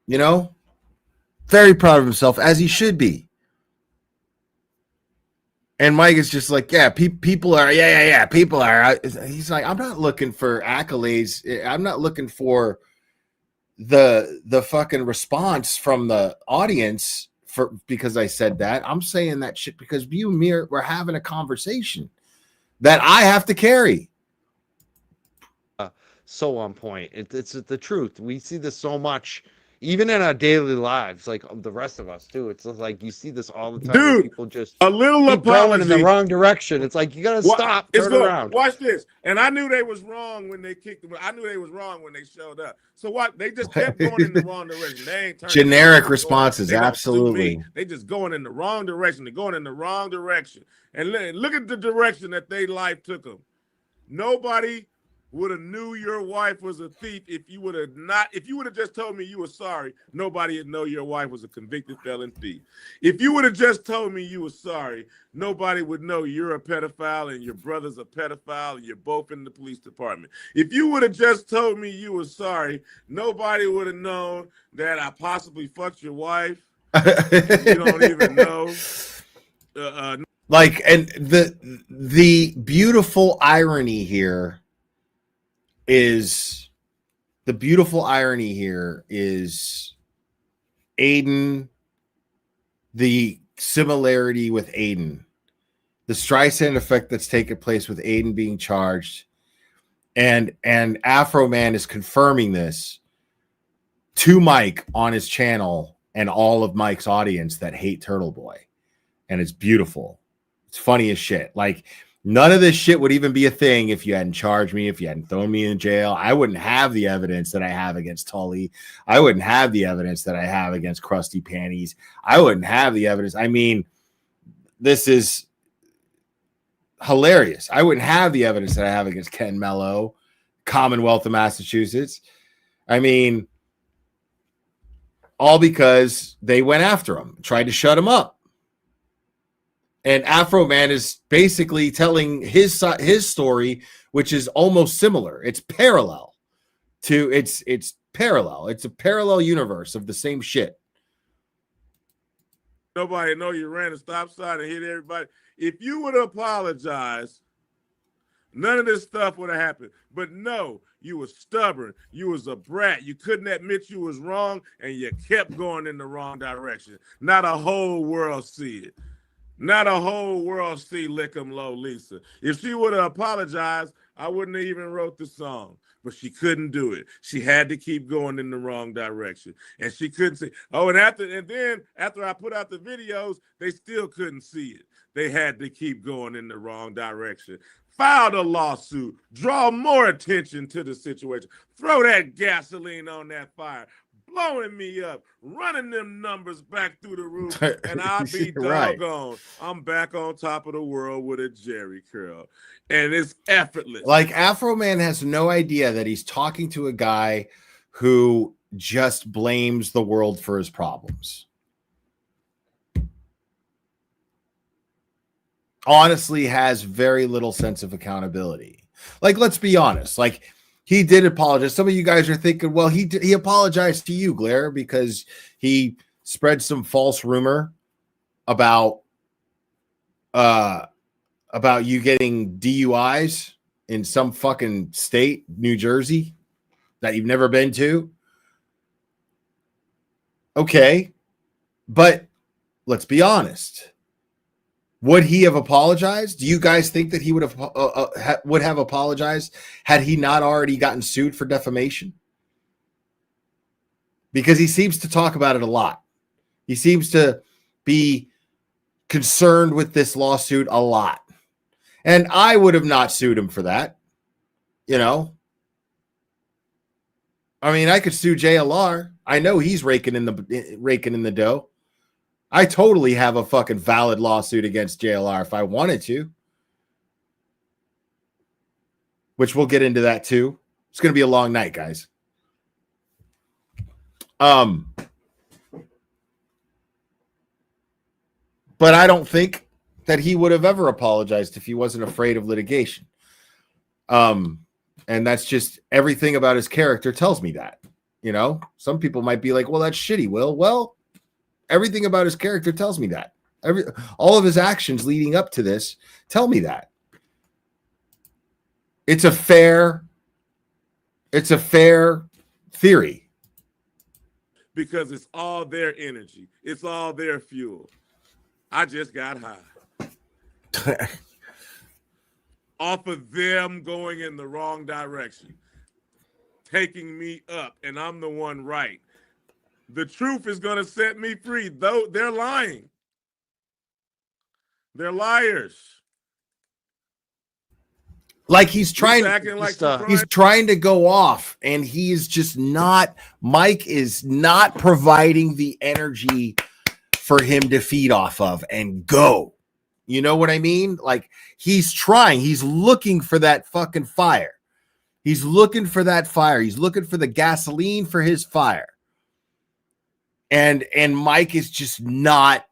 You know? Very proud of himself, as he should be. And Mike is just like, yeah, people are, people are. He's like, I'm not looking for accolades. I'm not looking for the fucking response from the audience because I said that. I'm saying that shit because you and me we're having a conversation that I have to carry. So on point. It's the truth. We see this so much, even in our daily lives, like the rest of us too. It's like you see this all the time. Dude, people just a little keep going in the apology. wrong direction. It's like you gotta stop, turn around. Watch this. And I knew they was wrong when they kicked them. I knew they was wrong when they showed up. So what? They just kept going in the wrong direction. They ain't turning. Generic responses, they absolutely. They just going in the wrong direction. They're going in the wrong direction. And look at the direction that they life took them. Nobody would have knew your wife was a thief if you would have just told me you were sorry. Nobody would know your wife was a convicted felon thief. If you would have just told me you were sorry, nobody would know you're a pedophile and your brother's a pedophile and you're both in the police department. If you would have just told me you were sorry, nobody would have known that I possibly fucked your wife. You don't even know. Like, and the beautiful irony here is Aiden, the similarity with Aiden, the Streisand effect that's taken place with Aiden being charged, and Afroman is confirming this to Mike on his channel and all of Mike's audience that hate Turtle Boy, and it's beautiful. It's funny as shit. Like, none of this shit would even be a thing if you hadn't charged me, if you hadn't thrown me in jail. I wouldn't have the evidence that I have against Tully. I wouldn't have the evidence that I have against Krusty Panties. I wouldn't have the evidence. I mean, this is hilarious. I wouldn't have the evidence that I have against Ken Mello, Commonwealth of Massachusetts. I mean, all because they went after him, tried to shut him up. And Afroman is basically telling his story, which is almost similar. It's parallel to it's parallel. It's a parallel universe of the same shit. Nobody know you ran a stop sign and hit everybody. If you would apologize, none of this stuff would have happened. But no, you were stubborn. You was a brat. You couldn't admit you was wrong, and you kept going in the wrong direction. Not a whole world see it. Not a whole world see Lick 'em Low Lisa. If she would have apologized, I wouldn't have even wrote the song. But she couldn't do it. She had to keep going in the wrong direction. And she couldn't see. Oh, and then after I put out the videos, they still couldn't see it. They had to keep going in the wrong direction. file the lawsuit, draw more attention to the situation, throw that gasoline on that fire, blowing me up, running them numbers back through the roof, and I'll be Right. doggone. I'm back on top of the world with a Jerry curl, and it's effortless. Like Afroman has no idea that he's talking to a guy who just blames the world for his problems. Honestly, has very little sense of accountability. Like, let's be honest. Like, he did apologize. Some of you guys are thinking, well, he apologized to you, Blair, because he spread some false rumor about you getting DUIs in some fucking state, New Jersey, that you've never been to. Okay, but let's be honest. Would he have apologized? Do you guys think that he would have apologized had he not already gotten sued for defamation? Because he seems to talk about it a lot. He seems to be concerned with this lawsuit a lot. And I would have not sued him for that. You know? I mean, I could sue JLR. I know he's raking in the dough. I totally have a fucking valid lawsuit against JLR if I wanted to. Which we'll get into that too. It's going to be a long night, guys. But I don't think that he would have ever apologized if he wasn't afraid of litigation. And that's just everything about his character tells me that. You know, some people might be like, well, that's shitty, Will. Well, everything about his character tells me that. All of his actions leading up to this tell me that. It's a fair theory. Because it's all their energy. It's all their fuel. I just got high. Off of them going in the wrong direction. Taking me up, and I'm the one right. The truth is going to set me free, though they're lying. They're liars. Like he's trying, he's trying to go off, and he's just not. Mike is not providing the energy for him to feed off of and go. You know what I mean? Like he's trying. He's looking for that fucking fire. He's looking for that fire. He's looking for the gasoline for his fire. And Mike is just not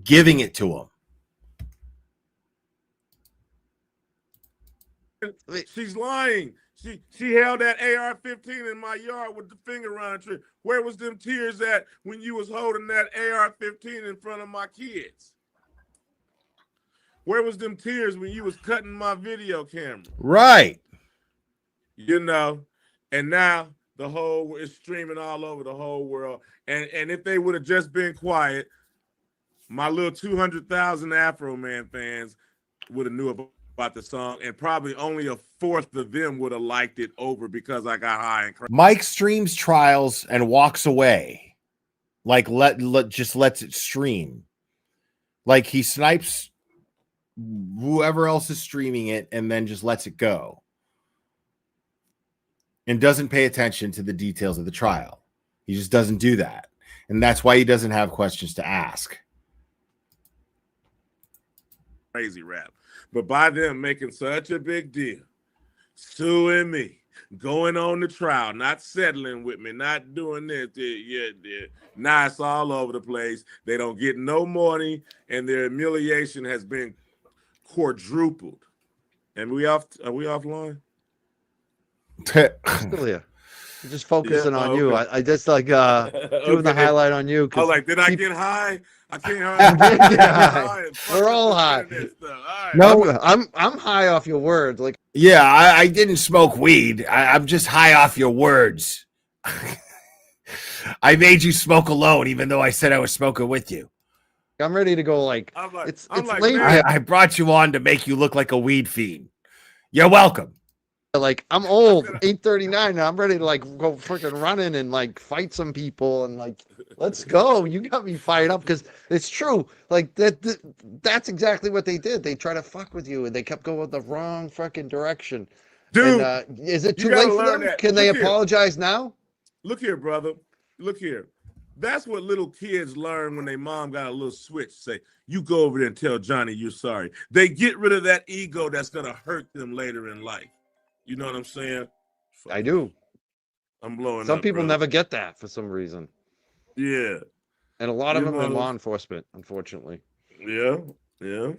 giving it to him. She's lying. She held that AR-15 in my yard with the finger around the tree. Where was them tears at when you was holding that AR-15 in front of my kids? Where was them tears when you was cutting my video camera? Right. You know, and now the whole is streaming all over the whole world. And if they would have just been quiet, my little 200,000 Afroman fans would have knew about the song, and probably only a fourth of them would have liked it over because I got high and crazy. Mike streams trials and walks away. Like just lets it stream. Like he snipes whoever else is streaming it and then just lets it go. And doesn't pay attention to the details of the trial. He just doesn't do that. And that's why he doesn't have questions to ask. Crazy rap. But by them making such a big deal, suing me, going on the trial, not settling with me, not doing this, now it's all over the place. They don't get no money, and their humiliation has been quadrupled. And are we offline? Still here. I'm just focusing on you. I just like doing the highlight on you. I was like, did I get high? I can't high. We're all high. Right. No, I'm high off your words. Like, yeah, I didn't smoke weed. I'm just high off your words. I made you smoke alone, even though I said I was smoking with you. I'm ready to go. Like, it's late. I brought you on to make you look like a weed fiend. You're welcome. Like, I'm old, 8:39, and I'm ready to like go freaking running and like fight some people and like let's go. You got me fired up because it's true. Like that's exactly what they did. They try to fuck with you and they kept going the wrong fucking direction. And Dude, is it you too gotta late for learn them? that. Can they Look here. apologize now? Look here, brother. Look here. That's what little kids learn when their mom got a little switch. Say, you go over there and tell Johnny you're sorry. They get rid of that ego that's gonna hurt them later in life. You know what I'm saying? I do. I'm blowing Some up, people brother. never get that for some reason. Yeah. And a lot of You them in know, law enforcement, unfortunately. yeah, yeah.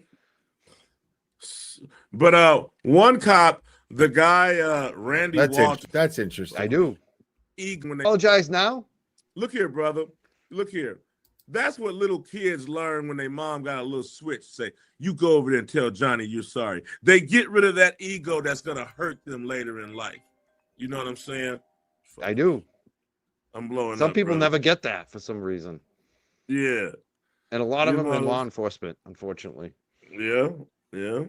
But one cop, the guy Randy Walters, That's interesting. I do. when they Apologize now? look here, brother. Look here. That's what little kids learn when their mom got a little switch. Say, you go over there and tell Johnny you're sorry. They get rid of that ego that's gonna hurt them later in life. You know what I'm saying? I do. I'm blowing Some up, people brother. never get that for some reason. Yeah. And a lot of You them in know, law enforcement, unfortunately. yeah, yeah.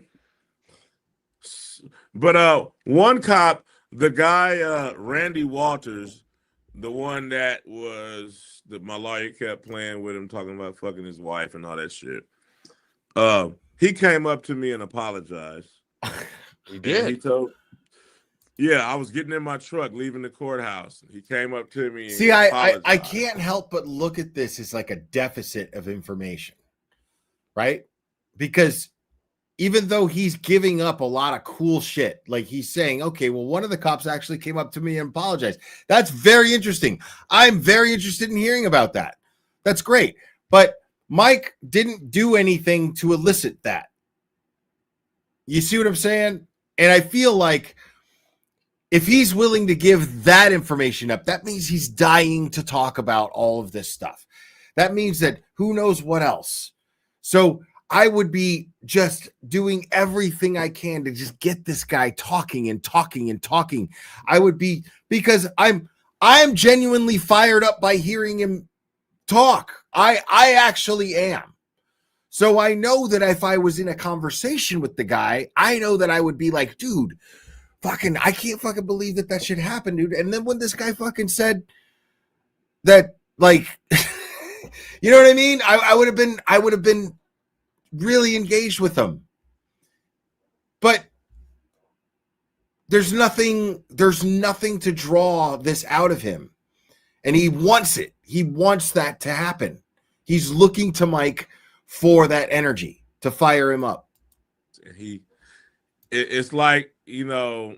But one cop, the guy Randy Walters, the one that was my lawyer kept playing with him, talking about fucking his wife and all that shit. He came up to me and apologized. He And did. he told, yeah, I was getting in my truck, leaving the courthouse. He came up to me. And See, he I apologized. can't help but look at this as like a deficit of information, right? Because even though he's giving up a lot of cool shit, like he's saying, okay, well, one of the cops actually came up to me and apologized. That's very interesting. I'm very interested in hearing about that. That's great. But Mike didn't do anything to elicit that. You see what I'm saying? And I feel like if he's willing to give that information up, that means he's dying to talk about all of this stuff. That means that who knows what else. So I would be just doing everything I can to just get this guy talking and talking and talking. I would be, because I'm genuinely fired up by hearing him talk. I actually am. So I know that if I was in a conversation with the guy, I know that I would be like, dude, fucking, I can't fucking believe that should happen, dude. And then when this guy fucking said that, like, you know what I mean? I would have been really engaged with him. But there's nothing to draw this out of him. And he wants it. He wants that to happen. He's looking to Mike for that energy to fire him up. It's like, you know,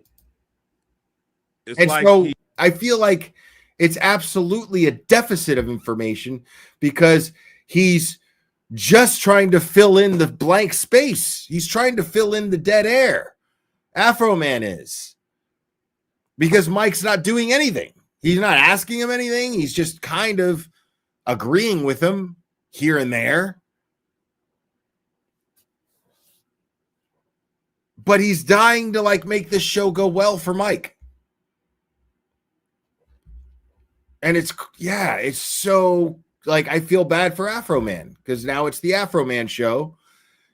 it's and like so I feel like it's absolutely a deficit of information because he's just trying to fill in the blank space. He's trying to fill in the dead air. Afroman is. Because Mike's not doing anything. He's not asking him anything. He's just kind of agreeing with him here and there. But he's dying to like make this show go well for Mike. And it's so like I feel bad for Afroman because now it's the Afroman show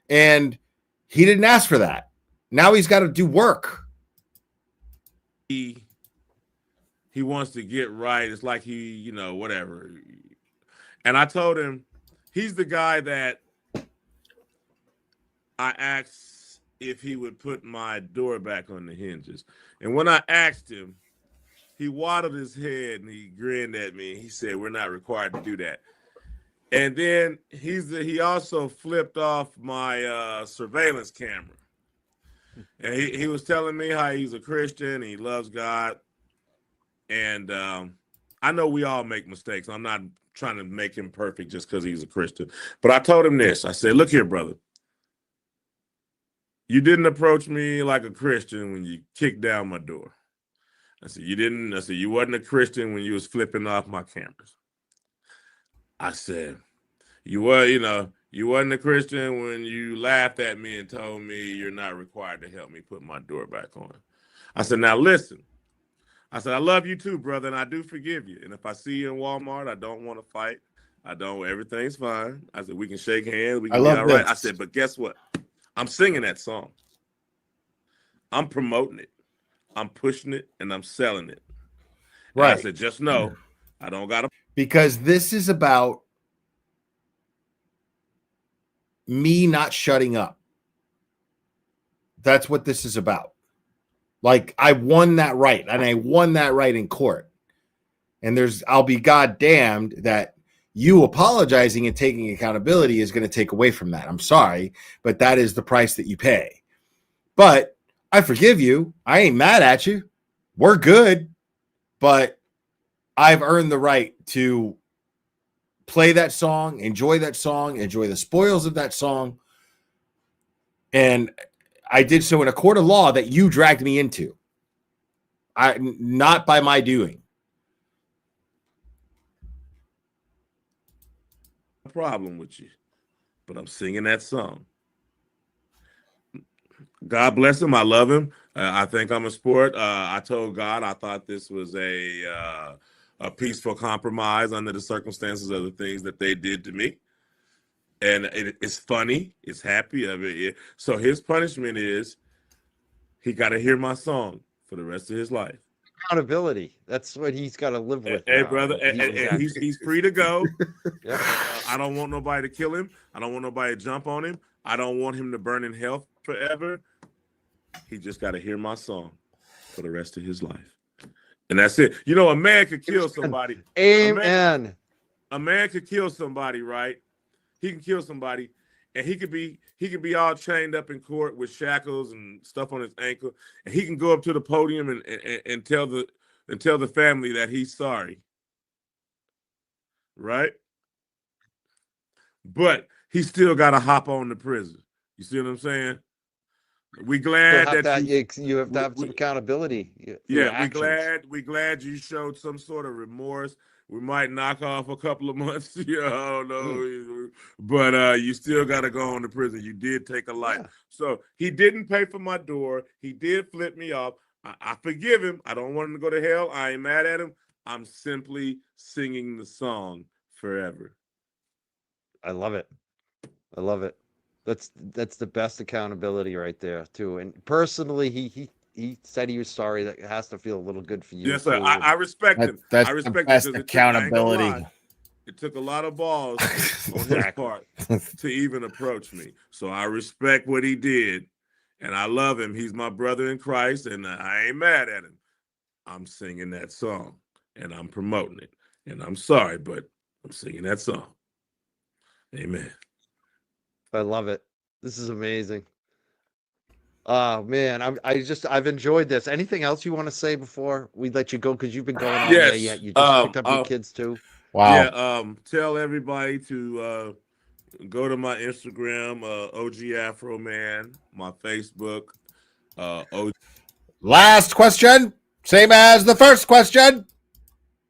and he didn't ask for that. Now he's got to do work. He wants to get right. It's like he, you know, whatever. And I told him he's the guy that I asked if he would put my door back on the hinges. And when I asked him, he waddled his head and he grinned at me. He said, "We're not required to do that." And then he also flipped off my surveillance camera. And he was telling me how he's a Christian, he loves God. And I know we all make mistakes. I'm not trying to make him perfect just because he's a Christian. But I told him this. I said, "Look here, brother. You didn't approach me like a Christian when you kicked down my door. I said, you wasn't a Christian when you was flipping off my cameras. I said, you wasn't a Christian when you laughed at me and told me you're not required to help me put my door back on." I said, "Now listen." I said, "I love you too, brother, and I do forgive you. And if I see you in Walmart, I don't want to fight. Everything's fine." I said, "We can shake hands. We can be all right." I said, "But guess what? I'm singing that song. I'm promoting it. I'm pushing it and I'm selling it. And Right. I said, just know, I don't got to. Because this is about me not shutting up. That's what this is about. Like, I won that right, and I won that right in court. And I'll be goddamned that you apologizing and taking accountability is going to take away from that. I'm sorry, but that is the price that you pay. But I forgive you. I ain't mad at you. We're good. But I've earned the right to play that song, enjoy the spoils of that song. And I did so in a court of law that you dragged me into. Not by my doing. Problem with you, but I'm singing that song. God bless him. I love him. I think I'm a sport. I told God I thought this was a peaceful compromise under the circumstances of the things that they did to me. And it's funny. It's happy. I mean, so his punishment is he got to hear my song for the rest of his life. Accountability. That's what he's got to live with. Hey, brother, and he's free to go. Yep. I don't want nobody to kill him. I don't want nobody to jump on him. I don't want him to burn in hell forever. He just got to hear my song for the rest of his life. And that's it. You know, a man could kill somebody. Amen. A man could kill somebody, right? He can kill somebody, and he could be all chained up in court with shackles and stuff on his ankle, and he can go up to the podium and tell the family that he's sorry, right? But he still got to hop on to prison. You see what I'm saying? We glad that you have to have some accountability. Yeah, we glad you showed some sort of remorse. We might knock off a couple of months, I don't know, but you still got to go on to prison. You did take a life. Yeah. So he didn't pay for my door. He did flip me off. I forgive him. I don't want him to go to hell. I ain't mad at him. I'm simply singing the song forever. I love it. I love it. That's the best accountability right there too. And personally, he said he was sorry. That has to feel a little good for you. Yes, sir. I respect him. That's I respect the best accountability. It took a lot of balls on his part to even approach me. So I respect what he did, and I love him. He's my brother in Christ, and I ain't mad at him. I'm singing that song, and I'm promoting it. And I'm sorry, but I'm singing that song. Amen. I love it. This is amazing. Oh man, I've enjoyed this. Anything else you want to say before we let you go? Because you've been going on there yet. You just picked up your kids too. Wow. Yeah. Tell everybody to go to my Instagram, OG Afroman, my Facebook, OG Last question, same as the first question.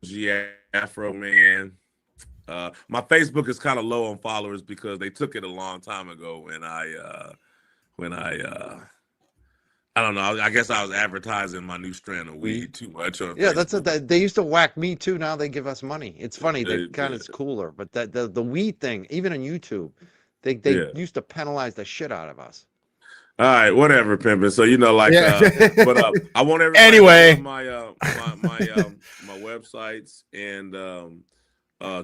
Afroman. My Facebook is kind of low on followers because they took it a long time ago when I don't know. I guess I was advertising my new strand of weed too much. On yeah, Facebook. that's they used to whack me too. Now they give us money. It's funny. They kind of cooler, but the weed thing, even on YouTube, they used to penalize the shit out of us. All right, whatever, pimpin'. So but I want everybody anyway to my my websites and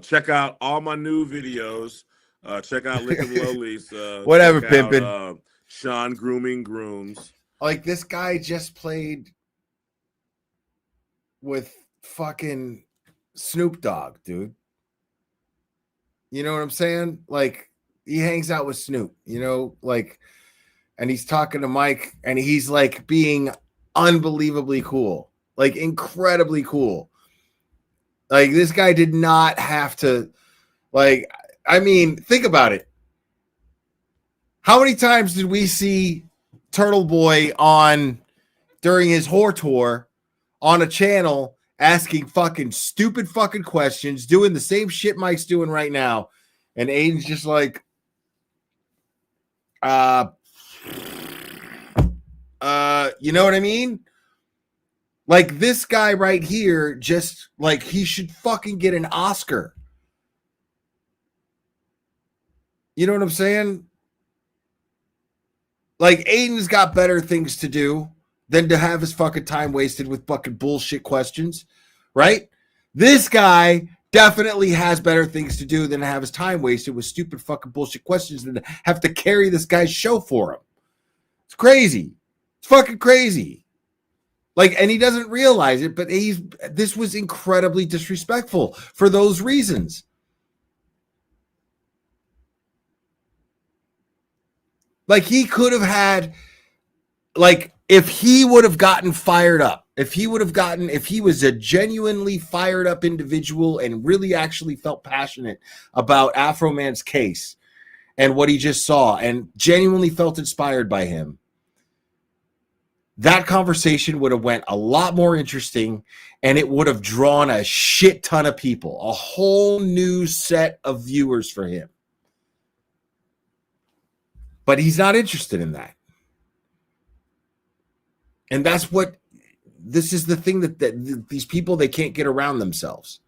check out all my new videos. Check out Lick 'em Lowlies. Whatever, pimpin'. Sean Grooming Grooms. Like, this guy just played with fucking Snoop Dogg, dude. You know what I'm saying? Like, he hangs out with Snoop, like, and he's talking to Mike, and he's like being unbelievably cool, like incredibly cool. Like, this guy did not have to, like, I mean, think about it. How many times did we see Turtle Boy during his whore tour on a channel asking fucking stupid fucking questions, doing the same shit Mike's doing right now, and Aiden's just like, you know what I mean? Like, this guy right here, just like, he should fucking get an Oscar. You know what I'm saying? Like, Aiden's got better things to do than to have his fucking time wasted with fucking bullshit questions, right? This guy definitely has better things to do than to have his time wasted with stupid fucking bullshit questions than to have to carry this guy's show for him. It's crazy. It's fucking crazy. Like, and he doesn't realize it, but this was incredibly disrespectful for those reasons. Like, he could have had, like, if he would have gotten fired up, if he was a genuinely fired up individual and really actually felt passionate about Afroman's case and what he just saw and genuinely felt inspired by him, that conversation would have went a lot more interesting, and it would have drawn a shit ton of people, a whole new set of viewers for him. But he's not interested in that. And that's what, this is the thing that these people, they can't get around themselves.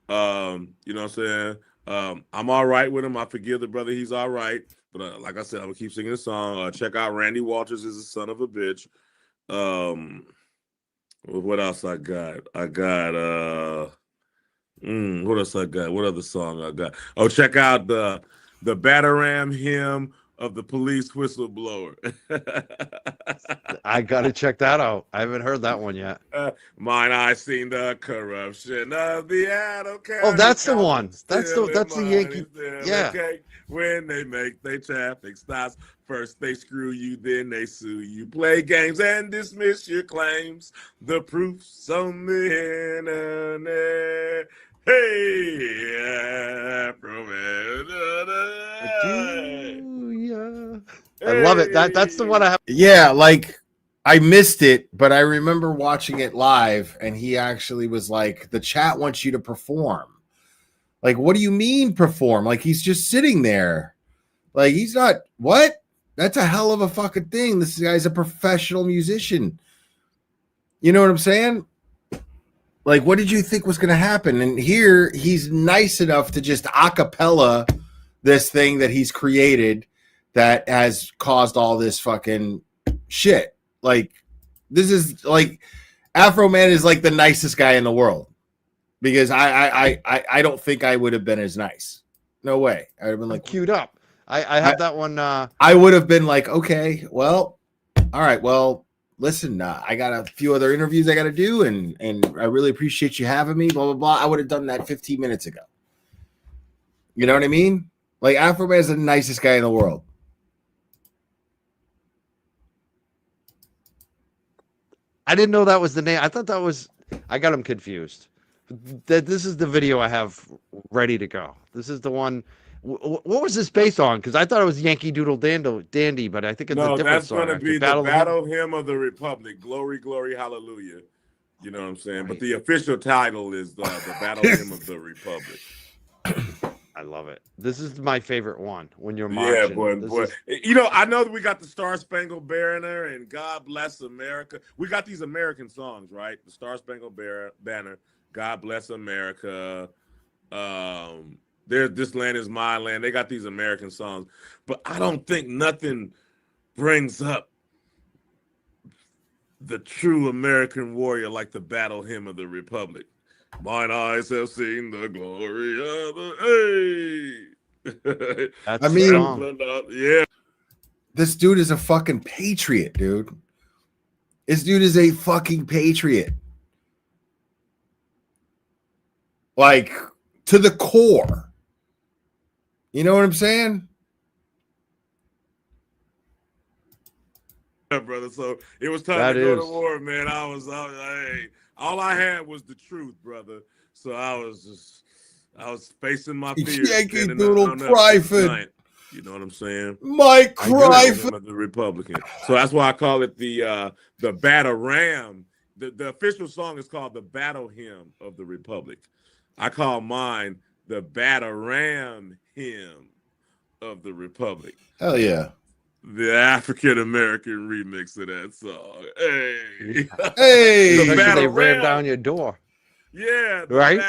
You know what I'm saying? I'm all right with him. I forgive the brother. He's all right. But like I said, I'm going to keep singing the song. Check out Randy Walters is a son of a bitch. What else I got? What else I got? What other song I got? Oh, check out the Bataram hymn of the police whistleblower. I gotta check that out. I haven't heard that one yet. Mine, I seen the corruption of the Adel County. Oh, that's the one. That's the Yankee. Yeah. When they make their traffic stops, first they screw you, then they sue you. Play games and dismiss your claims. The proof's on the internet. Hey, Afroman. I love it. That's the one I have. Yeah, like, I missed it, but I remember watching it live, and he actually was like, the chat wants you to perform. Like, what do you mean perform? Like, he's just sitting there. Like, he's not, what? That's a hell of a fucking thing. This guy's a professional musician. You know what I'm saying? Like, what did you think was going to happen? And here, he's nice enough to just a cappella this thing that he's created that has caused all this fucking shit. Like, this is like, Afroman is like the nicest guy in the world, because I don't think I would have been as nice. No way. I would have been like queued up. I have that one. I would have been like, okay, well, all right, well, listen, I got a few other interviews I got to do, and I really appreciate you having me, blah, blah, blah. I would have done that 15 minutes ago. You know what I mean? Like, Afroman is the nicest guy in the world. I didn't know that was the name. I thought that was, I got him confused. This is the video I have ready to go. This is the one. What was this based on? Because I thought it was Yankee Doodle Dandy, but I think it's a different song. No, that's going to be the Battle Hymn of the Republic. Glory, glory, hallelujah. You know what I'm saying? Right. But the official title is the Battle Hymn of the Republic. I love it. This is my favorite one when you're marching. Yeah, boy. You know, I know that we got the Star Spangled Banner and God Bless America. We got these American songs, right? The Star Spangled Banner, God Bless America. This land is my land. They got these American songs, but I don't think nothing brings up the true American warrior like the Battle Hymn of the Republic. Mine eyes have seen the glory of the. Hey. I mean, yeah. This dude is a fucking patriot, dude. This dude is a fucking patriot. Like, to the core. You know what I'm saying? Yeah, brother. So it was time to go to war, man. All I had was the truth, brother. So I was facing my fears. Yankee Doodle Private. You know what I'm saying? Mike Private. The Republican. So that's why I call it the Battle Ram. The official song is called the Battle Hymn of the Republic. I call mine the Battle Ram Hymn of the Republic. Hell yeah. The African American remix of that song. Hey, hey! They ram down your door. Yeah, right.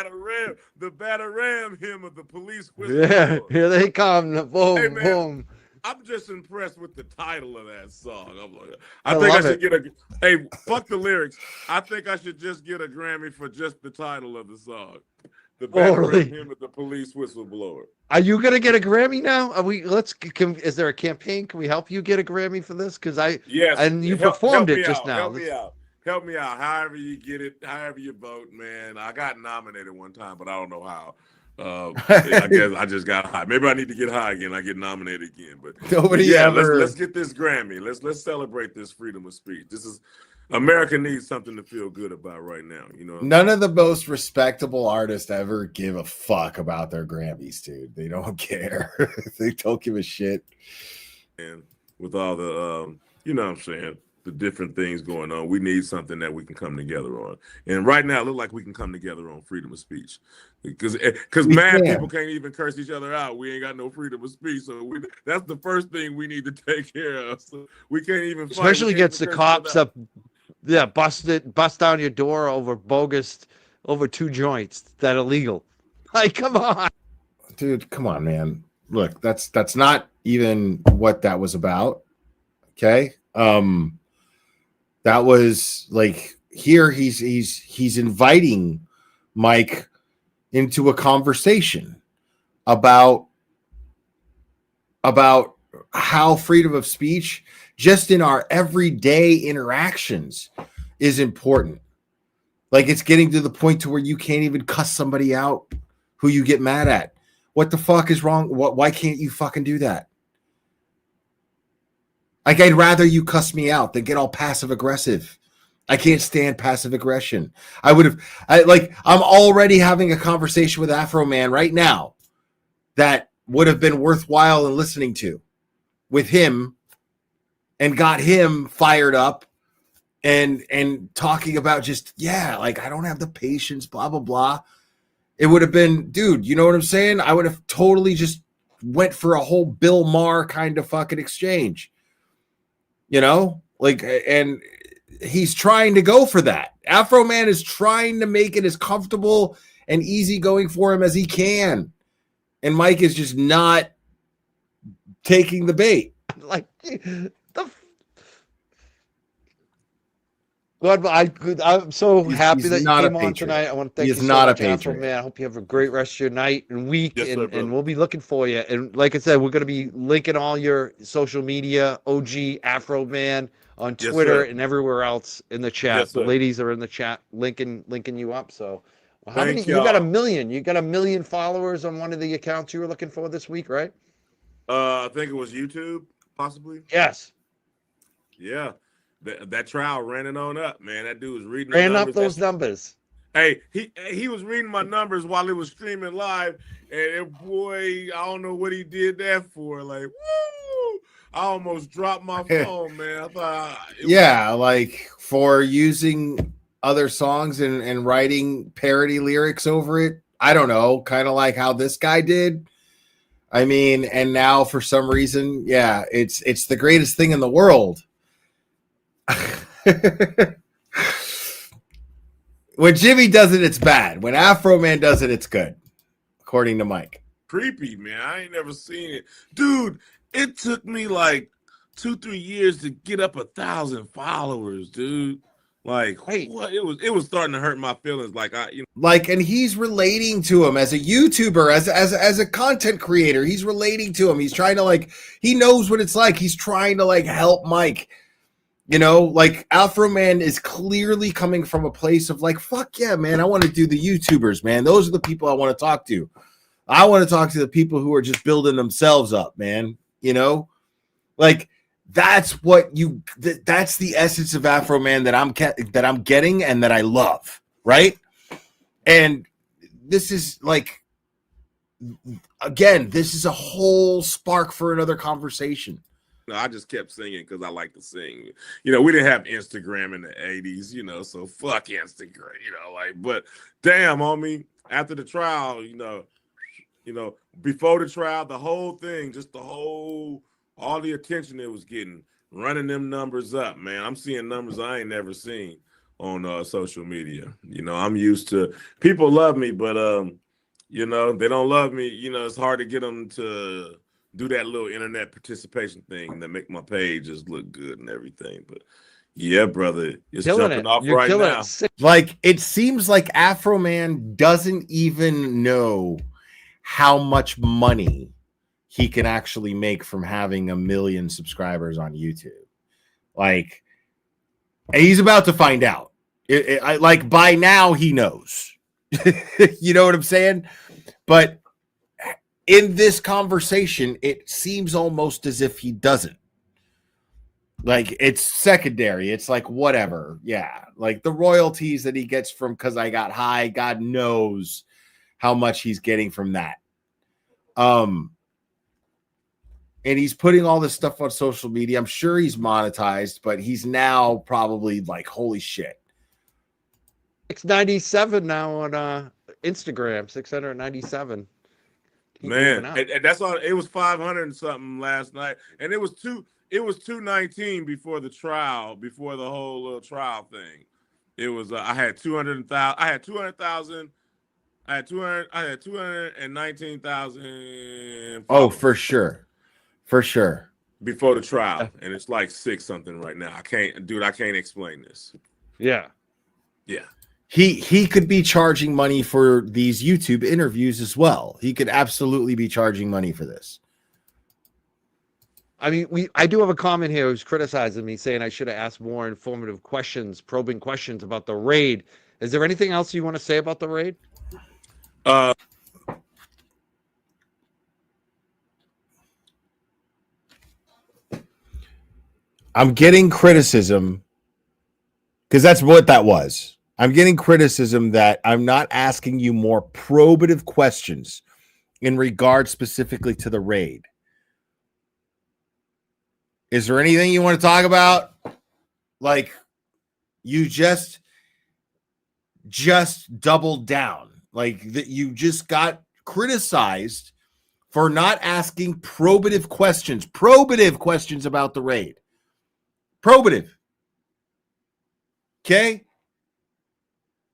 The Battle Ram hymn of the police whistle. Yeah, here they come. Boom, hey, boom. I'm just impressed with the title of that song. I'm like, I I think I love should get a. Hey, fuck the lyrics. I think I should just get a Grammy for just the title of the song. The Better Totally. Him at the Police Whistleblower. Are you gonna get a Grammy now? Are we? Is there a campaign? Can we help you get a Grammy for this? Because Yes, and you help performed me it just out. now. Help me out. Help me out. However you get it, however you vote, man. I got nominated one time, but I don't know how. I guess I just got high. Maybe I need to get high again. I get nominated again. But Nobody ever. let's get this Grammy. Let's celebrate this freedom of speech. This is America needs something to feel good about right now. You know, None of the most respectable artists ever give a fuck about their Grammys, dude. They don't care. They don't give a shit. and with all the you know what I'm saying, the different things going on, we need something that we can come together on. And right now, it looks like we can come together on freedom of speech. Because mad people can't even curse each other out. We ain't got no freedom of speech. So that's the first thing we need to take care of. So we can't even fight. Especially against the cops up. Yeah, bust down your door over 2 joints that are legal. Like, come on, Dude, come on, man. Look, that's not even what that was about. Okay. That was like here he's inviting Mike into a conversation about how freedom of speech just in our everyday interactions is important. Like it's getting to the point to where you can't even cuss somebody out who you get mad at. What the fuck is wrong? Why can't you fucking do that? Like, I'd rather you cuss me out than get all passive aggressive. I can't stand passive aggression. I'm already having a conversation with Afroman right now that would have been worthwhile in listening to with him and got him fired up and talking about just, like, I don't have the patience, blah, blah, blah. It would have been, dude, you know what I'm saying? I would have totally just went for a whole Bill Maher kind of fucking exchange. You know, like, and he's trying to go for that. Afroman is trying to make it as comfortable and easygoing for him as he can. And Mike is just not taking the bait. like God, I'm so happy that you came on tonight. I want to thank you so much, Afroman. I hope you have a great rest of your night and week, and we'll be looking for you. And like I said, we're going to be linking all your social media, OG Afroman on Twitter and everywhere else in the chat. The ladies are in the chat linking you up. So how many? You got 1 million. You got 1 million followers on one of the accounts you were looking for this week, right? I think it was YouTube, possibly. Yes. Yeah. That trial ran it on up, man. That dude was reading up those numbers. Hey, he was reading my numbers while it was streaming live, and boy, I don't know what he did that for. Like, woo! I almost dropped my phone, man. I thought, like for using other songs and writing parody lyrics over it. I don't know, kind of like how this guy did. I mean, and now for some reason, it's the greatest thing in the world. When Jimmy does it, it's bad. When Afroman does it, it's good, according to Mike. Creepy, man. I ain't never seen it, dude. It took me like 2-3 years to get up 1,000 followers, dude. Like, what? It was starting to hurt my feelings. Like, and he's relating to him as a YouTuber, as a content creator. He's relating to him. He's trying to he knows what it's like. He's trying to help Mike. You know, like Afroman is clearly coming from a place of fuck yeah, man. I want to do the YouTubers, man. Those are the people I want to talk to. I want to talk to the people who are just building themselves up, man. You know, that's that's the essence of Afroman that I'm getting and that I love, right? And this is again, this is a whole spark for another conversation. I just kept singing because I like to sing. You know, we didn't have Instagram in the 80s, you know, so fuck Instagram, you know, but damn, homie, after the trial, you know, before the trial, the whole thing, just all the attention it was getting, running them numbers up, man. I'm seeing numbers I ain't never seen on social media. You know, I'm used to, people love me, but, you know, they don't love me. You know, it's hard to get them to do that little internet participation thing that make my page just look good and everything. But yeah, brother, it's Killing jumping it. off You're right killing now. it. Like, it seems like Afroman doesn't even know how much money he can actually make from having 1 million subscribers on YouTube. Like, he's about to find out. Like, by now he knows. You know what I'm saying? But in this conversation, it seems almost as if he doesn't. Like, it's secondary. It's like, whatever. Yeah. Like, the royalties that he gets from Cause I Got High, God knows how much he's getting from that. And he's putting all this stuff on social media. I'm sure he's monetized, but he's now probably like, holy shit. 697 now on Instagram. 697. Keep moving Man, up. and that's all. It was 500 and something last night, and it was 219 before the trial, before the whole little trial thing. It was I had 200,000. I had 200,000. I had 219,000. Oh, for sure. For sure. Before the trial, and it's like 6 something right now. I can't explain this. Yeah. Yeah. He could be charging money for these YouTube interviews as well. He could absolutely be charging money for this. I mean, I do have a comment here who's criticizing me, saying I should have asked more informative questions, probing questions about the raid. Is there anything else you want to say about the raid? I'm getting criticism because that's what that was. I'm getting criticism that I'm not asking you more probative questions in regard specifically to the raid. Is there anything you want to talk about? Like, you just doubled down. Like, that you just got criticized for not asking probative questions about the raid. Probative. Okay?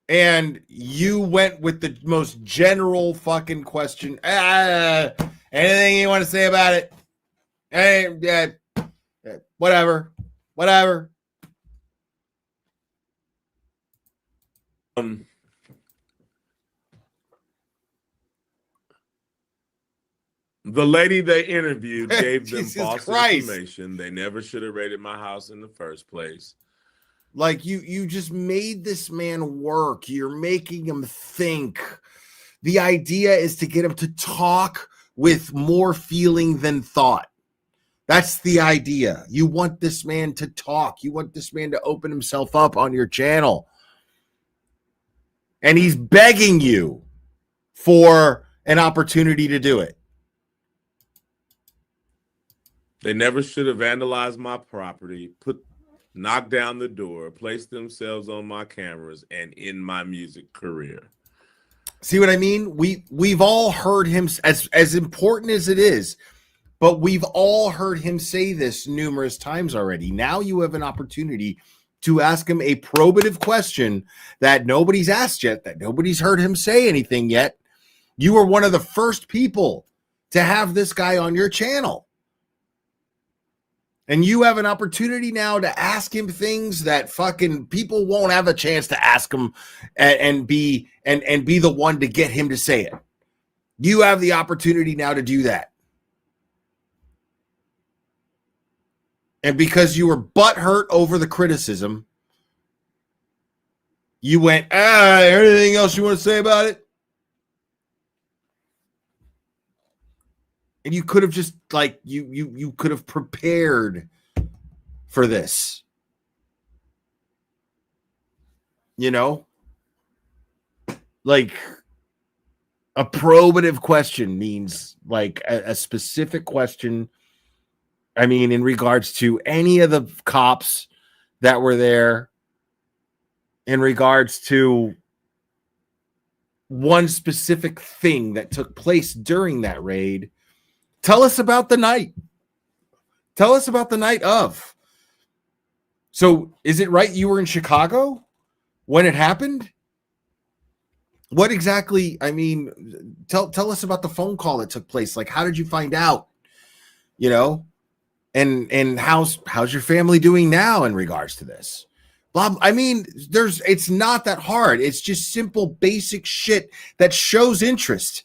And you went with the most general fucking question. Anything you want to say about it? Whatever. The lady they interviewed gave them Jesus false Christ. information. They never should have raided my house in the first place. Like, you just made this man work. You're making him think. The idea is to get him to talk with more feeling than thought. That's the idea. You want this man to talk. You want this man to open himself up on your channel. And he's begging you for an opportunity to do it. They never should have vandalized my property, knocked down the door, placed themselves on my cameras and in my music career. See what I mean? We've all heard him, as important as it is, but we've all heard him say this numerous times already. Now you have an opportunity to ask him a probative question that nobody's asked yet, that nobody's heard him say anything yet. You are one of the first people to have this guy on your channel. And you have an opportunity now to ask him things that fucking people won't have a chance to ask him and be the one to get him to say it. You have the opportunity now to do that. And because you were butthurt over the criticism, you went, anything else you want to say about it? And you could have just, like, you could have prepared for this. You know? Like, a probative question means, like, a specific question. I mean, in regards to any of the cops that were there, in regards to one specific thing that took place during that raid. Tell us about the night. Tell us about the night of. So, is it right you were in Chicago when it happened? What exactly, I mean, tell us about the phone call that took place. Like, how did you find out you know, and how's your family doing now in regards to this? Blah, I mean, it's not that hard. It's just simple, basic shit that shows interest.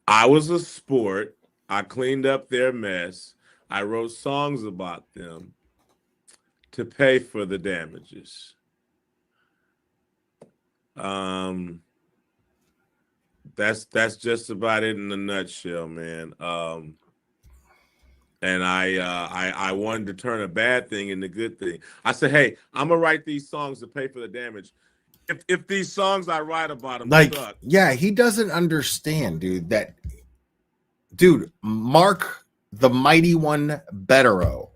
I was a sport. I cleaned up their mess. I wrote songs about them to pay for the damages. That's just about it in a nutshell, man. And I wanted to turn a bad thing into a good thing. I said, hey, I'm gonna write these songs to pay for the damage. If these songs I write about them Like, suck, yeah, he doesn't understand, dude. Mark the Mighty One Bettero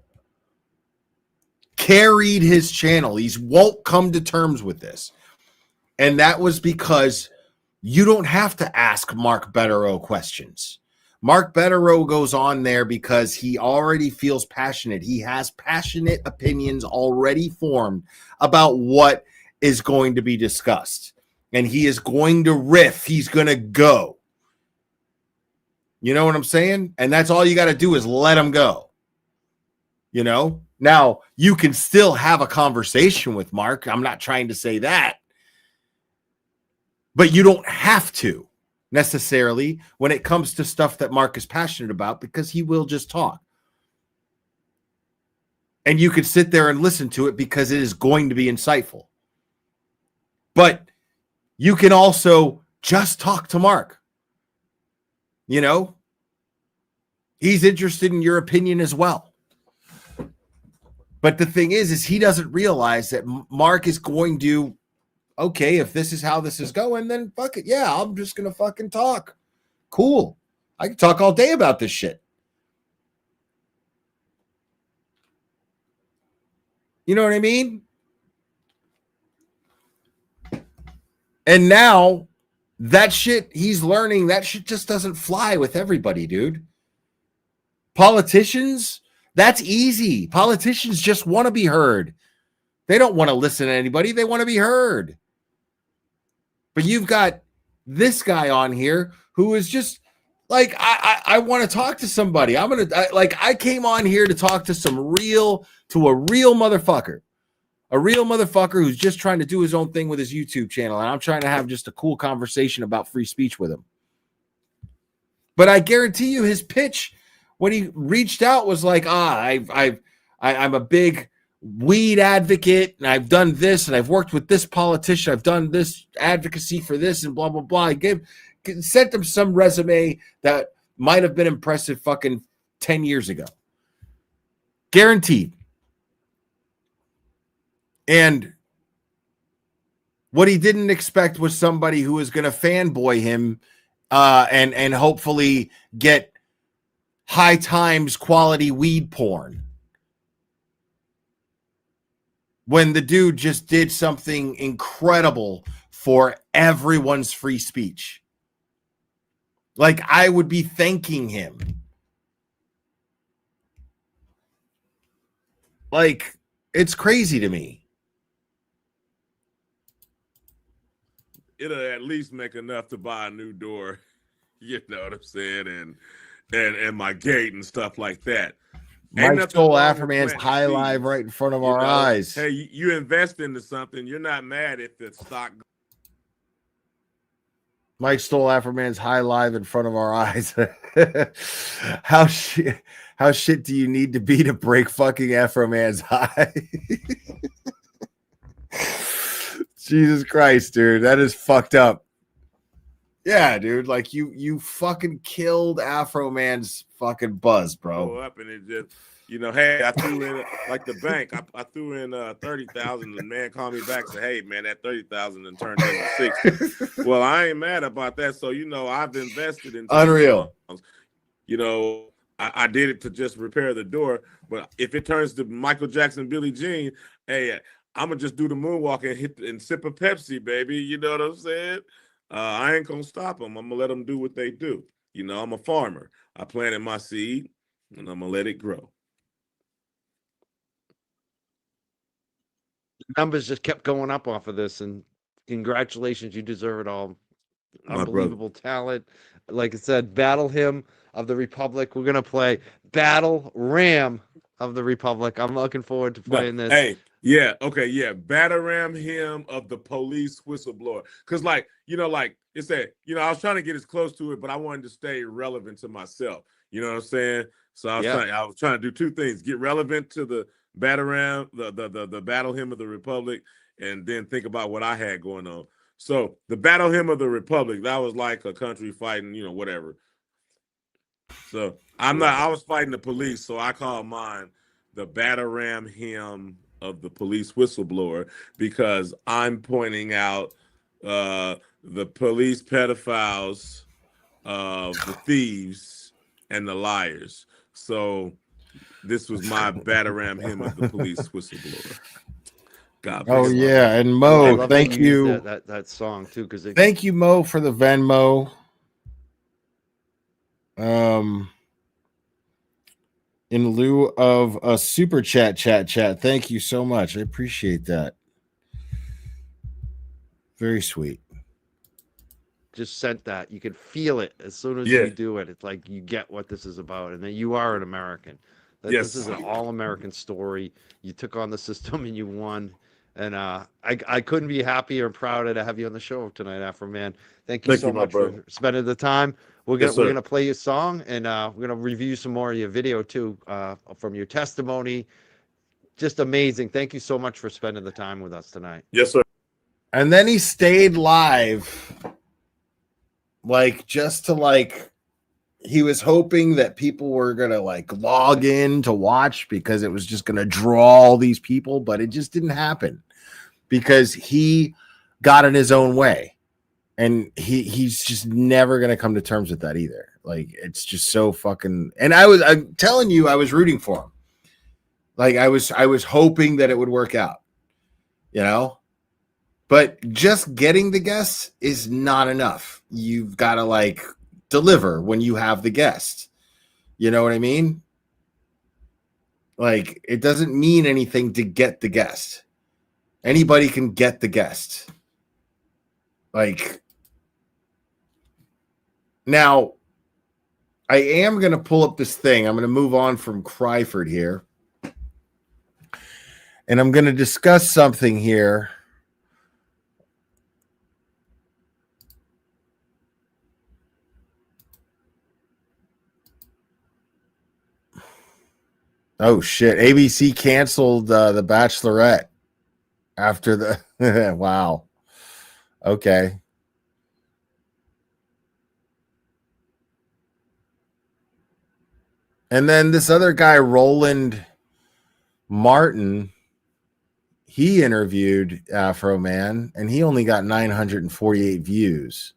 carried his channel. He won't come to terms with this. And that was because you don't have to ask Mark Bettero questions. Mark Bettero goes on there because he already feels passionate. He has passionate opinions already formed about what is going to be discussed. And he is going to riff. He's going to go. You know what I'm saying? And that's all you got to do is let him go. You know? Now, you can still have a conversation with Mark. I'm not trying to say that. But you don't have to necessarily when it comes to stuff that Mark is passionate about, because he will just talk. And you could sit there and listen to it because it is going to be insightful. But you can also just talk to Mark. You know, he's interested in your opinion as well. But the thing is he doesn't realize that Mark is going to, okay, if this is how this is going, then fuck it. Yeah, I'm just going to fucking talk. Cool. I can talk all day about this shit. You know what I mean? And now that shit he's learning, that shit just doesn't fly with everybody, dude. Politicians, that's easy. Politicians just want to be heard. They don't want to listen to anybody. They want to be heard. But you've got this guy on here who is just like, I want to talk to somebody. I came on here to talk to a real motherfucker. A real motherfucker who's just trying to do his own thing with his YouTube channel. And I'm trying to have just a cool conversation about free speech with him. But I guarantee you his pitch when he reached out was like, I'm a big weed advocate and I've done this and I've worked with this politician. I've done this advocacy for this and blah, blah, blah. I sent him some resume that might have been impressive fucking 10 years ago. Guaranteed. And what he didn't expect was somebody who was going to fanboy him and hopefully get high times quality weed porn. When the dude just did something incredible for everyone's free speech. Like, I would be thanking him. Like, it's crazy to me. it'll at least make enough to buy a new door. You know what I'm saying? And my gate and stuff like that. Mike stole Afroman's high live right in front of our eyes. Hey, you invest into something, you're not mad if the stock. Mike stole Afroman's high live in front of our eyes. How shit do you need to be to break fucking Afroman's high? Jesus Christ, dude, that is fucked up. Yeah, dude, like you fucking killed Afroman's fucking buzz, bro. Go up and it just, hey, I threw in like the bank. I threw in 30,000, and the man called me back and said, "Hey, man, that 30,000 and turned into 60." Well, I ain't mad about that. So I've invested in unreal. I did it to just repair the door, but if it turns to Michael Jackson, Billie Jean, hey, I'm gonna just do the moonwalk and hit and sip a Pepsi, baby. You know what I'm saying? I ain't gonna stop them. I'm gonna let them do what they do. I'm a farmer. I planted my seed, and I'm gonna let it grow. Numbers just kept going up off of this, and congratulations, you deserve it all. My brother. Unbelievable talent. Like I said, Battle Hymn of the Republic. We're gonna play Battle Ram of the Republic. I'm looking forward to playing this. Hey, yeah, okay, yeah. Bataram him of the police whistleblower. Because, like, like it said, I was trying to get as close to it, but I wanted to stay relevant to myself. You know what I'm saying? So I was trying to do two things: get relevant to the Bataram, the battle hymn of the Republic, and then think about what I had going on. So the battle hymn of the Republic, that was like a country fighting, whatever. So I was fighting the police, so I called mine the Bataram hymn of the police whistleblower because I'm pointing out the police pedophiles, the thieves, and the liars. So this was my Bataram hymn of the police whistleblower. God bless. Oh yeah, and I Mo, love thank that you you. used that song too, because Thank you, Mo, for the Venmo. In lieu of a super chat. Thank you so much. I appreciate that. Very sweet. just sent that. You can feel it as soon as you do it. It's like you get what this is about, and that you are an American. That this is an all-American story. You took on the system and you won. And I couldn't be happier and prouder to have you on the show tonight, Afroman. Thank you so much for spending the time. We're gonna play your song, and we're gonna review some more of your video too, from your testimony. Just amazing. Thank you so much for spending the time with us tonight. Yes, sir. And then he stayed live, just to he was hoping that people were gonna log in to watch because it was just gonna draw all these people, but it just didn't happen because he got in his own way, and he's just never gonna come to terms with that either. It's just so fucking. And I'm telling you, I was rooting for him. I was hoping that it would work out, But just getting the guests is not enough. You've got to deliver when you have the guest. You know what I mean? It doesn't mean anything to get the guest. Anybody can get the guest. Now, I am going to pull up this thing. I'm going to move on from Cryford here. And I'm going to discuss something here. Oh shit! ABC canceled The Bachelorette after the wow. Okay. And then this other guy, Roland Martin, he interviewed Afroman, and he only got 948 views.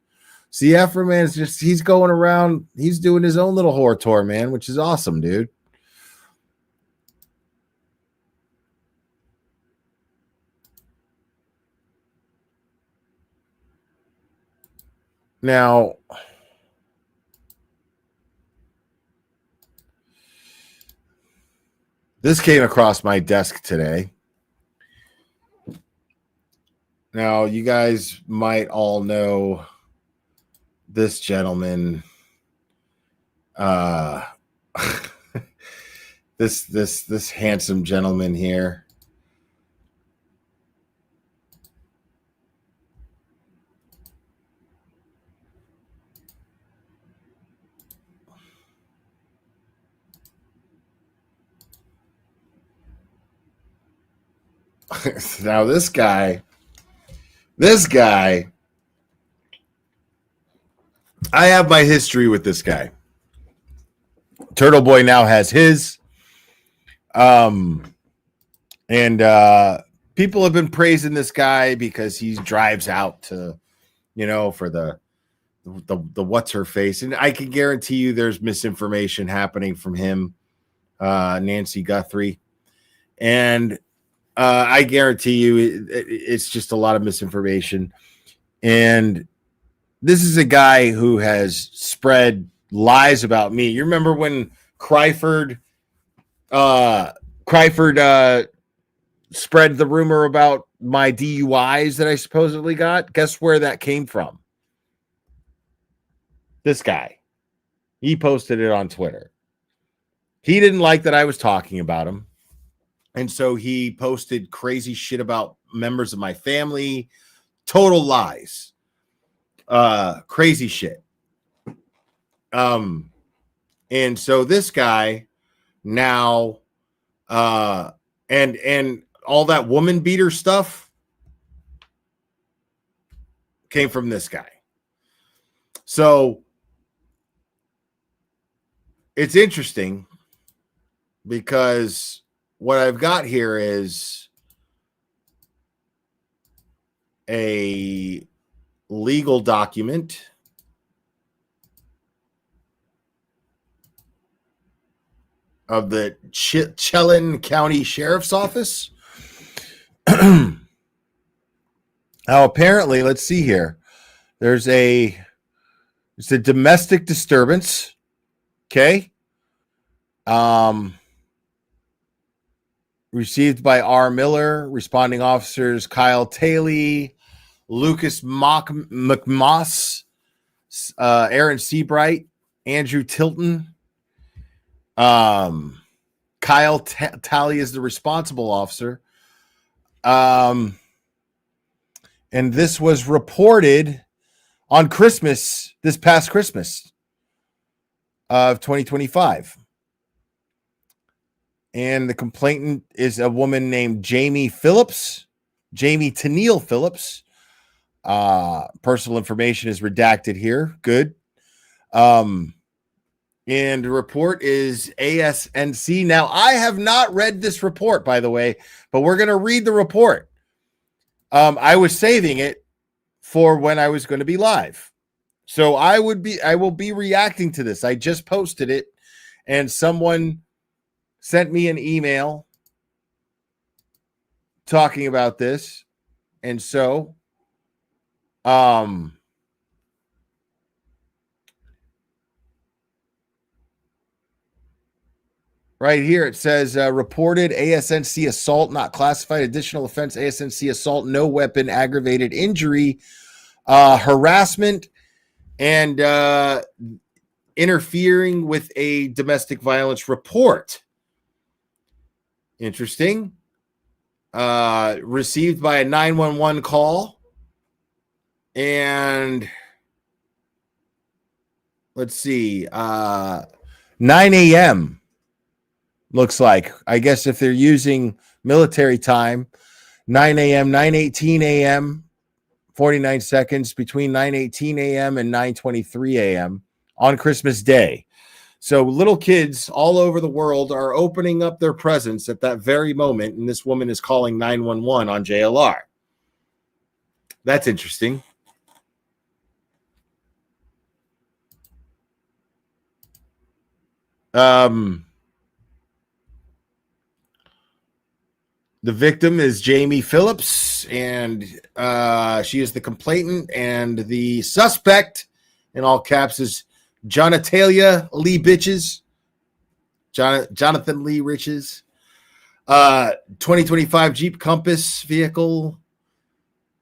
See, Afroman's he's going around, he's doing his own little whore tour, man, which is awesome, dude. Now, this came across my desk today. Now, you guys might all know this gentleman. This handsome gentleman here. Now this guy, I have my history with this guy. Turtle Boy now has his. And people have been praising this guy because he drives out to, for the what's her face. And I can guarantee you there's misinformation happening from him, Nancy Guthrie. And I guarantee you it's just a lot of misinformation. And this is a guy who has spread lies about me. You remember when Cryford spread the rumor about my DUIs that I supposedly got? Guess where that came from? This guy. He posted it on Twitter. He didn't like that I was talking about him. And so he posted crazy shit about members of my family. Total lies. Crazy shit. And so this guy now and all that woman beater stuff came from this guy. So it's interesting because what I've got here is a legal document of the Chelan County Sheriff's Office. Now, apparently, let's see here. It's a domestic disturbance. Okay. Received by R. Miller, responding officers Kyle Taylor, Lucas McMoss, Aaron Seabright, Andrew Tilton. Kyle Talley is the responsible officer. And this was reported on Christmas, this past Christmas of 2025. And the complainant is a woman named Jamie Tennille Phillips. Personal information is redacted here. Good. And the report is ASNC. Now, I have not read this report, by the way, but we're going to read the report. I was saving it for when I was going to be live. So I will be reacting to this. I just posted it, and someone sent me an email talking about this. And so, right here it says reported ASNC assault not classified, additional offense ASNC assault, no weapon, aggravated injury, harassment, and interfering with a domestic violence report. Interesting. Received by a 911 call. And let's see. 9 a.m. looks like. I guess if they're using military time, 9 a.m., 9:18 a.m., 49 seconds between 9:18 a.m. and 9:23 a.m. on Christmas Day. So little kids all over the world are opening up their presents at that very moment, and this woman is calling 911 on JLR. That's interesting. The victim is Jamie Phillips, and she is the complainant, and the suspect, in all caps, is Jonathan Lee Bitches. Jonathan Lee Riches. 2025 Jeep Compass vehicle.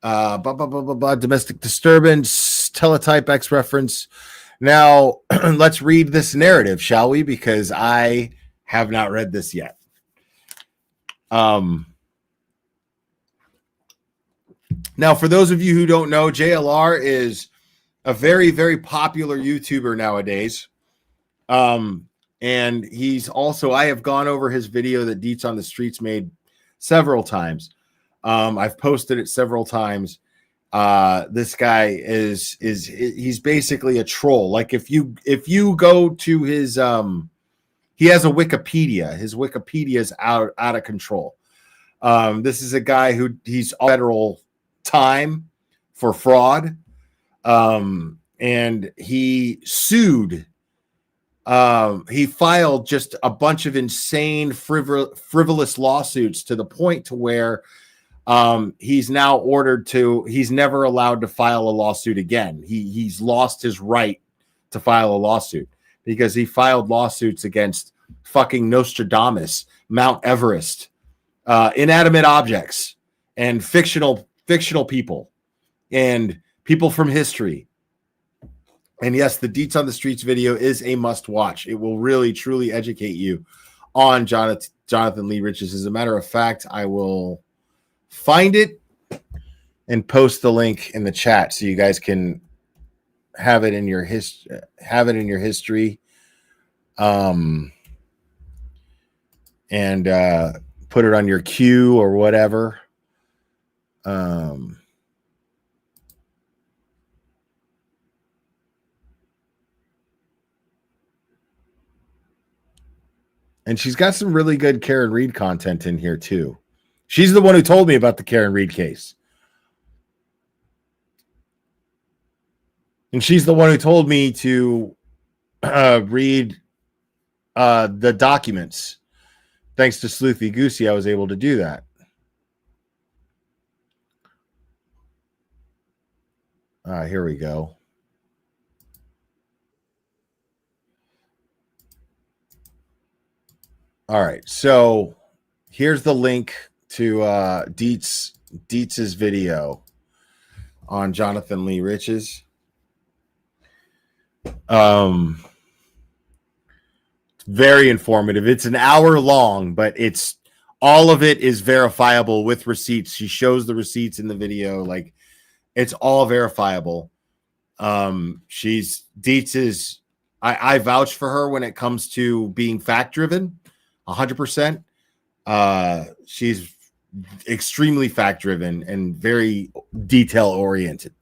Domestic disturbance. Teletype X reference. Now, let's read this narrative, shall we? Because I have not read this yet. Now, for those of you who don't know, JLR is a very, very popular YouTuber nowadays. And he's also, I have gone over his video that Deets on the Streets made several times. I've posted it several times. This guy he's basically a troll. Like if you go to his, he has a Wikipedia. His Wikipedia is out of control. This is a guy he's on federal time for fraud. And he sued. He filed just a bunch of insane frivolous lawsuits to the point to where he's now he's never allowed to file a lawsuit again. He's lost his right to file a lawsuit because he filed lawsuits against fucking Nostradamus, Mount Everest, inanimate objects, and fictional people and people from history. And yes, the Deets on the Streets video is a must watch. It will really, truly educate you on Jonathan Lee Riches. As a matter of fact, I will find it and post the link in the chat so you guys can have it in your history. And put it on your queue or whatever. And she's got some really good Karen Reed content in here too. She's the one who told me about the Karen Reed case. And she's the one who told me to read the documents. Thanks to Sleuthy Goosey, I was able to do that. Here we go. All right, so here's the link to Dietz's video on Jonathan Lee Riches. Very informative. It's an hour long, but it's all of it is verifiable with receipts. She shows the receipts in the video, like it's all verifiable. Dietz is I vouch for her when it comes to being fact driven. 100%. She's extremely fact driven and very detail oriented.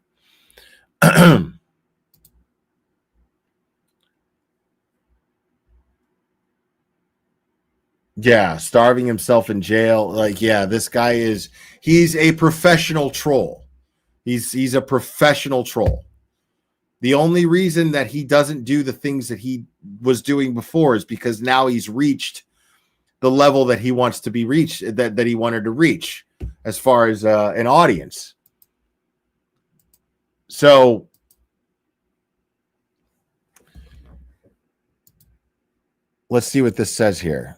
Yeah, starving himself in jail. Like, yeah, this guy he's a professional troll. He's a professional troll. The only reason that he doesn't do the things that he was doing before is because now he's reached the level that he wants to be reached, that he wanted to reach as far as an audience. So let's see what this says here.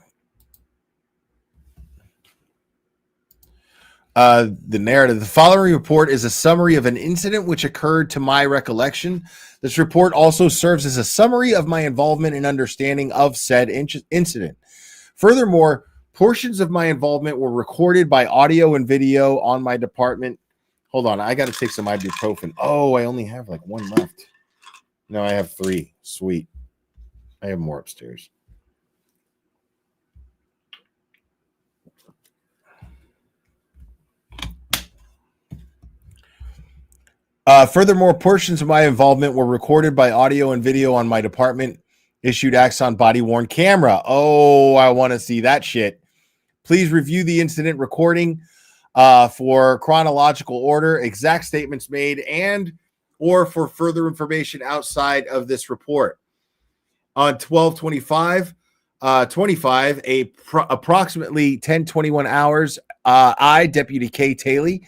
The narrative. The following report is a summary of an incident which occurred to my recollection. This report also serves as a summary of my involvement and understanding of said incident. Furthermore, portions of my involvement were recorded by audio and video on my department. Hold on, I got to take some ibuprofen. Oh, I only have like one left. No, I have 3. Sweet. I have more upstairs. Furthermore, portions of my involvement were recorded by audio and video on my department issued Axon body-worn camera. Oh, I want to see that shit. Please review the incident recording for chronological order, exact statements made, and or for further information outside of this report. On 12/25/25, approximately 10:21 hours, I, Deputy K. Taylor,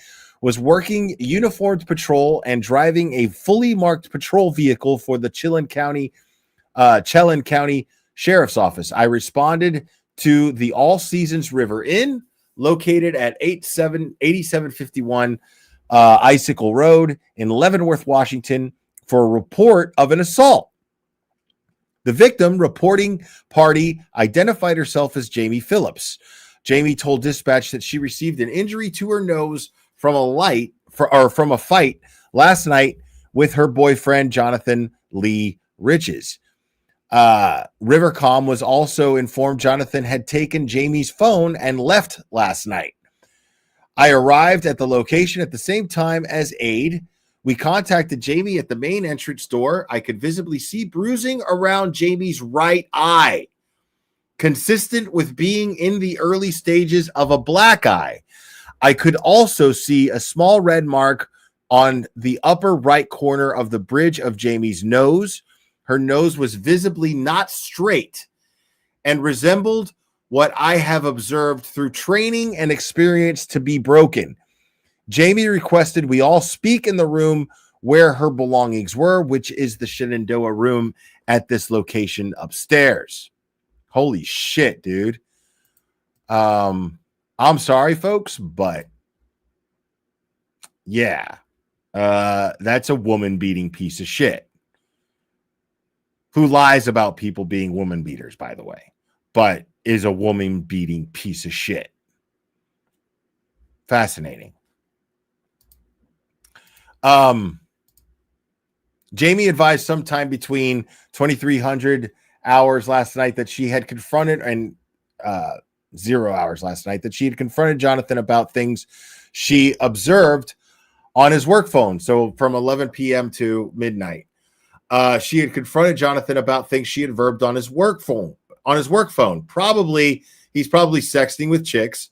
was working uniformed patrol and driving a fully marked patrol vehicle for the Chelan County Sheriff's Office. I responded to the All Seasons River Inn, located at 8751 Icicle Road in Leavenworth, Washington, for a report of an assault. The victim reporting party identified herself as Jamie Phillips. Jamie told dispatch that she received an injury to her nose from a fight last night with her boyfriend, Jonathan Lee Riches. Rivercom was also informed Jonathan had taken Jamie's phone and left last night. I arrived at the location at the same time as aide. We contacted Jamie at the main entrance door. I could visibly see bruising around Jamie's right eye, consistent with being in the early stages of a black eye. I could also see a small red mark on the upper right corner of the bridge of Jamie's nose. Her nose was visibly not straight and resembled what I have observed through training and experience to be broken. Jamie requested we all speak in the room where her belongings were, which is the Shenandoah room at this location upstairs. Holy shit, dude. I'm sorry, folks, but yeah, that's a woman beating piece of shit. who lies about people being woman beaters, by the way, but is a woman beating piece of shit. Fascinating. Jamie advised sometime between 2300 hours last night that she had confronted, and 0 hours last night, that she had confronted Jonathan about things she observed on his work phone. So from 11 p.m. to midnight, she had confronted Jonathan about things she had verbed on his work phone. He's probably sexting with chicks.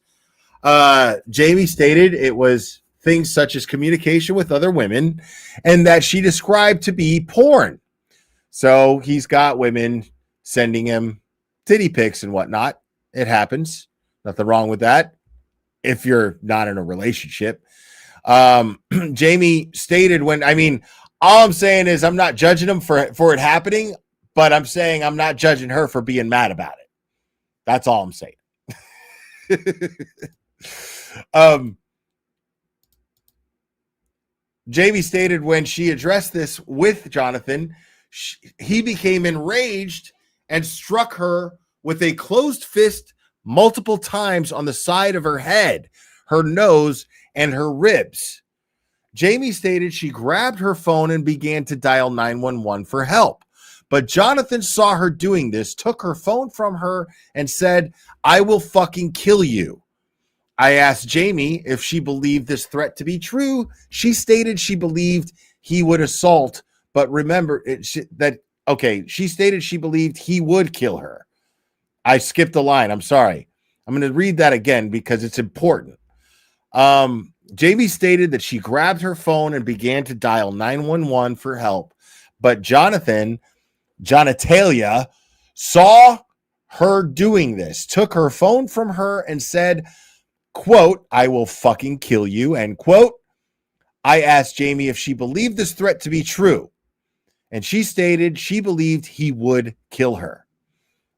Jamie stated it was things such as communication with other women, and that she described to be porn. So he's got women sending him titty pics and whatnot. It happens. Nothing wrong with that if you're not in a relationship. Jamie stated all I'm saying is I'm not judging him for it happening, but I'm saying I'm not judging her for being mad about it. That's all I'm saying. Jamie stated when she addressed this with Jonathan, he became enraged and struck her with a closed fist multiple times on the side of her head, her nose, and her ribs. Jamie stated she grabbed her phone and began to dial 911 for help. But Jonathan saw her doing this, took her phone from her, and said, "I will fucking kill you." I asked Jamie if she believed this threat to be true. She stated she believed he would assault, but she stated she believed he would kill her. I skipped a line. I'm sorry. I'm going to read that again because it's important. Jamie stated that she grabbed her phone and began to dial 911 for help, but Jonatalia, saw her doing this, took her phone from her and said, quote, "I will fucking kill you," end quote. I asked Jamie if she believed this threat to be true, and she stated she believed he would kill her.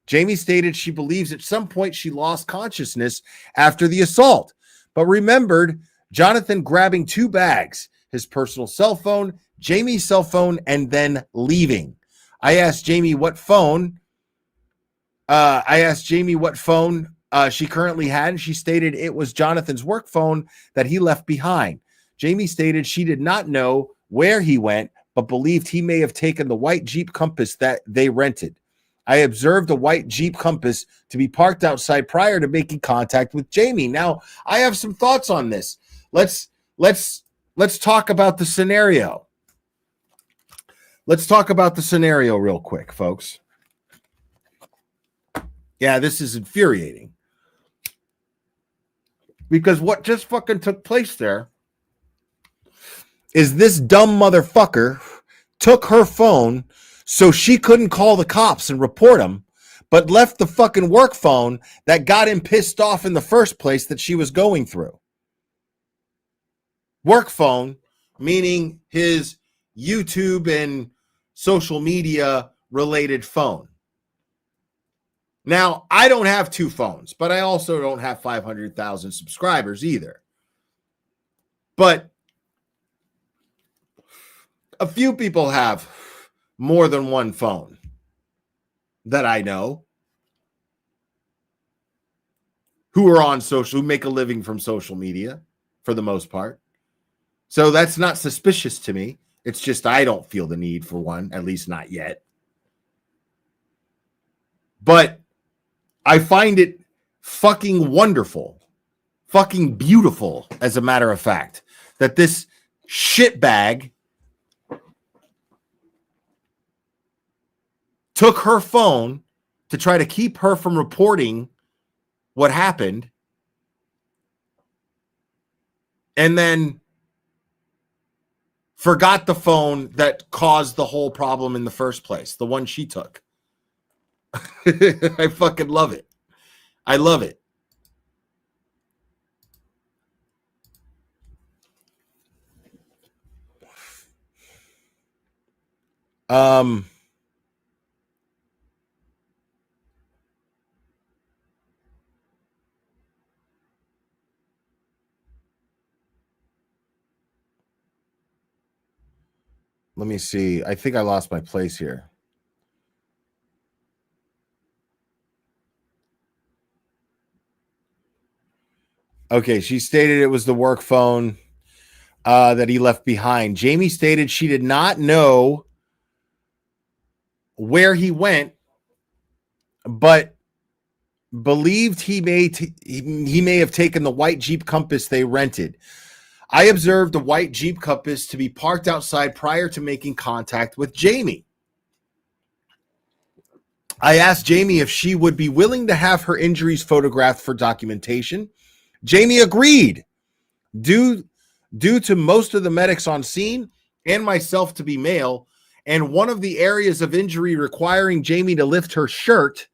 Jamie stated she believes at some point she lost consciousness after the assault, but remembered Jonathan grabbing 2 bags, his personal cell phone, Jamie's cell phone, and then leaving. I asked Jamie what phone she currently had, and she stated it was Jonathan's work phone that he left behind. Jamie stated she did not know where he went, but believed he may have taken the white Jeep Compass that they rented. I observed a white Jeep Compass to be parked outside prior to making contact with Jamie. Now, I have some thoughts on this. Let's talk about the scenario. Let's talk about the scenario real quick, folks. Yeah, this is infuriating. Because what just fucking took place there is this dumb motherfucker took her phone so she couldn't call the cops and report him, but left the fucking work phone that got him pissed off in the first place that she was going through. Work phone, meaning his YouTube and social media related phone. Now, I don't have 2 phones, but I also don't have 500,000 subscribers either. But a few people have more than 1 phone that I know who are on social, who make a living from social media for the most part. So that's not suspicious to me. It's just I don't feel the need for one, at least not yet. But I find it fucking wonderful, fucking beautiful, as a matter of fact, that this shitbag took her phone to try to keep her from reporting what happened, and then forgot the phone that caused the whole problem in the first place, the one she took. I fucking love it. I love it. Let me see. I think I lost my place here. Okay, she stated it was the work phone that he left behind. Jamie stated she did not know where he went, but believed he may have taken the white Jeep Compass they rented. I observed the white Jeep Compass to be parked outside prior to making contact with Jamie. I asked Jamie if she would be willing to have her injuries photographed for documentation. Jamie agreed. Due to most of the medics on scene and myself to be male, and one of the areas of injury requiring Jamie to lift her shirt,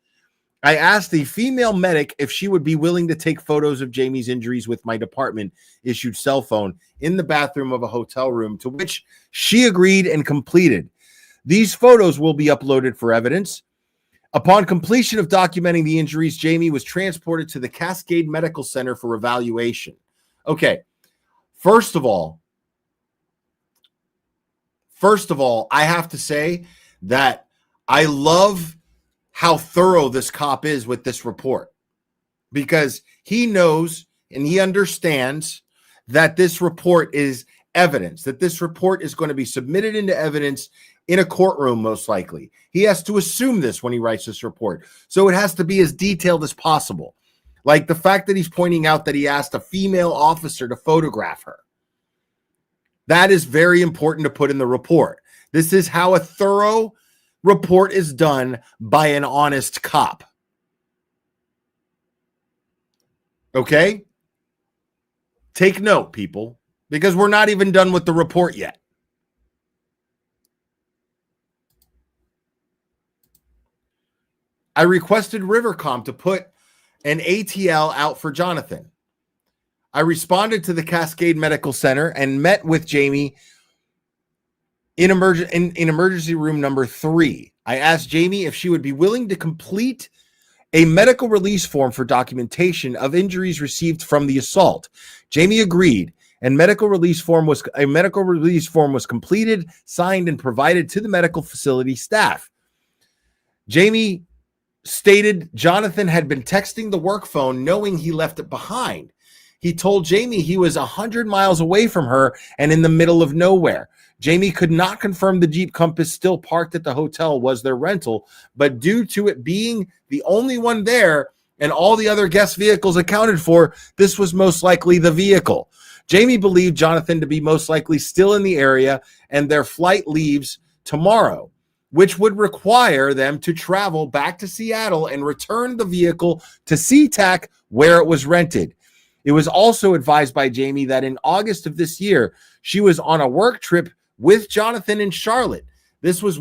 I asked the female medic if she would be willing to take photos of Jamie's injuries with my department-issued cell phone in the bathroom of a hotel room, to which she agreed and completed. These photos will be uploaded for evidence. Upon completion of documenting the injuries, Jamie was transported to the Cascade Medical Center for evaluation. Okay, first of all, I have to say that I love how thorough this cop is with this report, because he knows and he understands that this report is evidence, that this report is going to be submitted into evidence in a courtroom, most likely. He has to assume this when he writes this report. So it has to be as detailed as possible. Like the fact that he's pointing out that he asked a female officer to photograph her. That is very important to put in the report. This is how a thorough report is done by an honest cop. Okay? Take note, people, because we're not even done with the report yet. I requested Rivercom to put an ATL out for Jonathan. I responded to the Cascade Medical Center and met with Jamie in emergency room number 3. I asked Jamie if she would be willing to complete a medical release form for documentation of injuries received from the assault. Jamie agreed, and a medical release form was completed, signed, and provided to the medical facility staff. Jamie stated Jonathan had been texting the work phone knowing he left it behind. He told Jamie he was 100 miles away from her and in the middle of nowhere. Jamie could not confirm the Jeep Compass still parked at the hotel was their rental, but due to it being the only one there and all the other guest vehicles accounted for, this was most likely the vehicle. Jamie believed Jonathan to be most likely still in the area, and their flight leaves tomorrow, which would require them to travel back to Seattle and return the vehicle to SeaTac where it was rented. It was also advised by Jamie that in August of this year, she was on a work trip with Jonathan in Charlotte. This is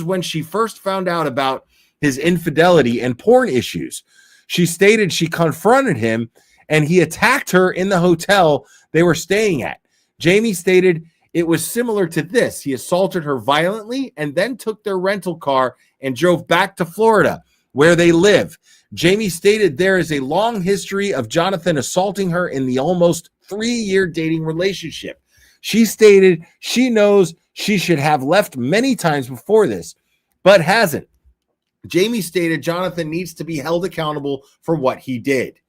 when she first found out about his infidelity and porn issues. She stated she confronted him and he attacked her in the hotel they were staying at. Jamie stated it was similar to this. He assaulted her violently and then took their rental car and drove back to Florida, where they live. Jamie stated there is a long history of Jonathan assaulting her in the almost 3-year dating relationship. She stated she knows she should have left many times before this, but hasn't. Jamie stated Jonathan needs to be held accountable for what he did.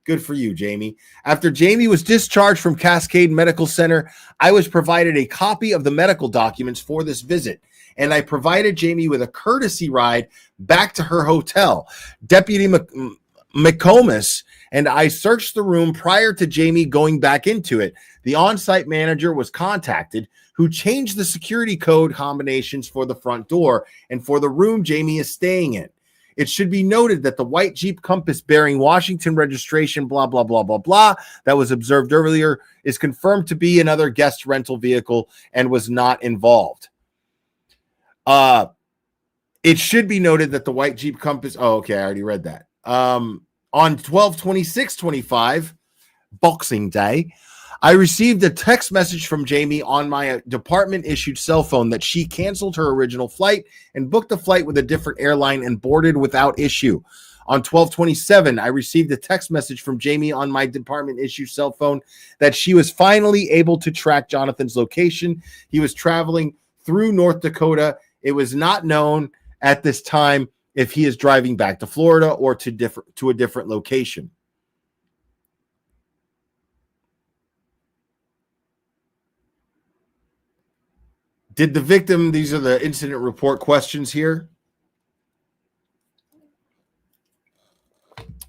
Good for you, Jamie. After Jamie was discharged from Cascade Medical Center, I was provided a copy of the medical documents for this visit, and I provided Jamie with a courtesy ride back to her hotel. Deputy McComas and I searched the room prior to Jamie going back into it. The on-site manager was contacted, who changed the security code combinations for the front door and for the room Jamie is staying in. It should be noted that the white Jeep Compass bearing Washington registration, blah, blah, blah, blah, blah, that was observed earlier is confirmed to be another guest rental vehicle and was not involved. It should be noted that the white Jeep Compass, I already read that. On 12/26/25, Boxing Day, I received a text message from Jamie on my department-issued cell phone that she canceled her original flight and booked a flight with a different airline and boarded without issue. On 12/27, I received a text message from Jamie on my department-issued cell phone that she was finally able to track Jonathan's location. He was traveling through North Dakota. It was not known at this time if he is driving back to Florida or to a different location. Did the victim, these are the incident report questions here.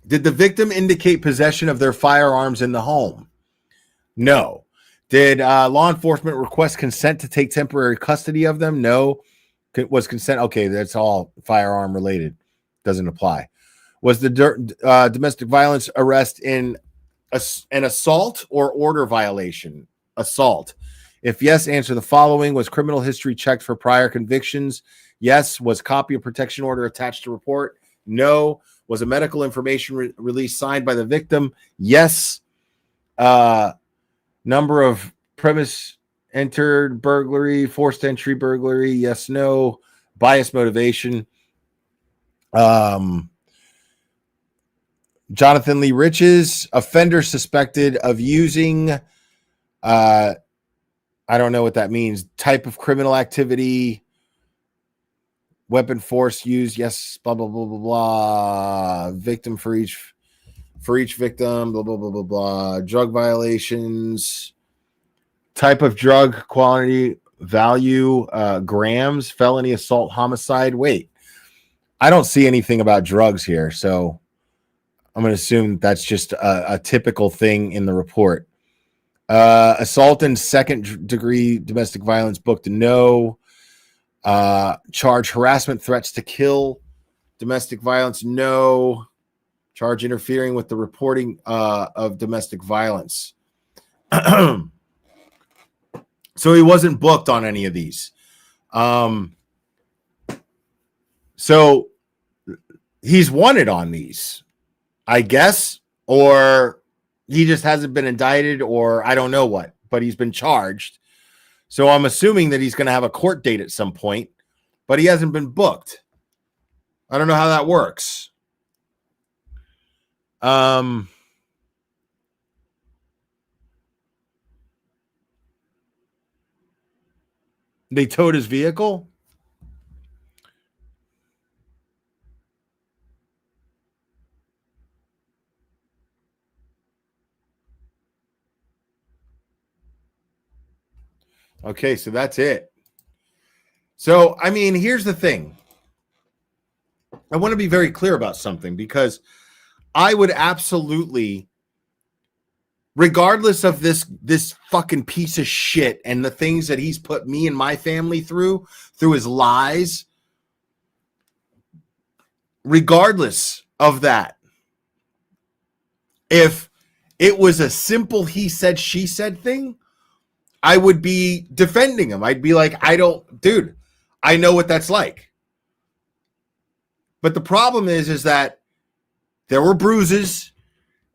Did the victim indicate possession of their firearms in the home? No. Did law enforcement request consent to take temporary custody of them? No. Was consent? Okay, that's all firearm related. Doesn't apply. Was the domestic violence arrest in an assault or order violation? Assault. If yes, answer the following. Was criminal history checked for prior convictions? Yes. Was copy of protection order attached to report? No. Was a medical information release signed by the victim? Yes. Number of premise entered, burglary, forced entry burglary? Yes, no. Bias motivation. Jonathan Lee Riches, offender suspected of using I don't know what that means. Type of criminal activity, weapon force used. Yes, blah blah blah blah blah. Victim for each victim. Blah blah blah blah blah. Drug violations. Type of drug, quantity, value, grams, felony, assault, homicide. Wait, I don't see anything about drugs here, so I'm going to assume that's just a typical thing in the report. Assault and second degree domestic violence booked no. Charge harassment, threats to kill, domestic violence no. Charge interfering with the reporting of domestic violence. So he wasn't booked on any of these. So he's wanted on these, I guess, or he just hasn't been indicted, or I don't know what, but he's been charged. So I'm assuming that he's going to have a court date at some point, but he hasn't been booked. I don't know how that works. They towed his vehicle. Okay, so that's it. So, I mean, here's the thing. I want to be very clear about something, because I would absolutely, regardless of this fucking piece of shit and the things that he's put me and my family through his lies, regardless of that, if it was a simple he said, she said thing, I would be defending him. I'd be like, dude, I know what that's like. But the problem is that there were bruises,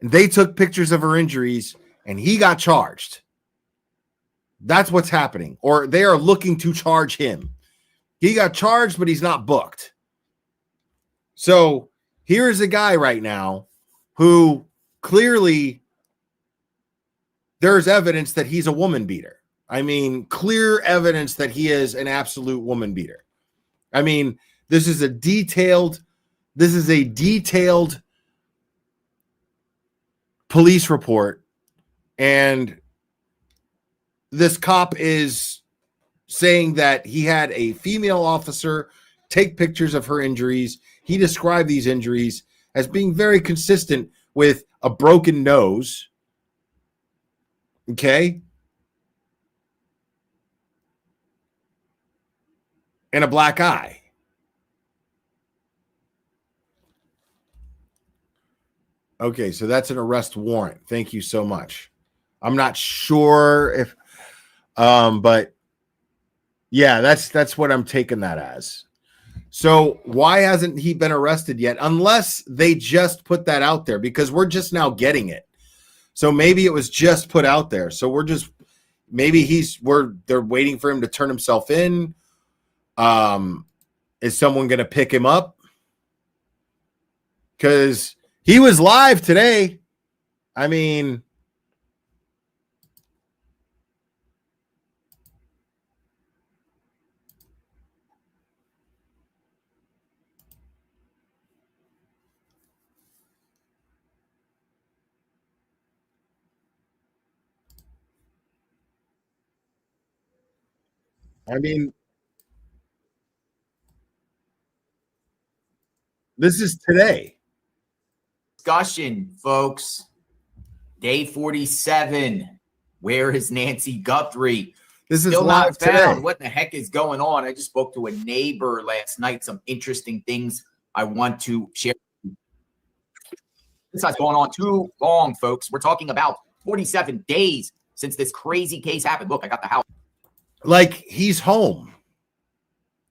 and they took pictures of her injuries, and he got charged. That's what's happening. Or they are looking to charge him. He got charged, but he's not booked. So here is a guy right now who clearly there's evidence that he's a woman beater. I mean, clear evidence that he is an absolute woman beater. I mean, this is a detailed police report, and this cop is saying that he had a female officer take pictures of her injuries. He described these injuries as being very consistent with a broken nose. Okay. And a black eye. Okay, so that's an arrest warrant. Thank you so much. I'm not sure if but yeah, that's what I'm taking that as. So why hasn't he been arrested yet? Unless they just put that out there, because we're just now getting it. So maybe it was just put out there. So they're waiting for him to turn himself in. Is someone going to pick him up? Because he was live today. I mean, I mean, this is today. Discussion, folks. Day 47. Where is Nancy Guthrie? This is Still live not found. today. What the heck is going on? I just spoke to a neighbor last night. Some interesting things I want to share. This has gone on too long, folks. We're talking about 47 days since this crazy case happened. Look, I got the house. Like, he's home.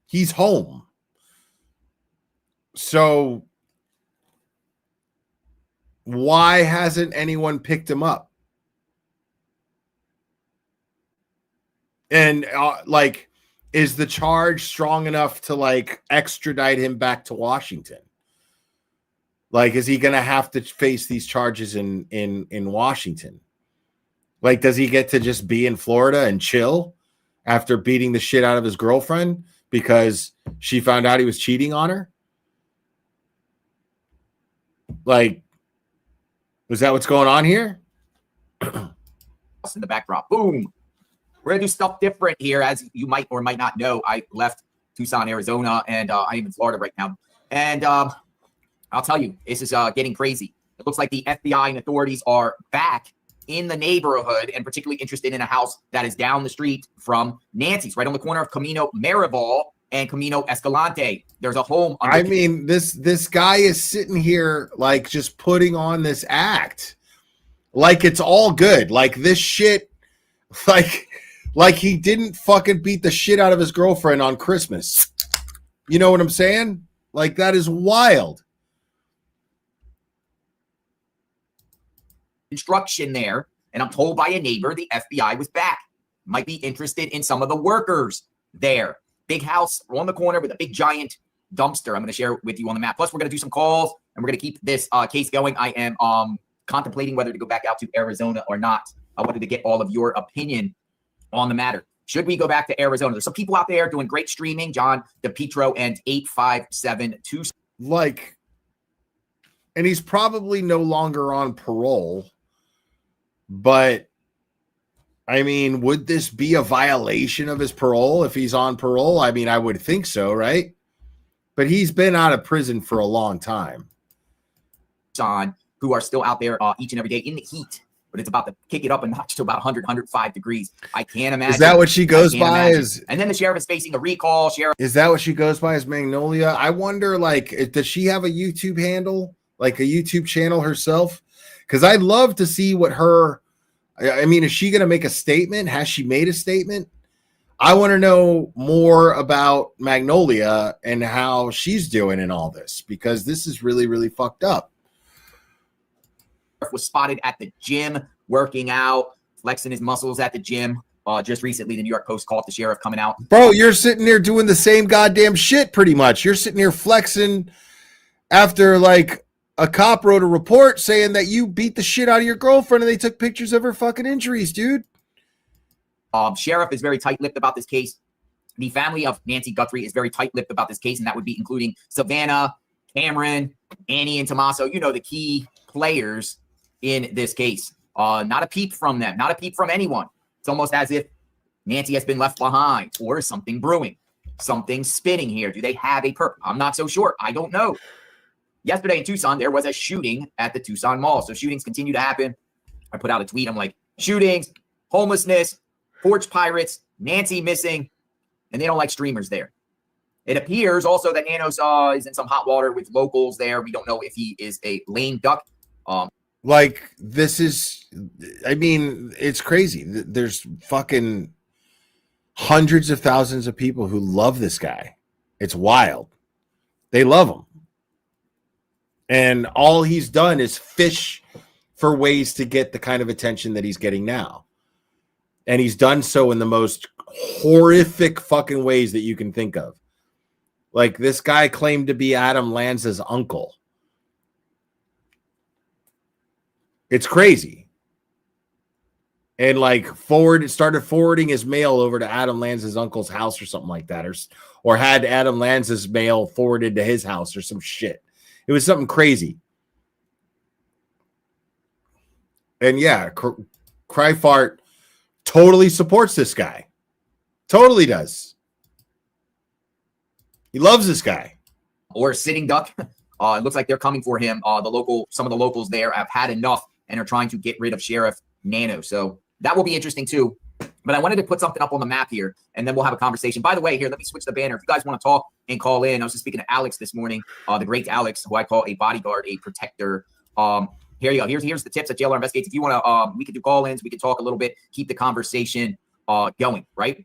He's home. So why hasn't anyone picked him up? And like, is the charge strong enough to like extradite him back to Washington? Like, is he going to have to face these charges in Washington? Like, does he get to just be in Florida and chill after beating the shit out of his girlfriend because she found out he was cheating on her? Like, is that what's going on here? In the backdrop. Boom. We're going to do stuff different here. As you might or might not know, I left Tucson, Arizona, and I am in Florida right now. And I'll tell you, this is getting crazy. It looks like the FBI and authorities are back in the neighborhood and particularly interested in a house that is down the street from Nancy's, right on the corner of Camino Maribel and Camino Escalante. There's a home. I mean, this guy is sitting here like just putting on this act like it's all good. Like this shit, like he didn't fucking beat the shit out of his girlfriend on Christmas. You know what I'm saying? Like, that is wild. Construction there, and I'm told by a neighbor the FBI was back. Might be interested in some of the workers there. Big house on the corner with a big giant dumpster. I'm going to share with you on the map. Plus, we're going to do some calls, and we're going to keep this case going. I am contemplating whether to go back out to Arizona or not. I wanted to get all of your opinion on the matter. Should we go back to Arizona? There's some people out there doing great streaming. John DePietro and 8572. Like, and he's probably no longer on parole. But, I mean, would this be a violation of his parole if he's on parole? I mean, I would think so, right? But he's been out of prison for a long time. John, who are still out there each and every day in the heat, but it's about to kick it up a notch to about 100, 105 degrees. I can't imagine. Is that what she goes by? And then the sheriff is facing a recall. Is that what she goes by as Magnolia? I wonder, like, does she have a YouTube handle, like a YouTube channel herself? Because I'd love to see what her, I mean, is she going to make a statement? Has she made a statement? I want to know more about Magnolia and how she's doing in all this, because this is really, really fucked up. Was spotted at the gym, working out, flexing his muscles at the gym. Just recently, the New York Post called the sheriff coming out. Bro, you're sitting there doing the same goddamn shit pretty much. You're sitting here flexing after, like, a cop wrote a report saying that you beat the shit out of your girlfriend and they took pictures of her fucking injuries, dude. Sheriff is very tight-lipped about this case. The family of Nancy Guthrie is very tight-lipped about this case, and that would be including Savannah, Cameron, Annie, and Tommaso. You know, the key players in this case. Not a peep from them, not a peep from anyone. It's almost as if Nancy has been left behind, or is something brewing, something spinning here. Do they have a purpose? I'm not so sure. I don't know. Yesterday in Tucson, there was a shooting at the Tucson Mall. So shootings continue to happen. I put out a tweet. I'm like, shootings, homelessness, porch pirates, Nancy missing, and they don't like streamers there. It appears also that Nanos is in some hot water with locals there. We don't know if he is a lame duck. Like, this is, I mean, it's crazy. There's fucking hundreds of thousands of people who love this guy. It's wild. They love him. And all he's done is fish for ways to get the kind of attention that he's getting now. And he's done so in the most horrific fucking ways that you can think of. Like, this guy claimed to be Adam Lanza's uncle. It's crazy. And like started forwarding his mail over to Adam Lanza's uncle's house or something like that, or had Adam Lanza's mail forwarded to his house or some shit. It was something crazy. And yeah, Cryfart totally supports this guy. Totally does. He loves this guy. Or sitting duck. It looks like they're coming for him. Some of the locals there have had enough and are trying to get rid of Sheriff Nano. So that will be interesting too. But I wanted to put something up on the map here, and then we'll have a conversation. By the way, here, let me switch the banner. If you guys want to talk and call in, I was just speaking to Alex this morning, the great Alex, who I call a bodyguard, a protector. Here you go. Here's the tips that JLR Investigates. If you want to, we could do call-ins. We could talk a little bit, keep the conversation going, right?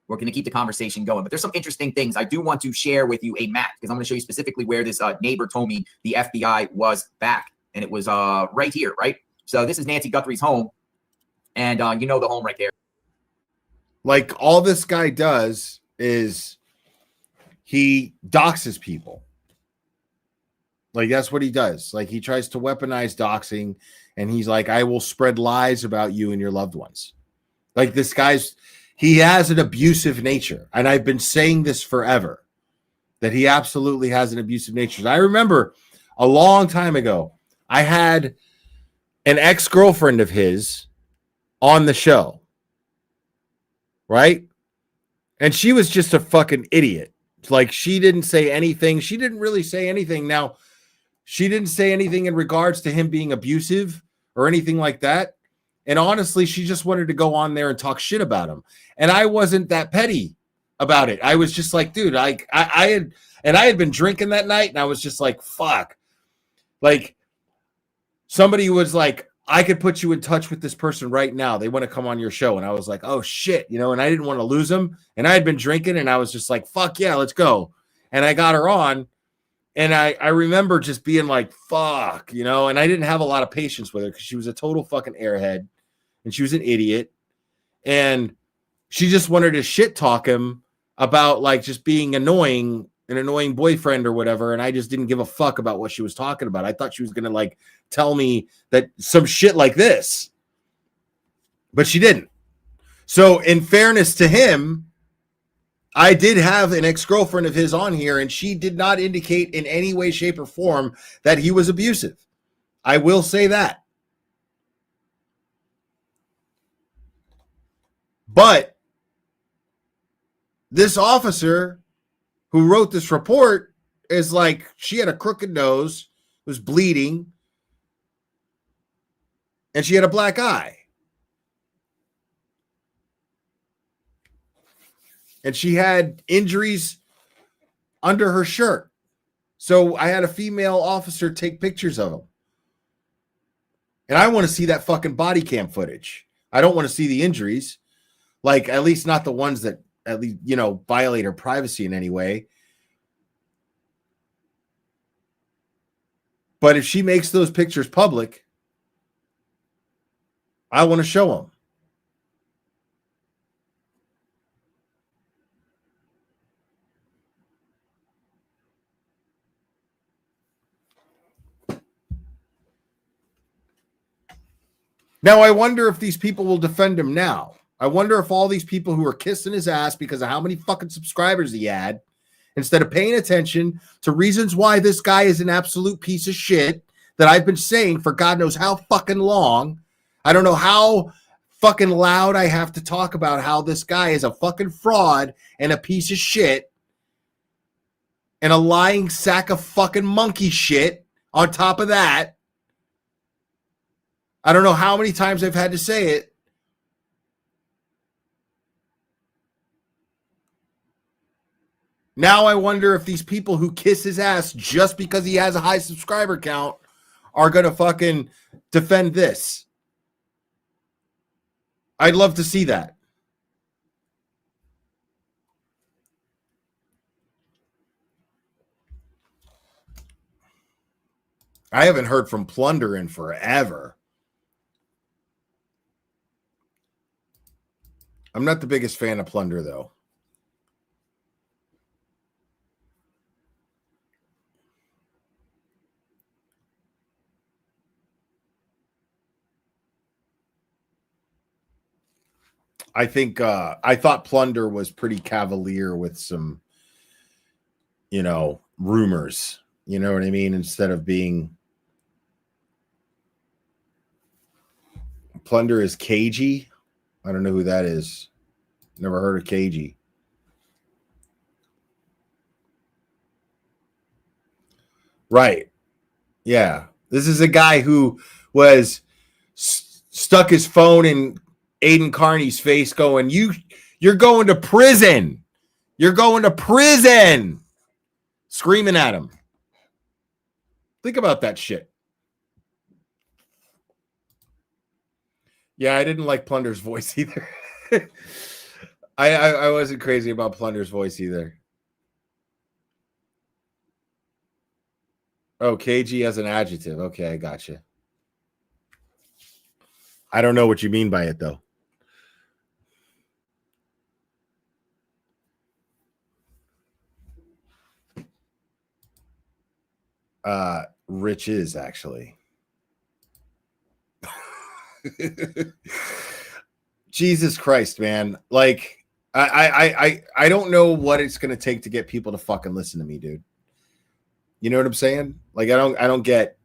We're going to keep the conversation going. But there's some interesting things. I do want to share with you a map, because I'm going to show you specifically where this neighbor told me the FBI was back. And it was right here, right? So this is Nancy Guthrie's home. And you know the home right there. Like, all this guy does is he doxes people. Like, that's what he does. Like, he tries to weaponize doxing, and he's like, I will spread lies about you and your loved ones. Like, this guy's, he has an abusive nature. And I've been saying this forever, that he absolutely has an abusive nature. And I remember a long time ago, I had an ex-girlfriend of his on the show. Right? And she was just a fucking idiot. Like, she didn't say anything. She didn't really say anything. Now, she didn't say anything in regards to him being abusive or anything like that. And honestly, she just wanted to go on there and talk shit about him. And I wasn't that petty about it. I was just like, dude, I had been drinking that night, and I was just like, fuck. Like, somebody was like, I could put you in touch with this person right now. They want to come on your show. And I was like, oh shit, you know, and I didn't want to lose them. And I had been drinking, and I was just like, fuck yeah, let's go. And I got her on, and I remember just being like, fuck, you know, and I didn't have a lot of patience with her because she was a total fucking airhead, and she was an idiot. And she just wanted to shit talk him about like just being annoying, an annoying boyfriend or whatever. And I just didn't give a fuck about what she was talking about. I thought she was going to like tell me that some shit like this, but she didn't. So in fairness to him, I did have an ex-girlfriend of his on here, and she did not indicate in any way, shape, or form that he was abusive. I will say that. But this officer who wrote this report is like, she had a crooked nose, was bleeding, and she had a black eye. And she had injuries under her shirt. So I had a female officer take pictures of him. And I want to see that fucking body cam footage. I don't want to see the injuries. Like, at least not the ones that, at least, you know, violate her privacy in any way. But if she makes those pictures public, I want to show them. Now, I wonder if these people will defend him now. I wonder if all these people who are kissing his ass because of how many fucking subscribers he had, instead of paying attention to reasons why this guy is an absolute piece of shit that I've been saying for God knows how fucking long. I don't know how fucking loud I have to talk about how this guy is a fucking fraud and a piece of shit and a lying sack of fucking monkey shit on top of that. I don't know how many times I've had to say it. Now I wonder if these people who kiss his ass just because he has a high subscriber count are going to fucking defend this. I'd love to see that. I haven't heard from Plunder in forever. I'm not the biggest fan of Plunder, though. I think I thought Plunder was pretty cavalier with some, you know, rumors. You know what I mean? Instead of being Plunder is cagey. I don't know who that is. Never heard of KG. Right. Yeah. This is a guy who was stuck his phone in Aiden Carney's face going, you're going to prison. You're going to prison. Screaming at him. Think about that shit. Yeah, I didn't like Plunder's voice either. I wasn't crazy about Plunder's voice either. Oh, KG as an adjective. Okay, I gotcha. I don't know what you mean by it, though. Rich is actually. Jesus Christ, man. Like, I don't know what it's gonna take to get people to fucking listen to me, dude. You know what I'm saying? Like, I don't get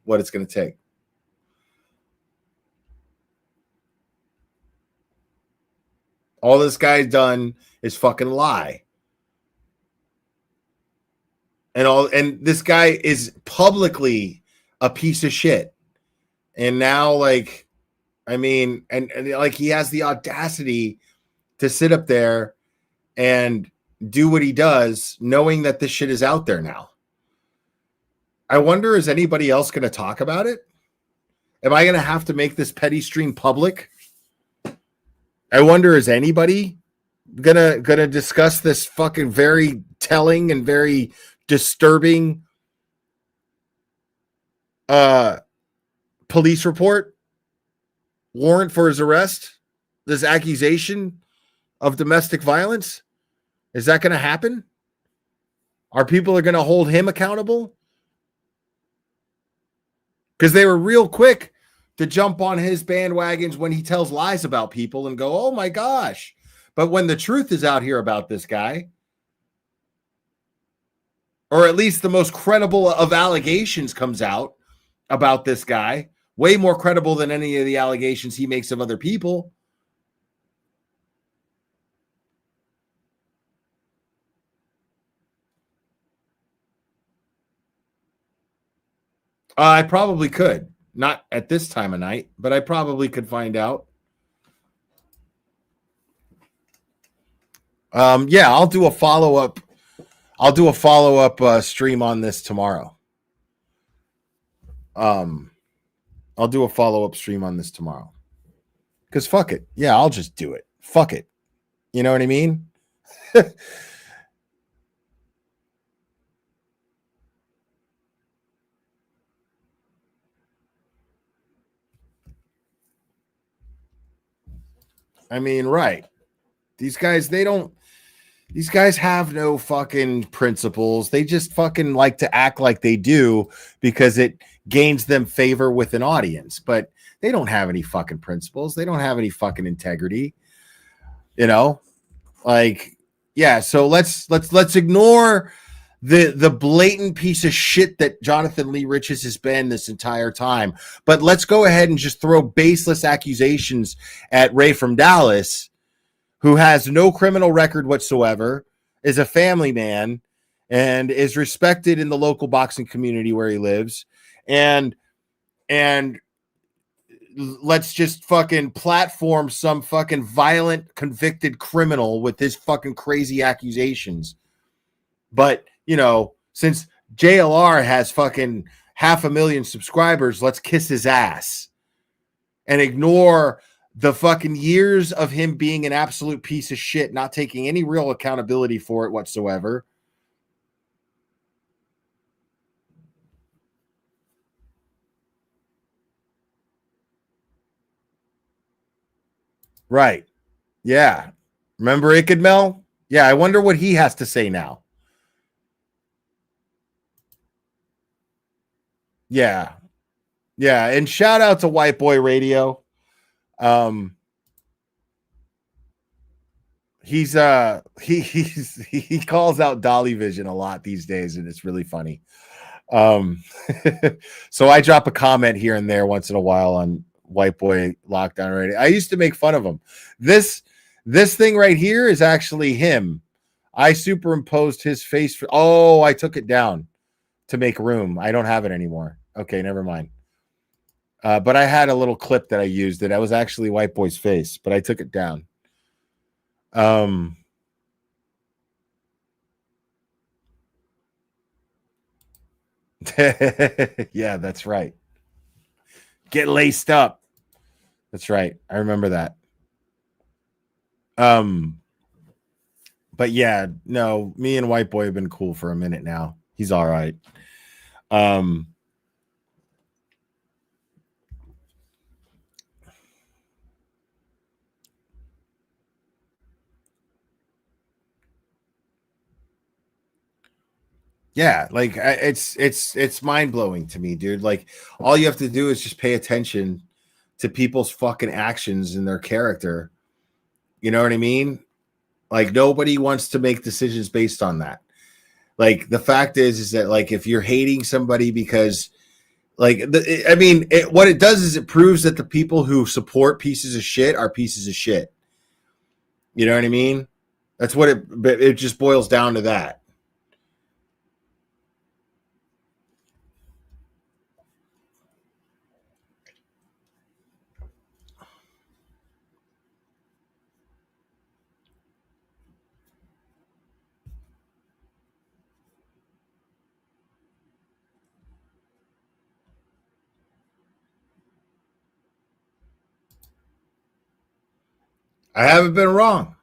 what it's gonna take. All this guy's done is fucking lie. And this guy is publicly a piece of shit. And now, like, I mean, and like he has the audacity to sit up there and do what he does, knowing that this shit is out there now. I wonder, is anybody else going to talk about it? Am I going to have to make this petty stream public? I wonder, is anybody gonna discuss this fucking very telling and very disturbing police report, warrant for his arrest, this accusation of domestic violence? Is that going to happen? Are people going to hold him accountable? Because they were real quick to jump on his bandwagons when he tells lies about people and go, oh my gosh. But when the truth is out here about this guy, or at least the most credible of allegations comes out about this guy, way more credible than any of the allegations he makes of other people. I probably could. Not at this time of night, but I probably could find out. Yeah, I'll do a follow-up. I'll do a follow-up stream on this tomorrow. I'll do a follow-up stream on this tomorrow. Because fuck it. Yeah, I'll just do it. Fuck it. You know what I mean? I mean, right. These guys have no fucking principles. They just fucking like to act like they do because it gains them favor with an audience, but they don't have any fucking principles. They don't have any fucking integrity. You know? Like, yeah, so let's ignore the blatant piece of shit that Jonathan Lee Riches has been this entire time. But let's go ahead and just throw baseless accusations at Ray from Dallas, who has no criminal record whatsoever, is a family man, and is respected in the local boxing community where he lives. And let's just fucking platform some fucking violent convicted criminal with his fucking crazy accusations. But, you know, since JLR has fucking 500,000 subscribers, let's kiss his ass and ignore the fucking years of him being an absolute piece of shit, not taking any real accountability for it whatsoever. Right. Yeah. Remember Ikadmel? Yeah, I wonder what he has to say now. Yeah. Yeah, and shout out to White Boy Radio. He calls out Dolly Vision a lot these days, and it's really funny. So I drop a comment here and there once in a while on White Boy Lockdown Radio. I used to make fun of him. This This thing right here is actually him. I superimposed his face. Oh, I took it down to make room. I don't have it anymore. Okay, never mind. But I had a little clip that I used that was actually White Boy's face, but I took it down. Yeah, that's right. Get laced up. That's right. I remember that. But yeah, no, me and White Boy have been cool for a minute now. He's all right. Yeah, like it's mind-blowing to me, dude. Like all you have to do is just pay attention to people's fucking actions and their character. You know what I mean? Like nobody wants to make decisions based on that. Like the fact is that like if you're hating somebody because like what it does is it proves that the people who support pieces of shit are pieces of shit. You know what I mean? That's what it just boils down to that. I haven't been wrong.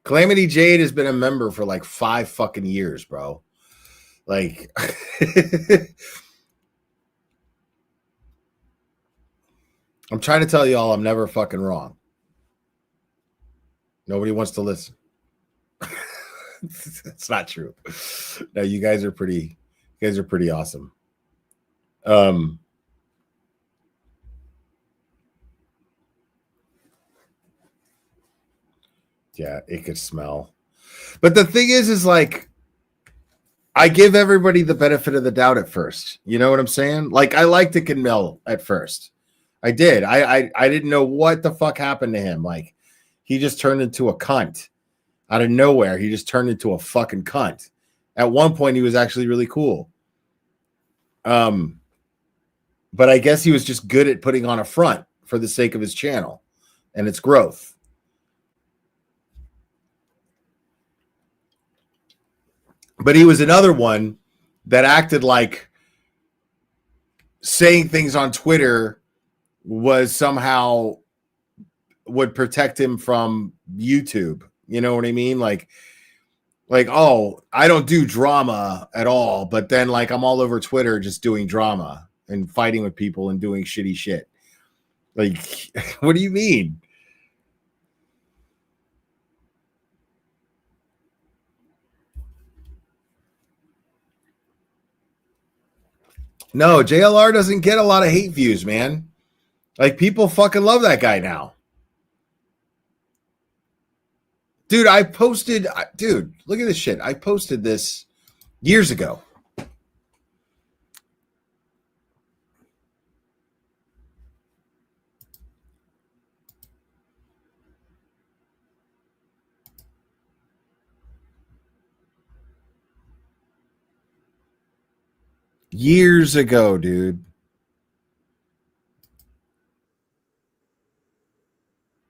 Calamity Jade has been a member for like 5 fucking years, bro. Like, I'm trying to tell y'all I'm never fucking wrong. Nobody wants to listen. It's not true. No, you guys are pretty awesome. Yeah, it could smell. But the thing is like I give everybody the benefit of the doubt at first. You know what I'm saying? Like I liked Camille at first. I did. I didn't know what the fuck happened to him. Like he just turned into a cunt out of nowhere. He just turned into a fucking cunt. At one point, he was actually really cool. But I guess he was just good at putting on a front for the sake of his channel and its growth. But he was another one that acted like saying things on Twitter was somehow would protect him from YouTube. You know what I mean? Like, oh, I don't do drama at all, but then like I'm all over Twitter just doing drama and fighting with people and doing shitty shit. Like, what do you mean? No, JLR doesn't get a lot of hate views, man. Like people fucking love that guy now. Dude, look at this shit. I posted this years ago. Years ago, dude.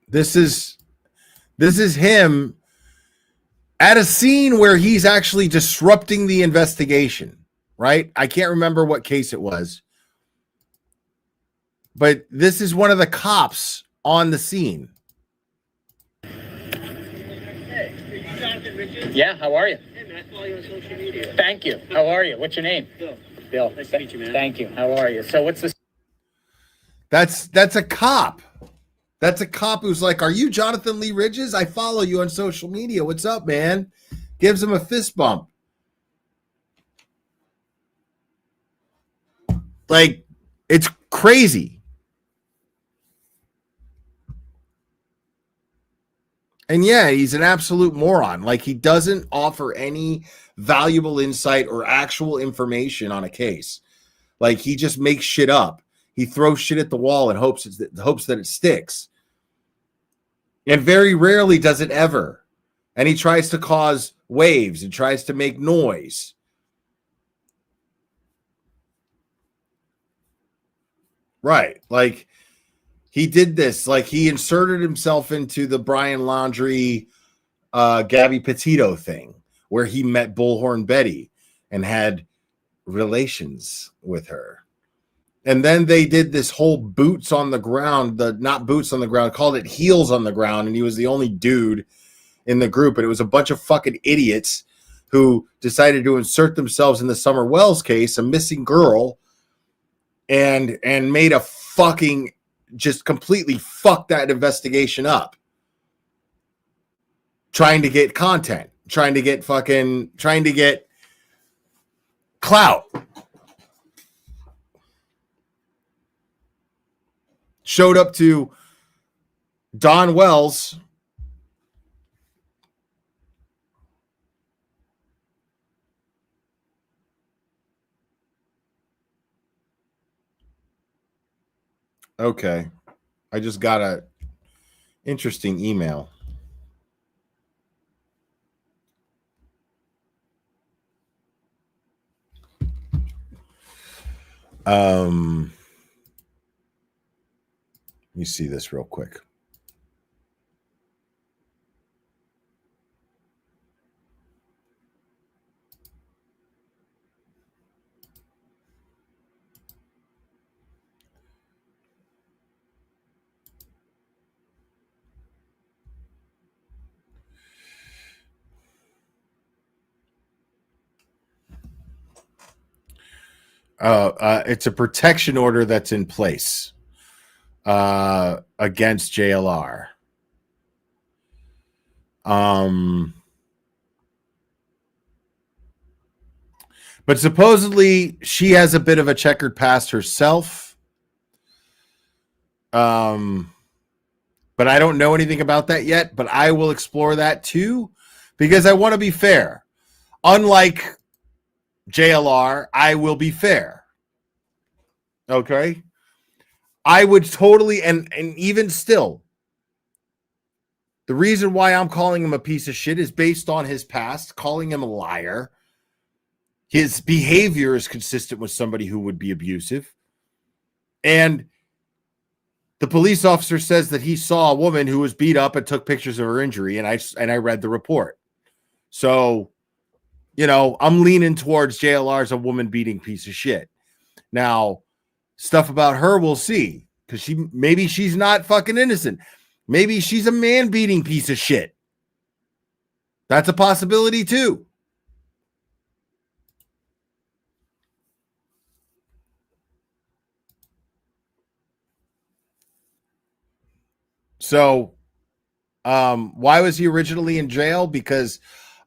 This is him at a scene where he's actually disrupting the investigation, right? I can't remember what case it was. But this is one of the cops on the scene. Yeah, how are you? Hey, man, I follow you on social media. Thank you. How are you? What's your name? Bill. Bill. Nice to meet you, man. Thank you. How are you? So what's this? That's a cop. That's a cop who's like, "Are you Jonathan Lee Ridges? I follow you on social media. What's up, man?" Gives him a fist bump. Like, it's crazy. And yeah, he's an absolute moron. Like, he doesn't offer any valuable insight or actual information on a case. Like, he just makes shit up. He throws shit at the wall and hopes that it sticks. And very rarely does it ever. And he tries to cause waves and tries to make noise. Right. Like he did this. Like he inserted himself into the Brian Laundrie, Gabby Petito thing where he met Bullhorn Betty and had relations with her. And then they did this whole boots on the ground, not boots on the ground, called it heels on the ground. And he was the only dude in the group. And it was a bunch of fucking idiots who decided to insert themselves in the Summer Wells case, a missing girl, and made a fucking just completely fuck that investigation up. Trying to get content, trying to get clout. Showed up to Don Wells. Okay. I just got a interesting email. Let me see this real quick. It's a protection order that's in place against JLR. But supposedly she has a bit of a checkered past herself. But I don't know anything about that yet, but I will explore that too, because I want to be fair. Unlike JLR, I will be fair. Okay? I would totally, and even still, the reason why I'm calling him a piece of shit is based on his past, calling him a liar. His behavior is consistent with somebody who would be abusive. And the police officer says that he saw a woman who was beat up and took pictures of her injury, and I read the report. So, you know, I'm leaning towards JLR's a woman beating piece of shit. Now, stuff about her we'll see, because maybe she's not fucking innocent. Maybe she's a man beating piece of shit. That's a possibility too. So, why was he originally in jail? Because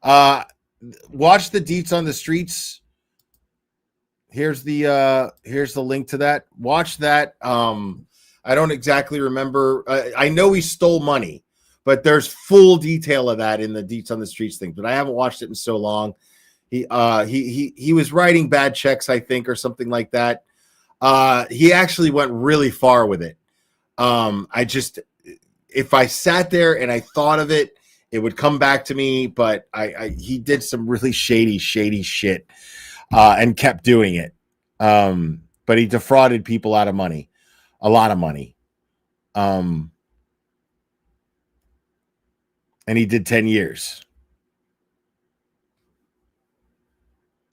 watch the deets on the streets. Here's the link to that. Watch that. I don't exactly remember. I know he stole money, but there's full detail of that in the deets on the streets thing. But I haven't watched it in so long. He was writing bad checks, I think, or something like that. He actually went really far with it. If I sat there and I thought of it, it would come back to me. But he did some really shady shit, and kept doing it. But he defrauded people out of money, a lot of money. And he did 10 years.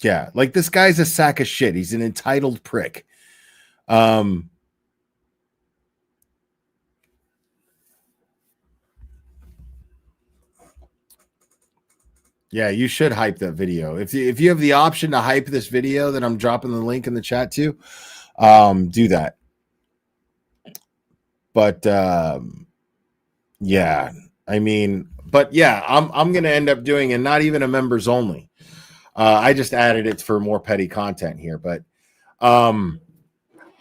Yeah, like this guy's a sack of shit. He's an entitled prick. Yeah, you should hype that video. If you have the option to hype this video that I'm dropping the link in the chat to, do that. But yeah, I mean, but yeah, I'm gonna end up doing, and not even a members only. I just added it for more petty content here, but I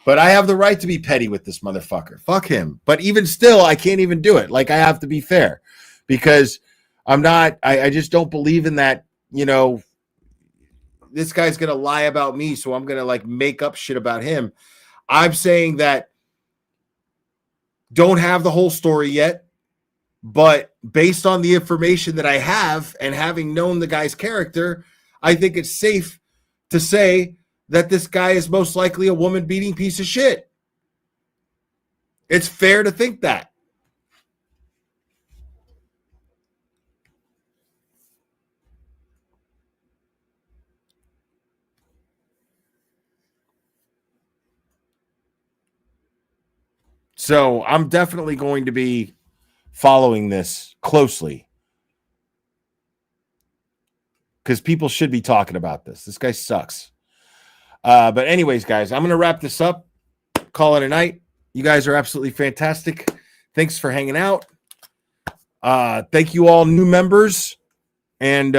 have the right to be petty with this motherfucker. Fuck him. But even still, I can't even do it. Like, I have to be fair, because I just don't believe in that, you know, this guy's going to lie about me, so I'm going to like make up shit about him. I'm saying that don't have the whole story yet. But based on the information that I have and having known the guy's character, I think it's safe to say that this guy is most likely a woman beating piece of shit. It's fair to think that. So I'm definitely going to be following this closely because people should be talking about this. This guy sucks. But anyways, guys, I'm going to wrap this up. Call it a night. You guys are absolutely fantastic. Thanks for hanging out. Thank you all new members and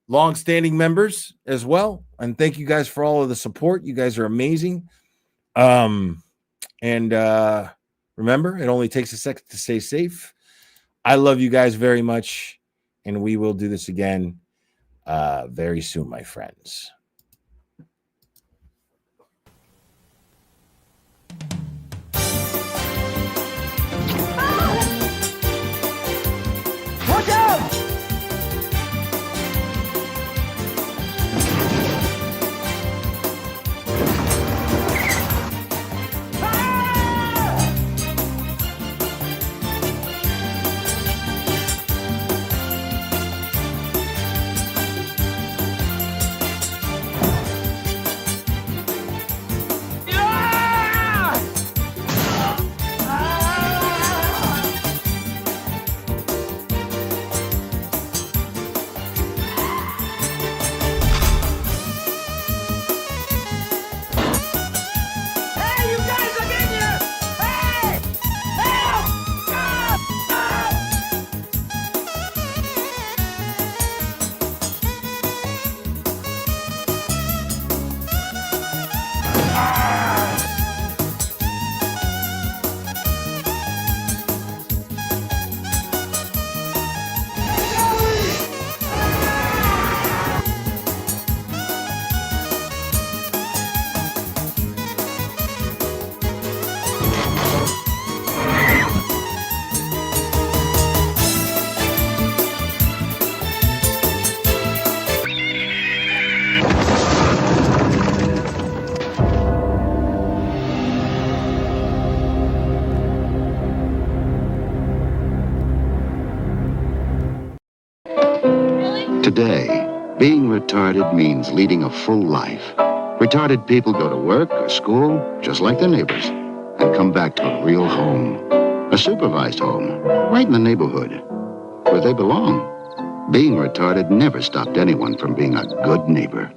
long-standing members as well. And thank you guys for all of the support. You guys are amazing. And remember, it only takes a second to stay safe. I love you guys very much, and we will do this again very soon, my friends. Watch out! Today, being retarded means leading a full life. Retarded people go to work or school, just like their neighbors, and come back to a real home. A supervised home, right in the neighborhood, where they belong. Being retarded never stopped anyone from being a good neighbor.